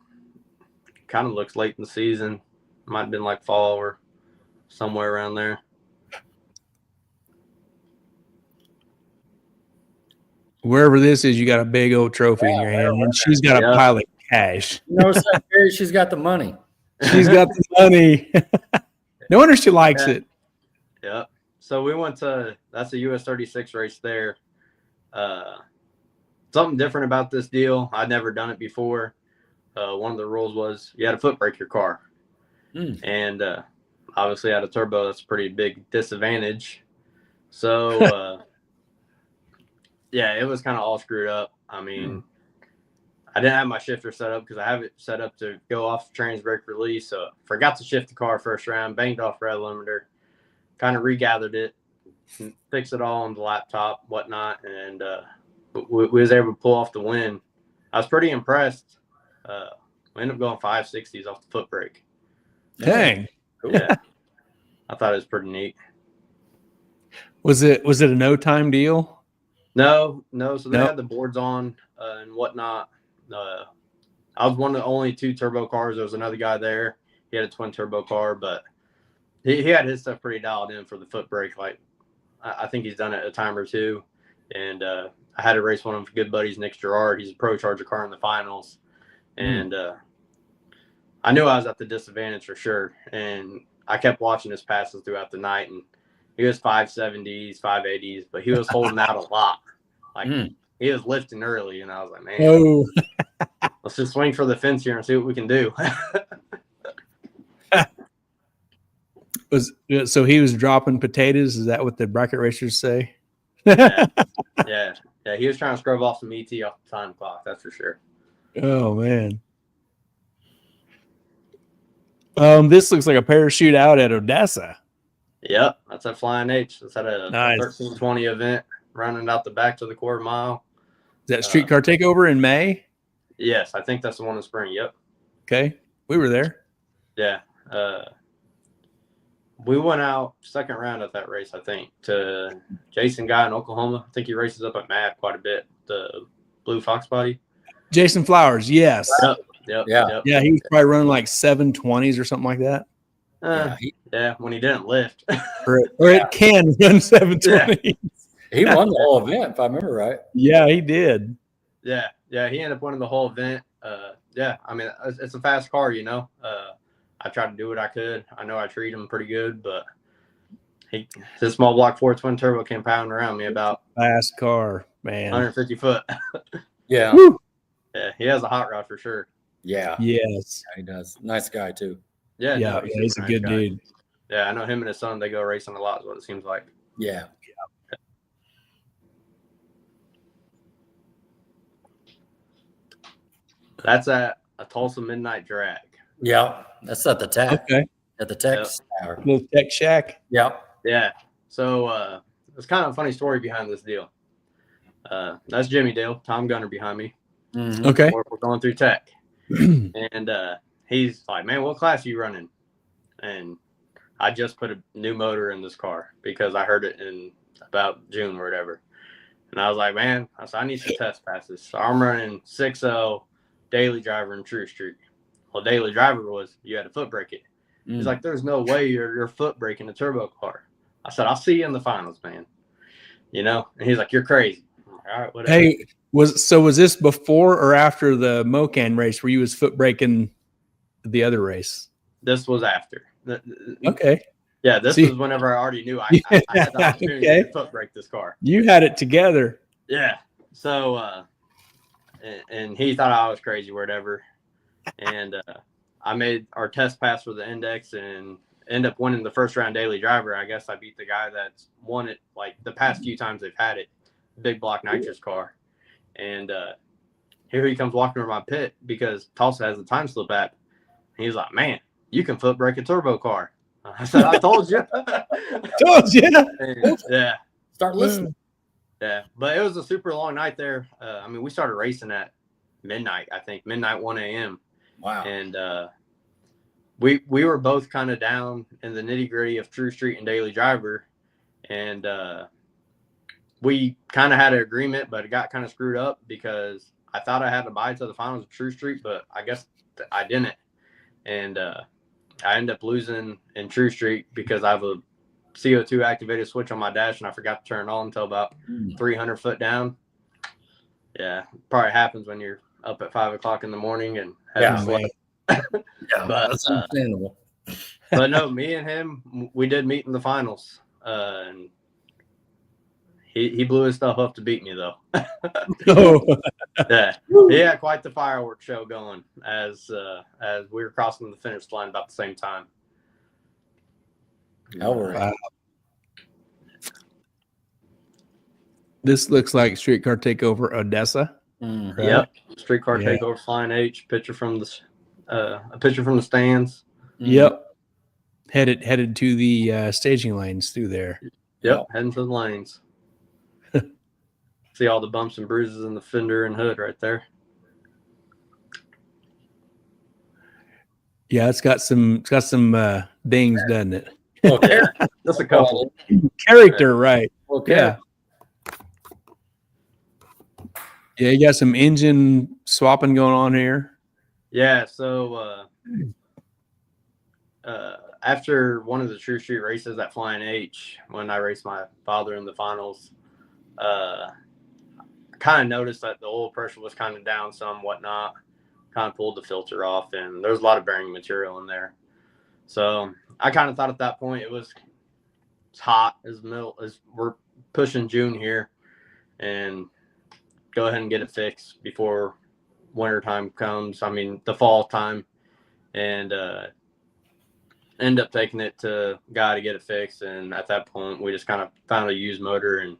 Kind of looks late in the season. Might have been like fall or somewhere around there. Wherever this is, you got a big old trophy in your hand, and she's got a pile of cash. She's got the money. She's got the money. No wonder she likes it. Yeah. So we went to, that's a US 36 race there. Something different about this deal. I'd never done it before. One of the rules was you had to foot brake your car. And obviously at a turbo, that's a pretty big disadvantage. So, yeah, it was kind of all screwed up. I mean, I didn't have my shifter set up because I have it set up to go off the trans brake release. So forgot to shift the car first round, banged off red limiter, kind of regathered it, fixed it all on the laptop, whatnot. And we was able to pull off the win. I was pretty impressed. We ended up going 560s off the foot brake. Dang. Cool. Yeah. I thought it was pretty neat. Was it a no time deal? No. So they had the boards on and whatnot. I was one of the only 2 turbo cars. There was another guy there. He had a twin turbo car, but he had his stuff pretty dialed in for the foot brake. Like, I think he's done it a time or 2. And I had to race one of my good buddies, Nick Gerard. He's a pro charger car in the finals. And I knew I was at the disadvantage for sure. And I kept watching his passes throughout the night. And he was 570s, 580s, but he was holding out a lot. Like, he was lifting early. And I was like, man, let's just swing for the fence here and see what we can do. So he was dropping potatoes? Is that what the bracket racers say? Yeah. He was trying to scrub off some ET off the time clock. That's for sure. Oh man. This looks like a parachute out at Odessa. Yep, that's at Flying H. That's at a Nice. 1320 event, running out the back to the quarter mile. Is that streetcar takeover in May? Yes, I think that's the one in spring. Yep. Okay, we were there. Yeah. We went out second round at that race, I think, to Jason Guy in Oklahoma. I think he races up at Mad quite a bit, the Blue Fox body. Jason Flowers, yes. Yep. Yeah, he was probably running like 720s or something like that. When he didn't lift. Or it can run 720. He won the whole event, if I remember right. Yeah, he did. Yeah, he ended up winning the whole event. I mean, it's a fast car, you know. I tried to do what I could. I know I treat him pretty good, but his small block 4 twin turbo came pounding around me about fast car, man. 150 foot. Yeah. Woo. Yeah, he has a hot rod for sure. Yeah. Yes. Yeah, he does. Nice guy too. Yeah, he's a good dude. Yeah, I know him and his son, they go racing a lot is what it seems like. Yeah. That's at a Tulsa Midnight Drag. Yeah. That's at the tech. Okay. At the tech tower. Little tech shack. Yeah. Yeah. So it's kind of a funny story behind this deal. That's Jimmy Dale, Tom Gunner behind me. Mm-hmm. Okay. We're going through tech. And he's like, man, what class are you running? And I just put a new motor in this car because I heard it in about June or whatever. And I was like, man, I need some test passes. So I'm running 6.0 daily driver and True Street. Well, daily driver was you had to foot brake it. He's like, there's no way you're foot braking a turbo car. I said, I'll see you in the finals, man. You know? And he's like, you're crazy. I'm like, all right, whatever. Hey, was this before or after the Mocan race where you was foot braking the other race? This was after. Okay. Yeah, this was whenever I already knew I had the opportunity to foot brake this car. You had it together. Yeah. So, and he thought I was crazy or whatever. And I made our test pass for the index and end up winning the first round daily driver. I guess I beat the guy that's won it like the past few times they've had it, big block nitrous car. And here he comes walking over my pit because Tulsa has the time slip app. And he's like, man, you can foot brake a turbo car. I said, I told you. Told you. And, yeah. Start listening. Yeah. But it was a super long night there. I mean, we started racing at midnight, I think, 1 a.m. Wow. And we were both kind of down in the nitty gritty of True Street and Daily Driver. And we kind of had an agreement, but it got kind of screwed up because I thought I had to buy to the finals of True Street, but I guess I didn't. And I ended up losing in True Street because I have a CO2 activated switch on my dash and I forgot to turn it on until about 300 foot down. Yeah, probably happens when you're up at 5 o'clock in the morning and having slept. Yeah, but, that's understandable. But no, me and him, we did meet in the finals. And he blew his stuff up to beat me, though. Yeah, he had quite the fireworks show going as we were crossing the finish line about the same time. Wow. This looks like Streetcar Takeover Odessa. Mm-hmm. Right? Yep, Streetcar Takeover Flying H. Picture from the stands. Yep. Headed to the staging lanes through there. Yep, heading to the lanes. See all the bumps and bruises in the fender and hood right there. Yeah, it's got some dings, doesn't it? Okay. Just a couple. Character, right? Okay. Yeah. Yeah, you got some engine swapping going on here. Yeah, so after one of the True Street races at Flying H, when I raced my father in the finals, I kind of noticed that the oil pressure was kind of down some, whatnot. Kind of pulled the filter off, and there's a lot of bearing material in there. So I kind of thought at that point it's hot as we're pushing June here, and go ahead and get it fixed before winter time comes. I mean, the fall time, and end up taking it to guy to get it fixed. And at that point, we just kind of found a used motor and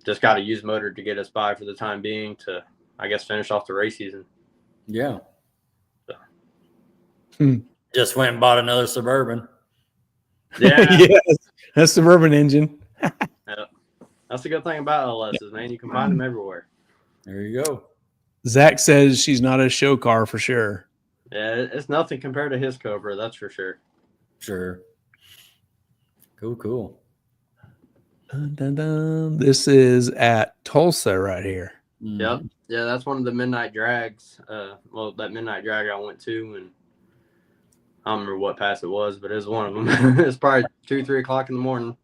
just got a used motor to get us by for the time being to, I guess, finish off the race season. Yeah. So. Just went and bought another Suburban. Yeah. Yes, that's Suburban engine. Yeah. That's the good thing about LSs, man. You can find them everywhere. There you go. Zach says she's not a show car for sure. Yeah, it's nothing compared to his Cobra, that's for sure. Sure. Cool. Dun, dun, dun. This is at Tulsa right here. Mm. Yep. Yeah, that's one of the midnight drags. That midnight drag I went to, and I don't remember what pass it was, but it was one of them. It's probably 2-3 o'clock in the morning.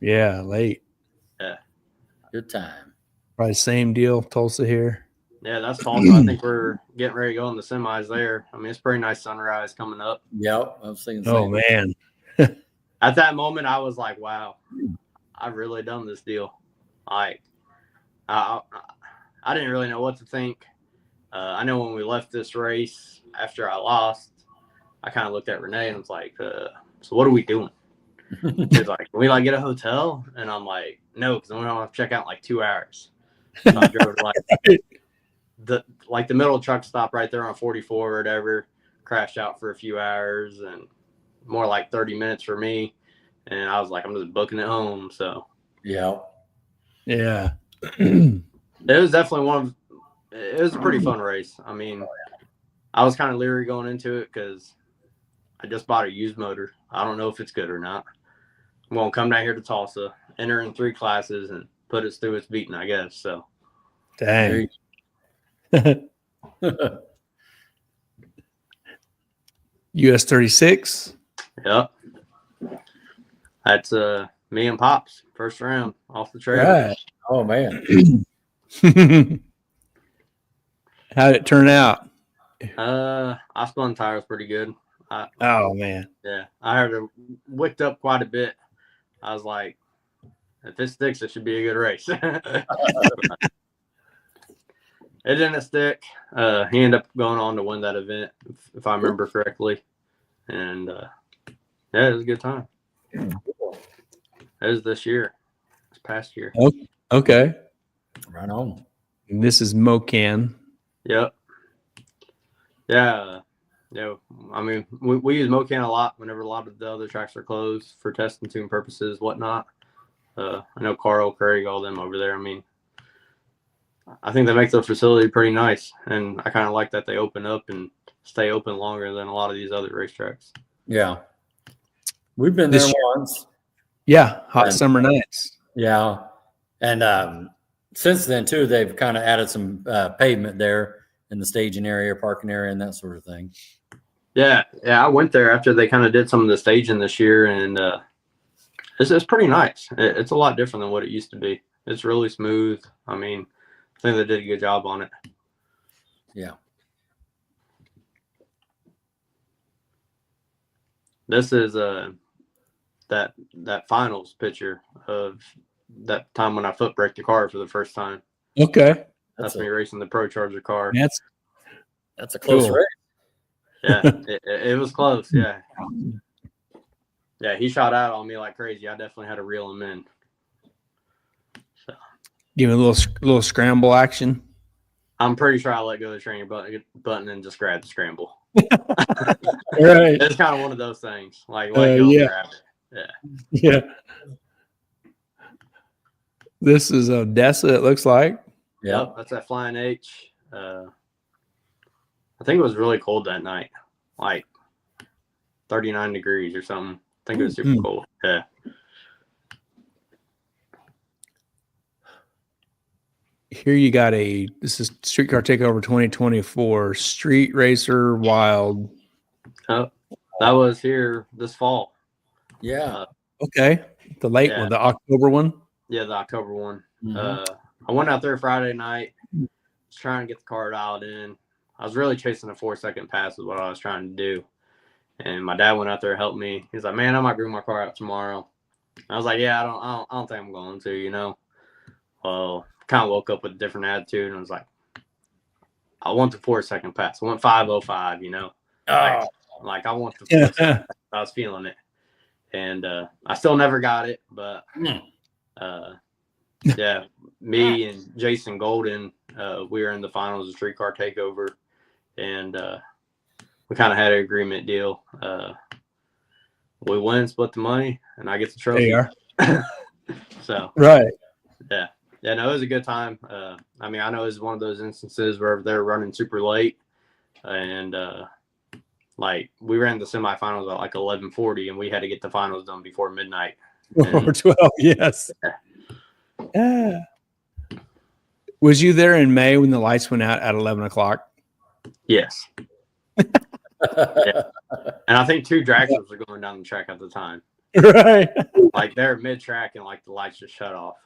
Yeah, late. Yeah. Good time. Probably same deal, Tulsa here. Yeah, that's Tulsa. I think we're getting ready to go in the semis there. I mean, it's pretty nice sunrise coming up. Yep. I was thinking. Oh, man. At that moment, I was like, wow, I've really done this deal. Like, I didn't really know what to think. I know when we left this race after I lost, I kind of looked at Renee and was like, so what are we doing? She's like, can we get a hotel? And I'm like, no, because then we don't have to check out in 2 hours. So I drove to the middle truck stop right there on 44 or whatever, crashed out for a few hours and more like 30 minutes for me. And I was like, I'm just booking it home. So Yeah. it was definitely it was a pretty fun race. I mean, I was kind of leery going into it because I just bought a used motor. I don't know if it's good or not. I'm going to come down here to Tulsa, enter in 3 classes, and put it through its beating, I guess. So, dang. US 36. Yep. That's me and Pops, first round off the trail. Right. Oh, man. How'd it turn out? I spun tires pretty good. Oh, man. Yeah. I heard it wicked up quite a bit. I was like, if it sticks, it should be a good race. It didn't stick. He ended up going on to win that event, if I remember correctly. And, yeah, it was a good time. It was this past year. Okay. Right on. And this is Mocan. Yep. Yeah. Yeah. I mean, we use Mocan a lot whenever a lot of the other tracks are closed for test and tune purposes, whatnot. I know Carl, Craig, all them over there. I mean, I think they make the facility pretty nice, and I kind of like that they open up and stay open longer than a lot of these other racetracks. Yeah. We've been there once. Yeah, hot summer nights. Yeah. And since then, too, they've kind of added some pavement there in the staging area, parking area, and that sort of thing. Yeah. Yeah, I went there after they kind of did some of the staging this year, and it's pretty nice. It's a lot different than what it used to be. It's really smooth. I mean, I think they did a good job on it. Yeah. This is that finals picture of that time when I foot braked the car for the first time. Okay. That's me racing the Pro Charger car. That's a close race. Yeah, it was close. Yeah. Yeah, he shot out on me like crazy. I definitely had to reel him in. So. Give me a little scramble action. I'm pretty sure I let go of the training button and just grabbed the scramble. Right. It's kind of one of those things. Like, let go and grab it. Yeah. This is Odessa, it looks like. Yep, that's at Flying H. I think it was really cold that night. Like 39 degrees or something. I think it was super cold. Yeah. here you got this is Streetcar Takeover 2024 Street Racer Wild. Oh, that was here this fall. Yeah. Okay. The late one, the October one? Yeah, the October one. Mm-hmm. I went out there Friday night, was trying to get the car dialed in. I was really chasing a 4-second pass is what I was trying to do. And my dad went out there to help me. He's like, man, I might bring my car out tomorrow. I was like, yeah, I don't think I'm going to, you know. Well, kind of woke up with a different attitude and was like, I want the 4-second pass. I want 5:05, you know. Like I want the 4 seconds. I was feeling it. And I still never got it, but yeah, me and Jason Golden, we were in the finals of Streetcar Takeover, and we kind of had an agreement deal. We win, split the money, and I get the trophy. There you are. So right. Yeah, no, it was a good time. I mean, I know it was one of those instances where they're running super late, and like we ran the semifinals at like 11:40, and we had to get the finals done before midnight. Or 12, yes. Yeah. Was you there in May when the lights went out at 11 o'clock? Yes. Yeah. And I think 2 dragsters were going down the track at the time. Right. Like they're mid-track and like the lights just shut off.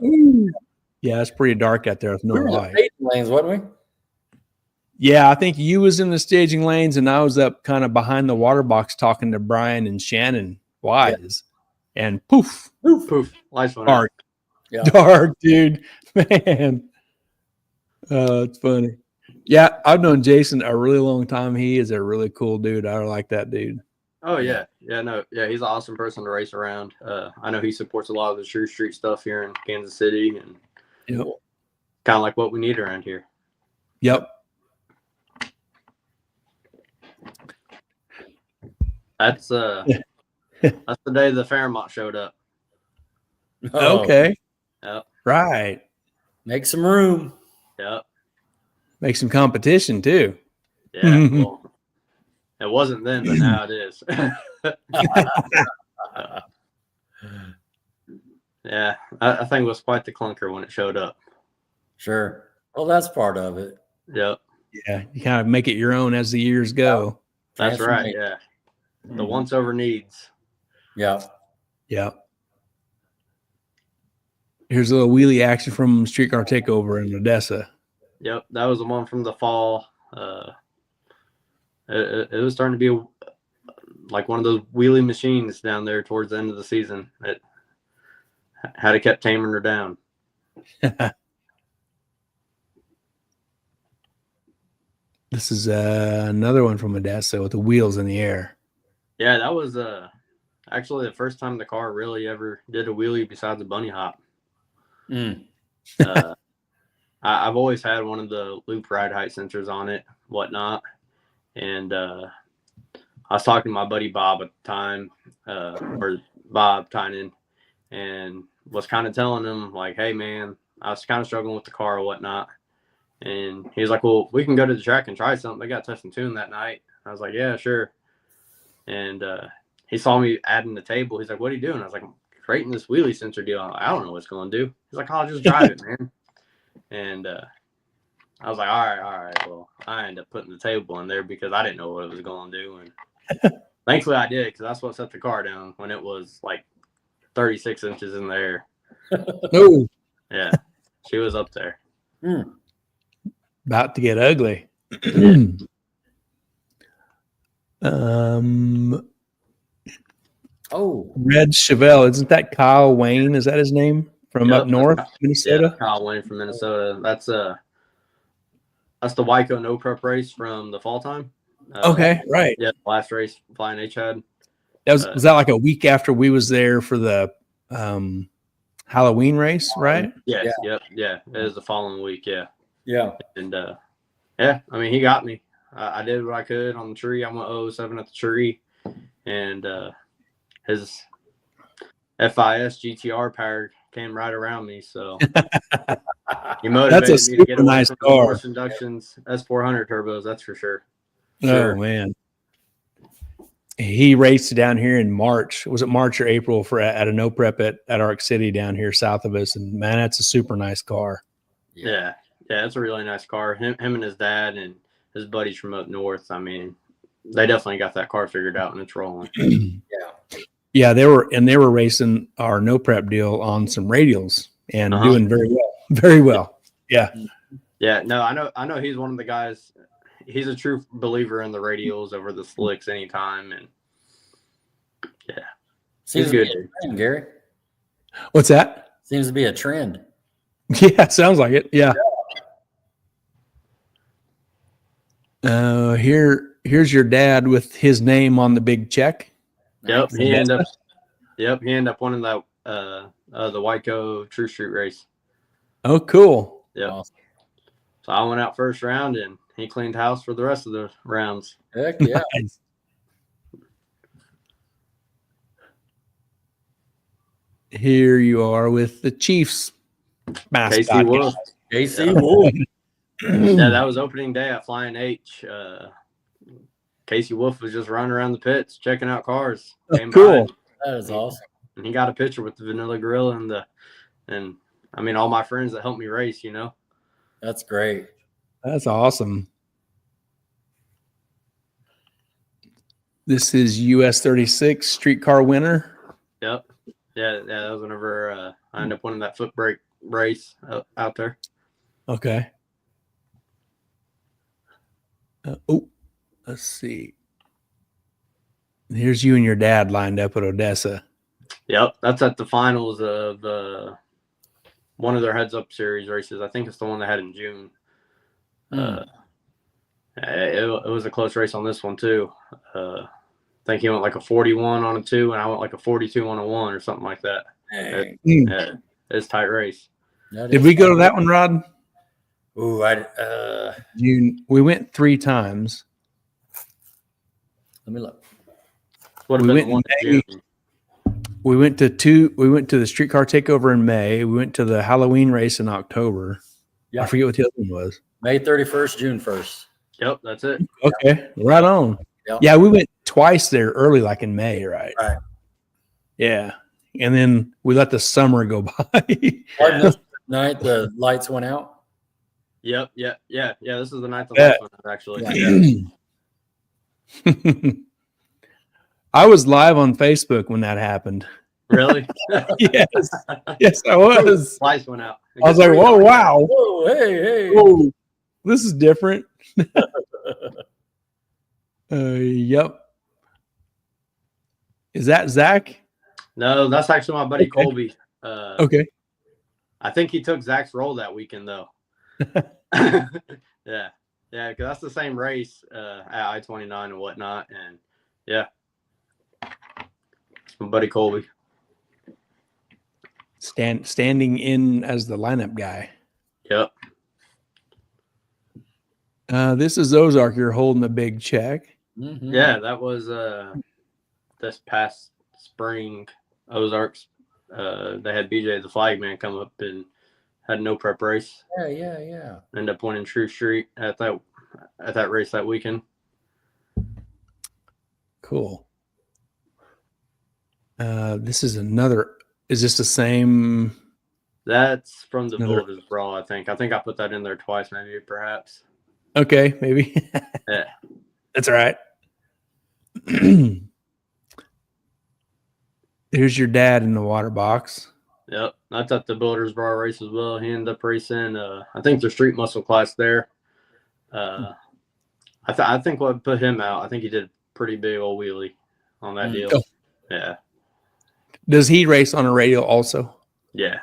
Yeah, it's pretty dark out there with no We were in the light. staging lanes, wasn't we? Yeah, I think you was in the staging lanes and I was up kind of behind the water box talking to Brian and Shannon Wise. Yeah. And poof. Poof. Lights went dark. out. Yeah. Dark, dude. Man. It's funny. Yeah, I've known Jason a really long time. He is a really cool dude. I like that dude. Oh, yeah. Yeah, no. Yeah, he's an awesome person to race around. I know he supports a lot of the True Street stuff here in Kansas City and kind of like what we need around here. Yep. That's the day the Fairmont showed up. Oh, okay. Yep. Right. Make some room. Yep. Make some competition too. Yeah. Well, it wasn't then, but now it is. Yeah. I think it was quite the clunker when it showed up. Sure. Well, that's part of it. Yep. Yeah. You kind of make it your own as the years go. That's right. Yeah. The once over needs. Yeah. Yeah. Here's a little wheelie action from Streetcar Takeover in Odessa. Yep, that was the one from the fall. It was starting to be like one of those wheelie machines down there towards the end of the season. It had to kept taming her down. This is another one from Odessa with the wheels in the air. Yeah, that was actually the first time the car really ever did a wheelie besides a bunny hop. I've always had one of the loop ride height sensors on it, whatnot. And I was talking to my buddy Bob at the time, or Bob Tynan, and was kind of telling him, like, hey, man, I was kind of struggling with the car or whatnot. And he was like, well, we can go to the track and try something. They got Test and Tune that night. I was like, yeah, sure. And he saw me adding the table. He's like, what are you doing? I was like, I'm creating this wheelie sensor deal. I don't know what it's going to do. He's like, I'll just drive it, man. And I was like, all right. Well, I ended up putting the table in there because I didn't know what it was going to do. And thankfully I did, because that's what set the car down when it was like 36 inches in the air. No. Yeah, she was up there. About to get ugly. Red Chevelle. Isn't that Kyle Wayne? Is that his name? From up north, Minnesota? Yeah, Kyle Wayne from Minnesota. That's the Wyco no prep race from the fall time. Okay, right. Yeah, the last race Flying H had. That was that like a week after we was there for the Halloween race, right? Yes, yeah. It was the following week, yeah. Yeah. And yeah, I mean, he got me. I did what I could on the tree. I went 007 at the tree, and his FIS GTR power came right around me. So he motivated me to get away from the Force Inductions S400 turbos. That's for sure. Oh man, he raced down here in March. Was it March or April at a no prep at Arc City down here south of us? And man, that's a super nice car. Yeah, Yeah, it's a really nice car. Him and his dad and his buddies from up north. I mean, they definitely got that car figured out and it's rolling. Yeah, they were racing our no prep deal on some radials and doing very well. Very well. Yeah. Yeah, no, I know he's one of the guys. He's a true believer in the radials over the slicks anytime, and yeah, Seems he's to good. be a trend, Gary. What's that? Seems to be a trend. Yeah, sounds like it. Yeah. Here's your dad with his name on the big check. Yep, he ended up winning that the Wyco True Street race. Oh, cool. Yep. Awesome. So I went out first round and he cleaned house for the rest of the rounds. Heck yeah. Nice. Here you are with the Chiefs mascot. Casey Wolf. JC Wolf. Yeah, that was opening day at Flying H. Casey Wolf was just running around the pits checking out cars. Came Cool. by, That is awesome. and he got a picture with the Vanilla Gorilla and I mean all my friends that helped me race. You know. That's great. That's awesome. This is US 36 streetcar winner. Yep. Yeah, that was whenever I ended up winning that foot brake race out there. Okay. Let's see. Here's you and your dad lined up at Odessa. Yep, that's at the finals of one of their Heads Up Series races. I think it's the one they had in June. It was a close race on this one too. I think he went like a 41 on a 2, and I went like a 42 on a 1 or something like that. Hey, It's a tight race. Did we go to that one, Rod? Ooh, We went 3 times. let me look. Would have We been went the in one in May. June. We went to the streetcar takeover in May. We went to the Halloween race in October. Yeah. I forget what the other one was. May 31st, June 1st. Yep, that's it. Okay, right on. Yep. Yeah, we went twice there early, like in May, right? Right. Yeah, and then we let the summer go by. Pardon this night, the lights went out. Yep, yeah. This is the night the Yeah. last one actually. Yeah. I was live on Facebook when that happened. Really? Yes, I was. Lights went out. I was like, "Whoa, wow, Whoa, hey. whoa, this is different." Yep. Is that Zach? No, that's actually my buddy Okay. Colby. Okay. I think he took Zach's role that weekend though. Yeah, because that's the same race at I-29 and whatnot, and yeah, it's my buddy Colby. Standing in as the lineup guy. Yep. This is Ozark. You're holding a big check. Mhm. Yeah, that was this past spring. Ozarks. They had BJ the flagman come up and had no prep race. Yeah. Ended up winning True Street at that race that weekend. Cool. This is another. Is this the same? That's from the Another- Builders Brawl, I think. I think I put that in there twice, maybe, perhaps. Okay, maybe. Yeah. That's all right. Here's your dad in the water box. Yep. That's at the Builders Brawl race as well. He ended up racing, I think the street muscle class there. I think what put him out, I think he did a pretty big old wheelie on that deal. Oh. Yeah. Does he race on a radio also? Yeah.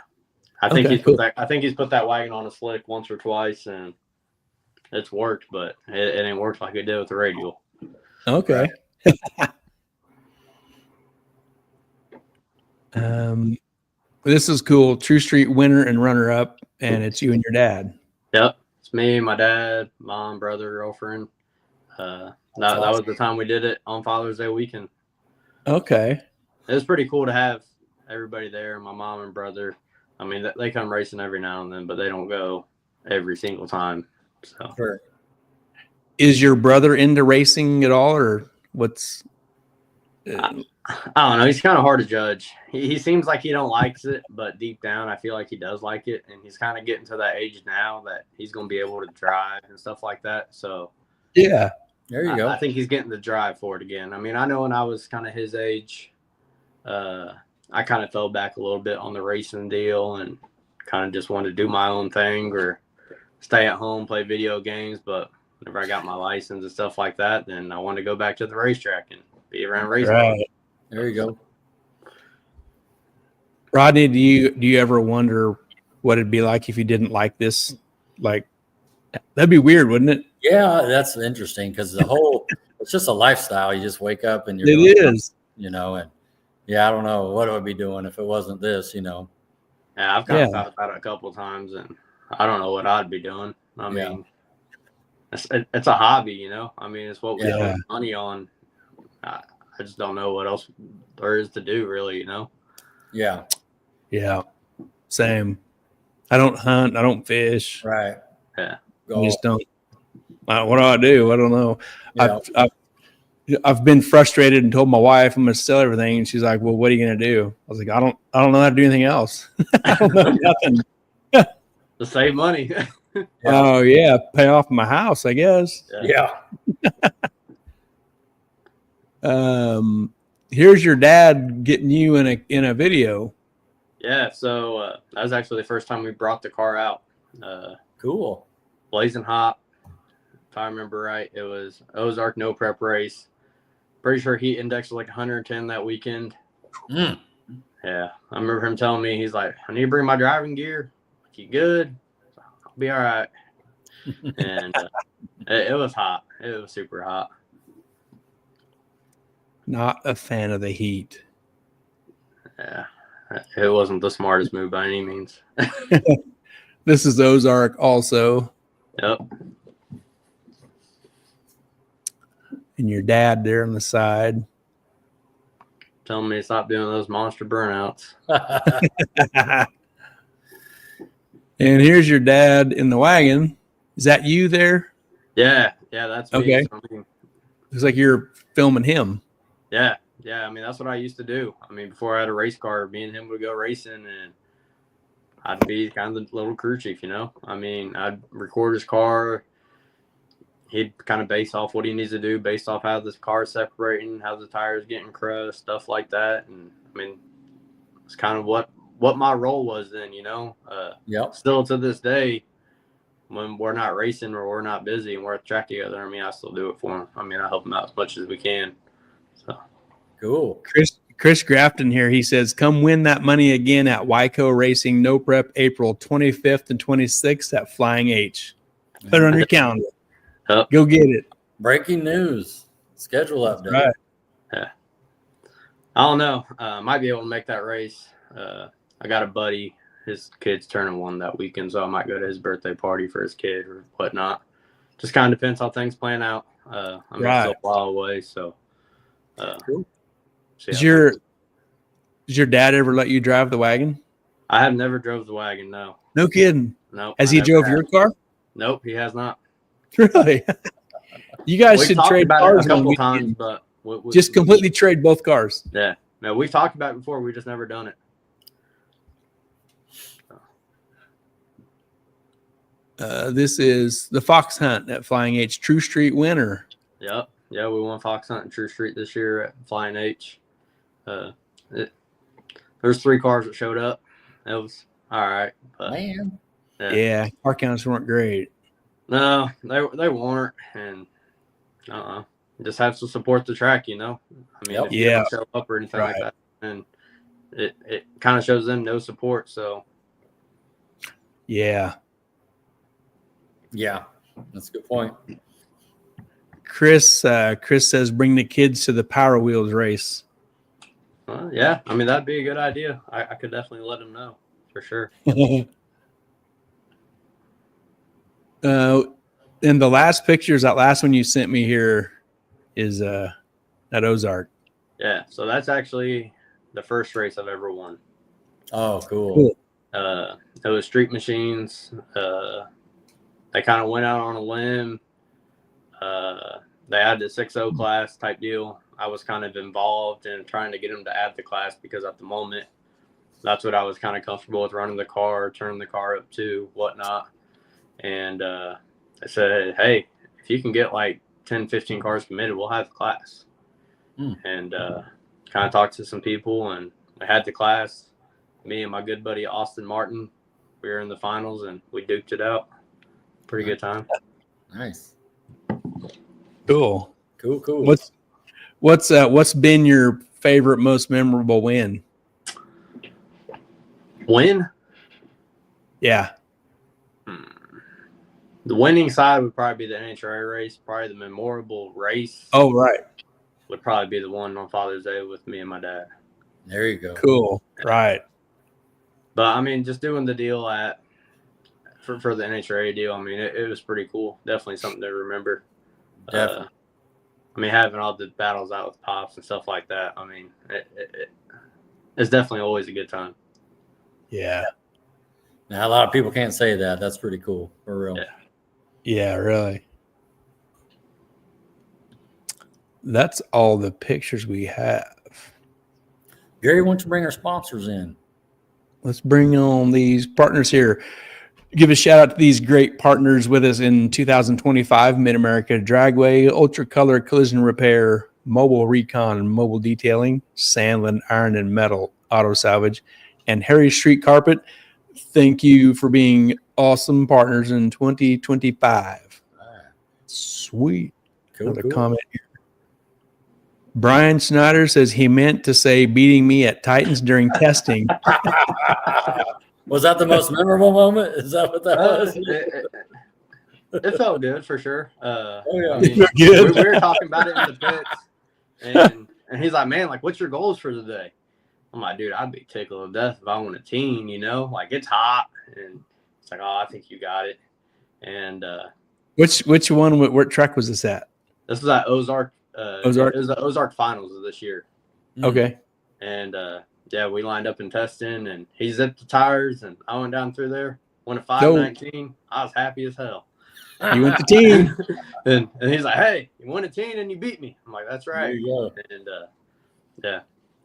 I think Okay, he's cool. put that wagon on a slick once or twice, and it's worked, but it ain't worked like it did with the radial. Okay. This is cool. True Street winner and runner up, and it's you and your dad. Yep. It's me, my dad, mom, brother, girlfriend. That was the time we did it on Father's Day weekend. Okay. It was pretty cool to have everybody there, my mom and brother. I mean, they come racing every now and then, but they don't go every single time. So Sure. Is your brother into racing at all, or I don't know. He's kind of hard to judge. He seems like he don't likes it, but deep down, I feel like he does like it. And he's kind of getting to that age now that he's going to be able to drive and stuff like that. So, yeah, there you go. I think he's getting the drive for it again. I mean, I know when I was kind of his age, I kind of fell back a little bit on the racing deal and kind of just wanted to do my own thing or stay at home, play video games. But whenever I got my license and stuff like that, then I wanted to go back to the racetrack and be around racing. right. There you go. Rodney, do you ever wonder what it'd be like if you didn't like this? Like, that'd be weird, wouldn't it? Yeah, that's interesting because it's just a lifestyle. You just wake up and you're It is. you know, and yeah, I don't know what I would be doing if it wasn't this, you know. Yeah, I've kind of thought about it a couple of times, and I don't know what I'd be doing. I mean, it's a hobby, you know. I mean, it's what we spend money on. I just don't know what else there is to do, really, you know. Yeah. Yeah. Same. I don't hunt. I don't fish. Right. Yeah. I just don't. What do I do? I don't know. Yeah. I've been frustrated and told my wife I'm going to sell everything, and she's like, "Well, what are you going to do?" I was like, "I don't know how to do anything else. I don't know nothing." To save money. Oh yeah, pay off my house, I guess. Yeah. Here's your dad getting you in a video. Yeah. So that was actually the first time we brought the car out. Cool. Blazing hot. If I remember right, it was Ozark no prep race. Pretty sure heat index was like 110 that weekend. Mm. Yeah. I remember him telling me, he's like, I need to bring my driving gear. You good? I'll be all right. And it was hot. It was super hot. Not a fan of the heat. Yeah. It wasn't the smartest move by any means. This is Ozark also. Yep. And your dad there on the side. Telling me to stop doing those monster burnouts. And here's your dad in the wagon. Is that you there? Yeah, that's me. Okay. So, I mean, Looks like you're filming him. yeah. I mean, that's what I used to do. I mean, before I had a race car, me and him would go racing, and I'd be kind of the little crew chief, you know. I mean, I'd record his car. He'd kind of base off what he needs to do based off how this car is separating, how the tires getting crushed, stuff like that. And I mean, it's kind of what my role was then, you know. Yep. Still to this day, when we're not racing or we're not busy and we're at the track together, I mean, I still do it for him. I mean, I help him out as much as we can. So Cool. Chris Grafton here. He says, "Come win that money again at Wyco Racing No Prep, April 25th and 26th at Flying H. Put it on your calendar. Go get it." Breaking news. Schedule update. Right. Yeah. I don't know. Might be able to make that race. I got a buddy. His kid's turning 1 that weekend, so I might go to his birthday party for his kid or whatnot. Just kind of depends how things plan out. I mean, it's still a while away, so. Cool. Does your dad ever let you drive the wagon? I have never drove the wagon. No. No kidding. No. Has he drove your car? Nope, he has not. Really? You guys We've should talked trade about cars it a couple one times, weekend. but Just completely trade both cars. Yeah. No, we've talked about it before. We just never done it. This is the Fox Hunt at Flying H, True Street winner. Yep. Yeah, we won Fox Hunt and True Street this year at Flying H. There's 3 cars that showed up. It was all right. But, Man. Yeah, car counts weren't great. No, they weren't, and just have to support the track, you know. I mean, if you don't show up or anything like that, and it kind of shows them no support. So, yeah, that's a good point. Chris says bring the kids to the Power Wheels race. Yeah, I mean that'd be a good idea. I could definitely let them know for sure. And the last pictures, that last one you sent me here is at Ozark. Yeah, so that's actually the first race I've ever won. Oh, cool. It was Street Machines. They kind of went out on a limb. They had the 6-0 class type deal. I was kind of involved in trying to get him to add the class because at the moment, that's what I was kind of comfortable with, running the car, turning the car up to, whatnot. And I said, hey, if you can get like 10, 15 cars committed, we'll have the class. And kind of talked to some people, and I had the class. Me and my good buddy Austin Martin, we were in the finals, and we duked it out. Pretty good time. Nice. Cool. Cool. What's been your favorite, most memorable win? Win? Yeah. The winning side would probably be the NHRA race. Probably the memorable race. Oh, right. Would probably be the one on Father's Day with me and my dad. There you go. Cool. Right. But I mean, just doing the deal for the NHRA deal, I mean, it was pretty cool. Definitely something to remember. Definitely. I mean, having all the battles out with Pops and stuff like that, I mean, it's definitely always a good time. Yeah. Now, a lot of people can't say that. That's pretty cool, for real. Yeah, really. That's all the pictures we have. Gary, why don't you bring our sponsors in? Let's bring on these partners here. Give a shout out to these great partners with us in 2025: Mid-America Dragway, Ultra Color Collision Repair, Mobile Recon and Mobile Detailing, Sandland Iron and Metal Auto Salvage, and Harry Street Carpet. Thank you for being awesome partners in 2025. Sweet. Cool. Another comment here. Brian Snyder says he meant to say beating me at Titans during testing. Was that the most memorable moment? Is that what that was? It felt good for sure. Yeah. I mean, Good. we were talking about it in the pits, and he's like, "Man, like, what's your goals for today?" I'm like, "Dude, I'd be tickled to death if I won a team. You know, like it's hot." And it's like, "Oh, I think you got it." And Which one? What track was this at? this was at Ozark. Ozark? It was the Ozark finals of this year. Okay. And yeah, we lined up in testing, and he zipped the tires, and I went down through there. Won a 519. I was happy as hell. You went the team. and he's like, "Hey, you won a team and you beat me." I'm like, "That's right." There you go. And yeah,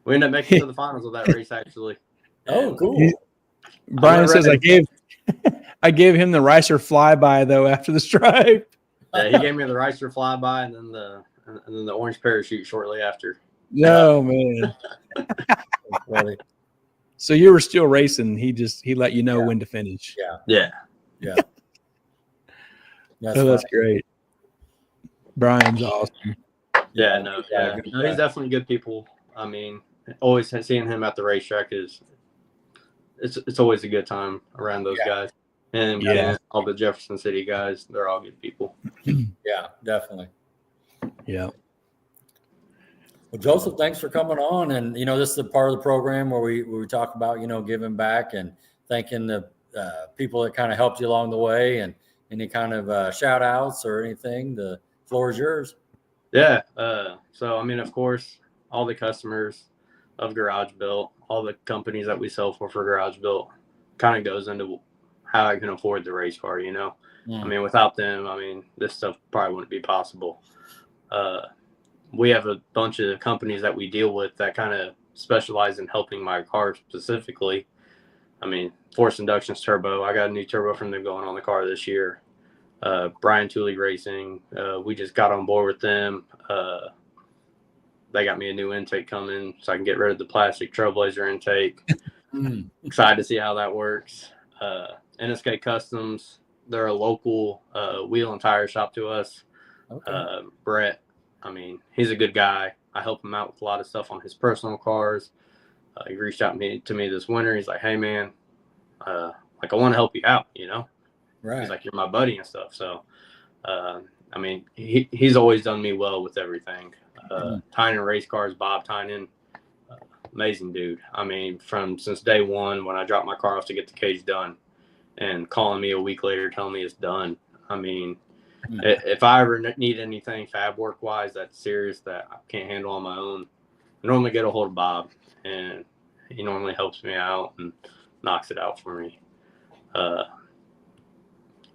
we ended up making it to the finals of that race actually. Oh, cool. Brian says I gave him the Ricer flyby though after the stripe. Yeah, he gave me the Ricer flyby and then the orange parachute shortly after. No, man. Funny. So you were still racing. He let you know when to finish. Yeah. That's great. Brian's awesome. Yeah, no, he's definitely good people. I mean, always seeing him at the racetrack it's always a good time around those guys. And all the Jefferson City guys, they're all good people. Yeah, definitely. Yeah. Well, Joseph, thanks for coming on. And, this is a part of the program where we talk about, giving back and thanking the people that kind of helped you along the way, and any kind of shout outs or anything. The floor is yours. Yeah. So, I mean, of course, all the customers of Garage Built, all the companies that we sell for Garage Built kind of goes into how I can afford the race car, I mean, without them, I mean, this stuff probably wouldn't be possible. We have a bunch of companies that we deal with that kind of specialize in helping my car specifically. I mean, Force Inductions Turbo. I got a new turbo from them going on the car this year. Brian Tooley Racing. We just got on board with them. They got me a new intake coming so I can get rid of the plastic Trailblazer intake. Excited to see how that works. NSK Customs. They're a local wheel and tire shop to us. Okay. Brett. I mean, he's a good guy. I help him out with a lot of stuff on his personal cars. He reached out to me this winter. He's like, "Hey, man, I want to help you out, Right. He's like, "You're my buddy and stuff." So, I mean, he's always done me well with everything. Tynan race cars, Bob Tynan, amazing dude. I mean, since day one when I dropped my car off to get the cage done and calling me a week later telling me it's done. I mean, if I ever need anything fab work wise that's serious that I can't handle on my own, I normally get a hold of Bob, and he normally helps me out and knocks it out for me.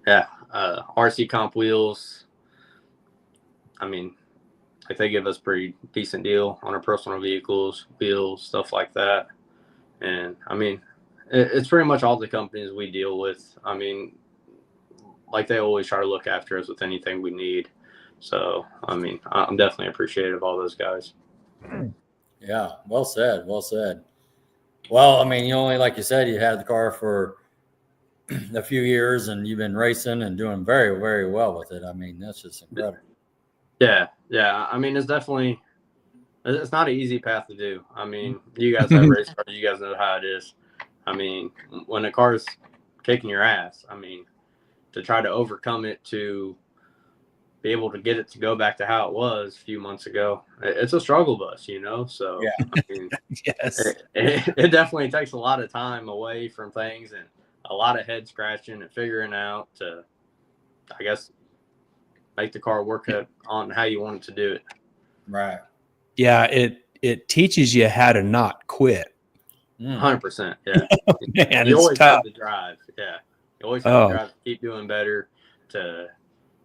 RC Comp Wheels. I mean, like they give us pretty decent deal on our personal vehicles, wheels, stuff like that. And I mean, it's pretty much all the companies we deal with. I mean, like they always try to look after us with anything we need. So, I mean, I'm definitely appreciative of all those guys. Yeah, well said. Well said. Well, I mean, you only, like you said, you had the car for a few years and you've been racing and doing very, very well with it. I mean, that's just incredible. Yeah. I mean, it's not an easy path to do. I mean, you guys have race cars, you guys know how it is. I mean, when a car's kicking your ass, I mean, to try to overcome it, to be able to get it to go back to how it was a few months ago, it's a struggle bus, you know? So, yeah. I mean, Yes. It definitely takes a lot of time away from things and a lot of head scratching and figuring out to, I guess, make the car work on how you want it to do it. Right. Yeah, it teaches you how to not quit. 100%. Yeah. Man, you always tough. have to drive. Yeah. You always have to drive to keep doing better.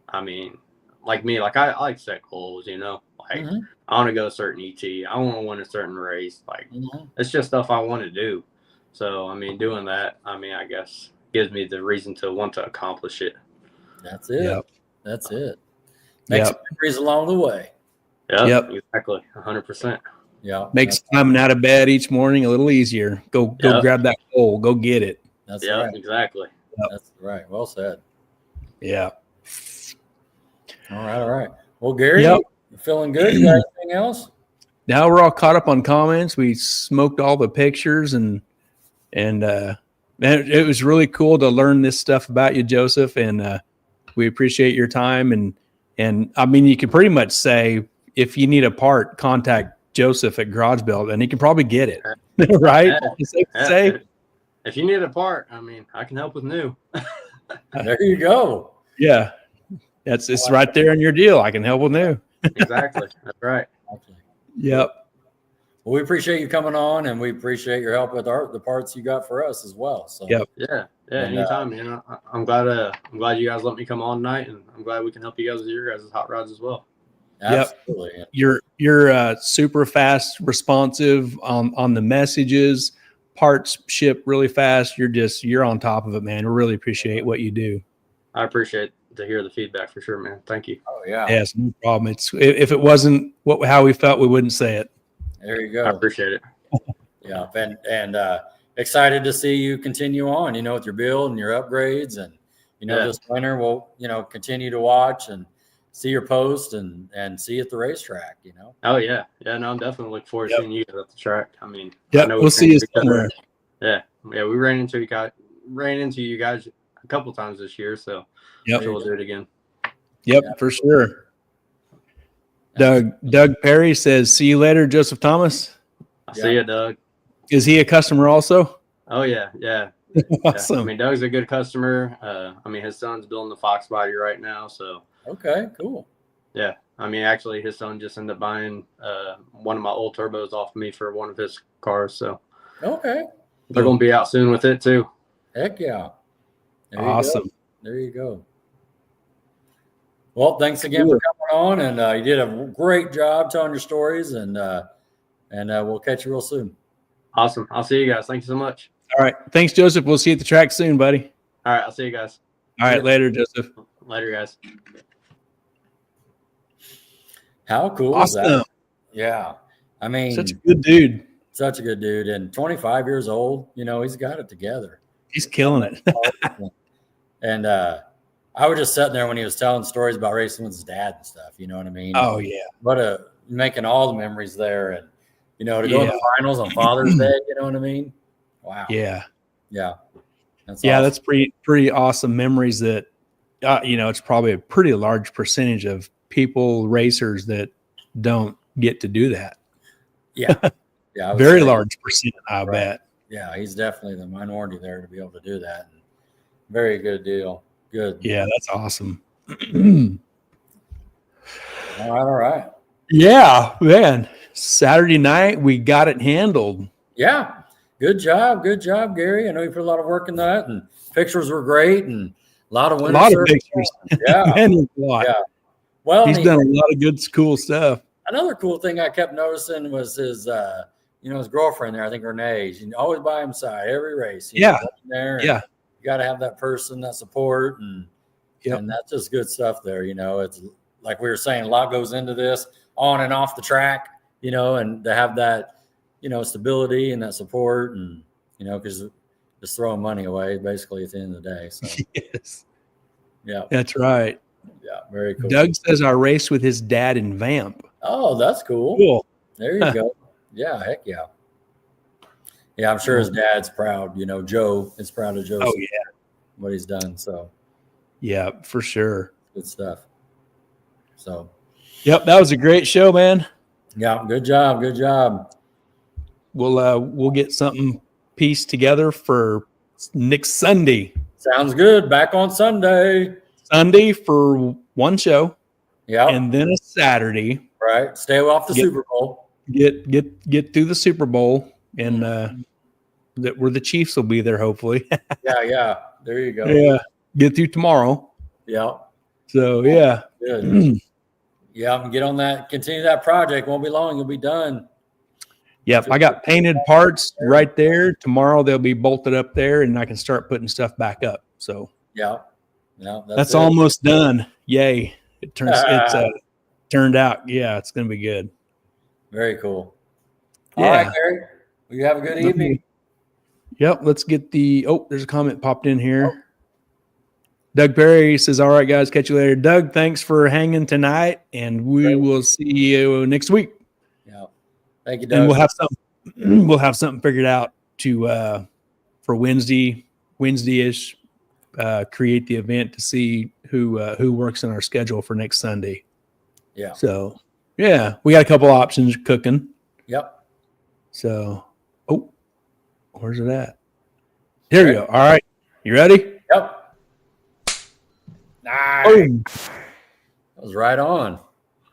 I mean, like me, like I like set goals, you know, like I want to go a certain ET. I want to win a certain race. Like it's just stuff I want to do. So, I mean, doing that, I mean, I guess gives me the reason to want to accomplish it. That's it. Yep. That's it. Make some memories along the way. Yep. Exactly. 100%. Yeah. Makes climbing out of bed each morning a little easier. Go grab that goal. Go get it. That's right. Exactly. Yep. That's right. Well said. Yeah. All right. Well, Gary, you feeling good? You got anything else? Now we're all caught up on comments. We smoked all the pictures and man, it was really cool to learn this stuff about you, Joseph. And we appreciate your time. And I mean, you can pretty much say if you need a part, contact Joseph at Garage Build, and he can probably get it. Right? Say. If you need a part, I mean, I can help with new. There you go. Yeah. It's right there in your deal. I can help with new. Exactly. That's right. Yep. Well, we appreciate you coming on, and we appreciate your help with the parts you got for us as well. So yeah, anytime. You know, I'm glad you guys let me come on tonight, and I'm glad we can help you guys with your guys' hot rods as well. Absolutely. Yep. You're super fast, responsive on the messages. Parts ship really fast. You're on top of it, man. We really appreciate what you do. I appreciate to hear the feedback for sure, man. Thank you. Oh yeah. Yes, no problem. It's if it wasn't how we felt, we wouldn't say it. There you go. I appreciate it. Yeah, and excited to see you continue on, you know, with your build and your upgrades, and you know, this winter we'll, you know, continue to watch and see your post and see you at the racetrack, you know. Oh yeah. No, I'm definitely looking forward to seeing you at the track. I mean, I know we'll see you somewhere. Yeah, we ran into you guys a couple times this year, so maybe we'll do it again. Yep, for sure. Doug Perry says, "See you later, Joseph Thomas." I'll see you, Doug. Is he a customer also? Oh yeah. Awesome. I mean, Doug's a good customer. I mean, his son's building the Fox body right now, so. Okay, cool. Yeah, I mean, actually, his son just ended up buying one of my old turbos off of me for one of his cars, so. Okay. They're going to be out soon with it too. Heck yeah. Awesome. There you go. Well, thanks again for coming on, and you did a great job telling your stories, and we'll catch you real soon. Awesome. I'll see you guys. Thank you so much. All right. Thanks, Joseph. We'll see you at the track soon, buddy. All right. I'll see you guys. All right. Later, Joseph. Later, guys. How cool is that? Yeah. I mean, such a good dude. Such a good dude. And 25 years old, you know, he's got it together. He's killing it. And I was just sitting there when he was telling stories about racing with his dad and stuff. You know what I mean? Oh, yeah. Making all the memories there. And, you know, to go to the finals on Father's Day, you know what I mean? Wow. Yeah. Yeah. That's awesome. That's pretty awesome memories that, you know, it's probably a pretty large percentage of people, racers, that don't get to do that. Yeah. Yeah. Very large percent, I bet. Yeah. He's definitely the minority there to be able to do that. And very good deal. Good. Yeah. That's awesome. All right. Yeah, man. Saturday night, we got it handled. Yeah. Good job, Gary. I know you put a lot of work in that, and pictures were great, and a lot of pictures. Yeah. Man, yeah. Well, he's done a lot of good, cool stuff. another cool thing I kept noticing was his, his girlfriend there. I think Renee. She's always by his side every race. Yeah. There. Yeah. You got to have that person, that support, and that's just good stuff there. It's like we were saying, a lot goes into this on and off the track. And to have that, stability and that support, and because just throwing money away basically at the end of the day. So yes. Yeah. That's right. Yeah, very cool. Doug says I raced with his dad in Vamp. Oh, that's cool. Cool. There you go. Yeah, heck yeah. Yeah, I'm sure his dad's proud. Joe is proud of Joe. Oh, yeah. What he's done. So, yeah, for sure. Good stuff. So, yep, that was a great show, man. Yeah, good job. Good job. We'll get something pieced together for next Sunday. Sounds good. Back on Sunday. Sunday for one show. Yeah. And then a Saturday. Right. Stay off the Super Bowl. Get through the Super Bowl, and that where the Chiefs will be there, hopefully. Yeah. There you go. Yeah. Get through tomorrow. Yeah. So yeah. Good. Yeah, get on that. Continue that project. Won't be long. You'll be done. Yep. I got painted parts right there. Tomorrow they'll be bolted up there, and I can start putting stuff back up. So yeah. That's almost done. Yay. It's turned out. Yeah, it's gonna be good. Very cool. Yeah. All right, Gary. Well, you have a good evening. Yep. Let's get there's a comment popped in here. Doug Perry says, all right, guys, catch you later. Doug, thanks for hanging tonight, and we will see you next week. Yeah. Thank you, Doug. And we'll have something figured out for Wednesday-ish, create the event to see who works in our schedule for next Sunday. Yeah. So, yeah, we got a couple options cooking. Yep. So, where's it at? There you go. All right. You ready? Yep. Nice. Boom. That was right on.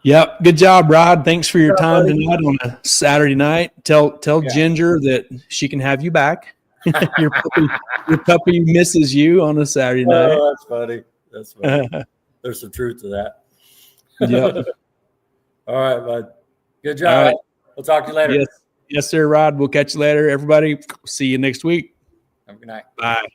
Yep. Good job, Rod. Thanks for your time tonight on a Saturday night. Tell Ginger that she can have you back. your puppy misses you on a Saturday night. Oh, that's funny. That's funny. There's some truth to that. Yep. All right, bud. Good job. All right. We'll talk to you later. Yes, sir, Rod. We'll catch you later. Everybody, see you next week. Have a good night. Bye.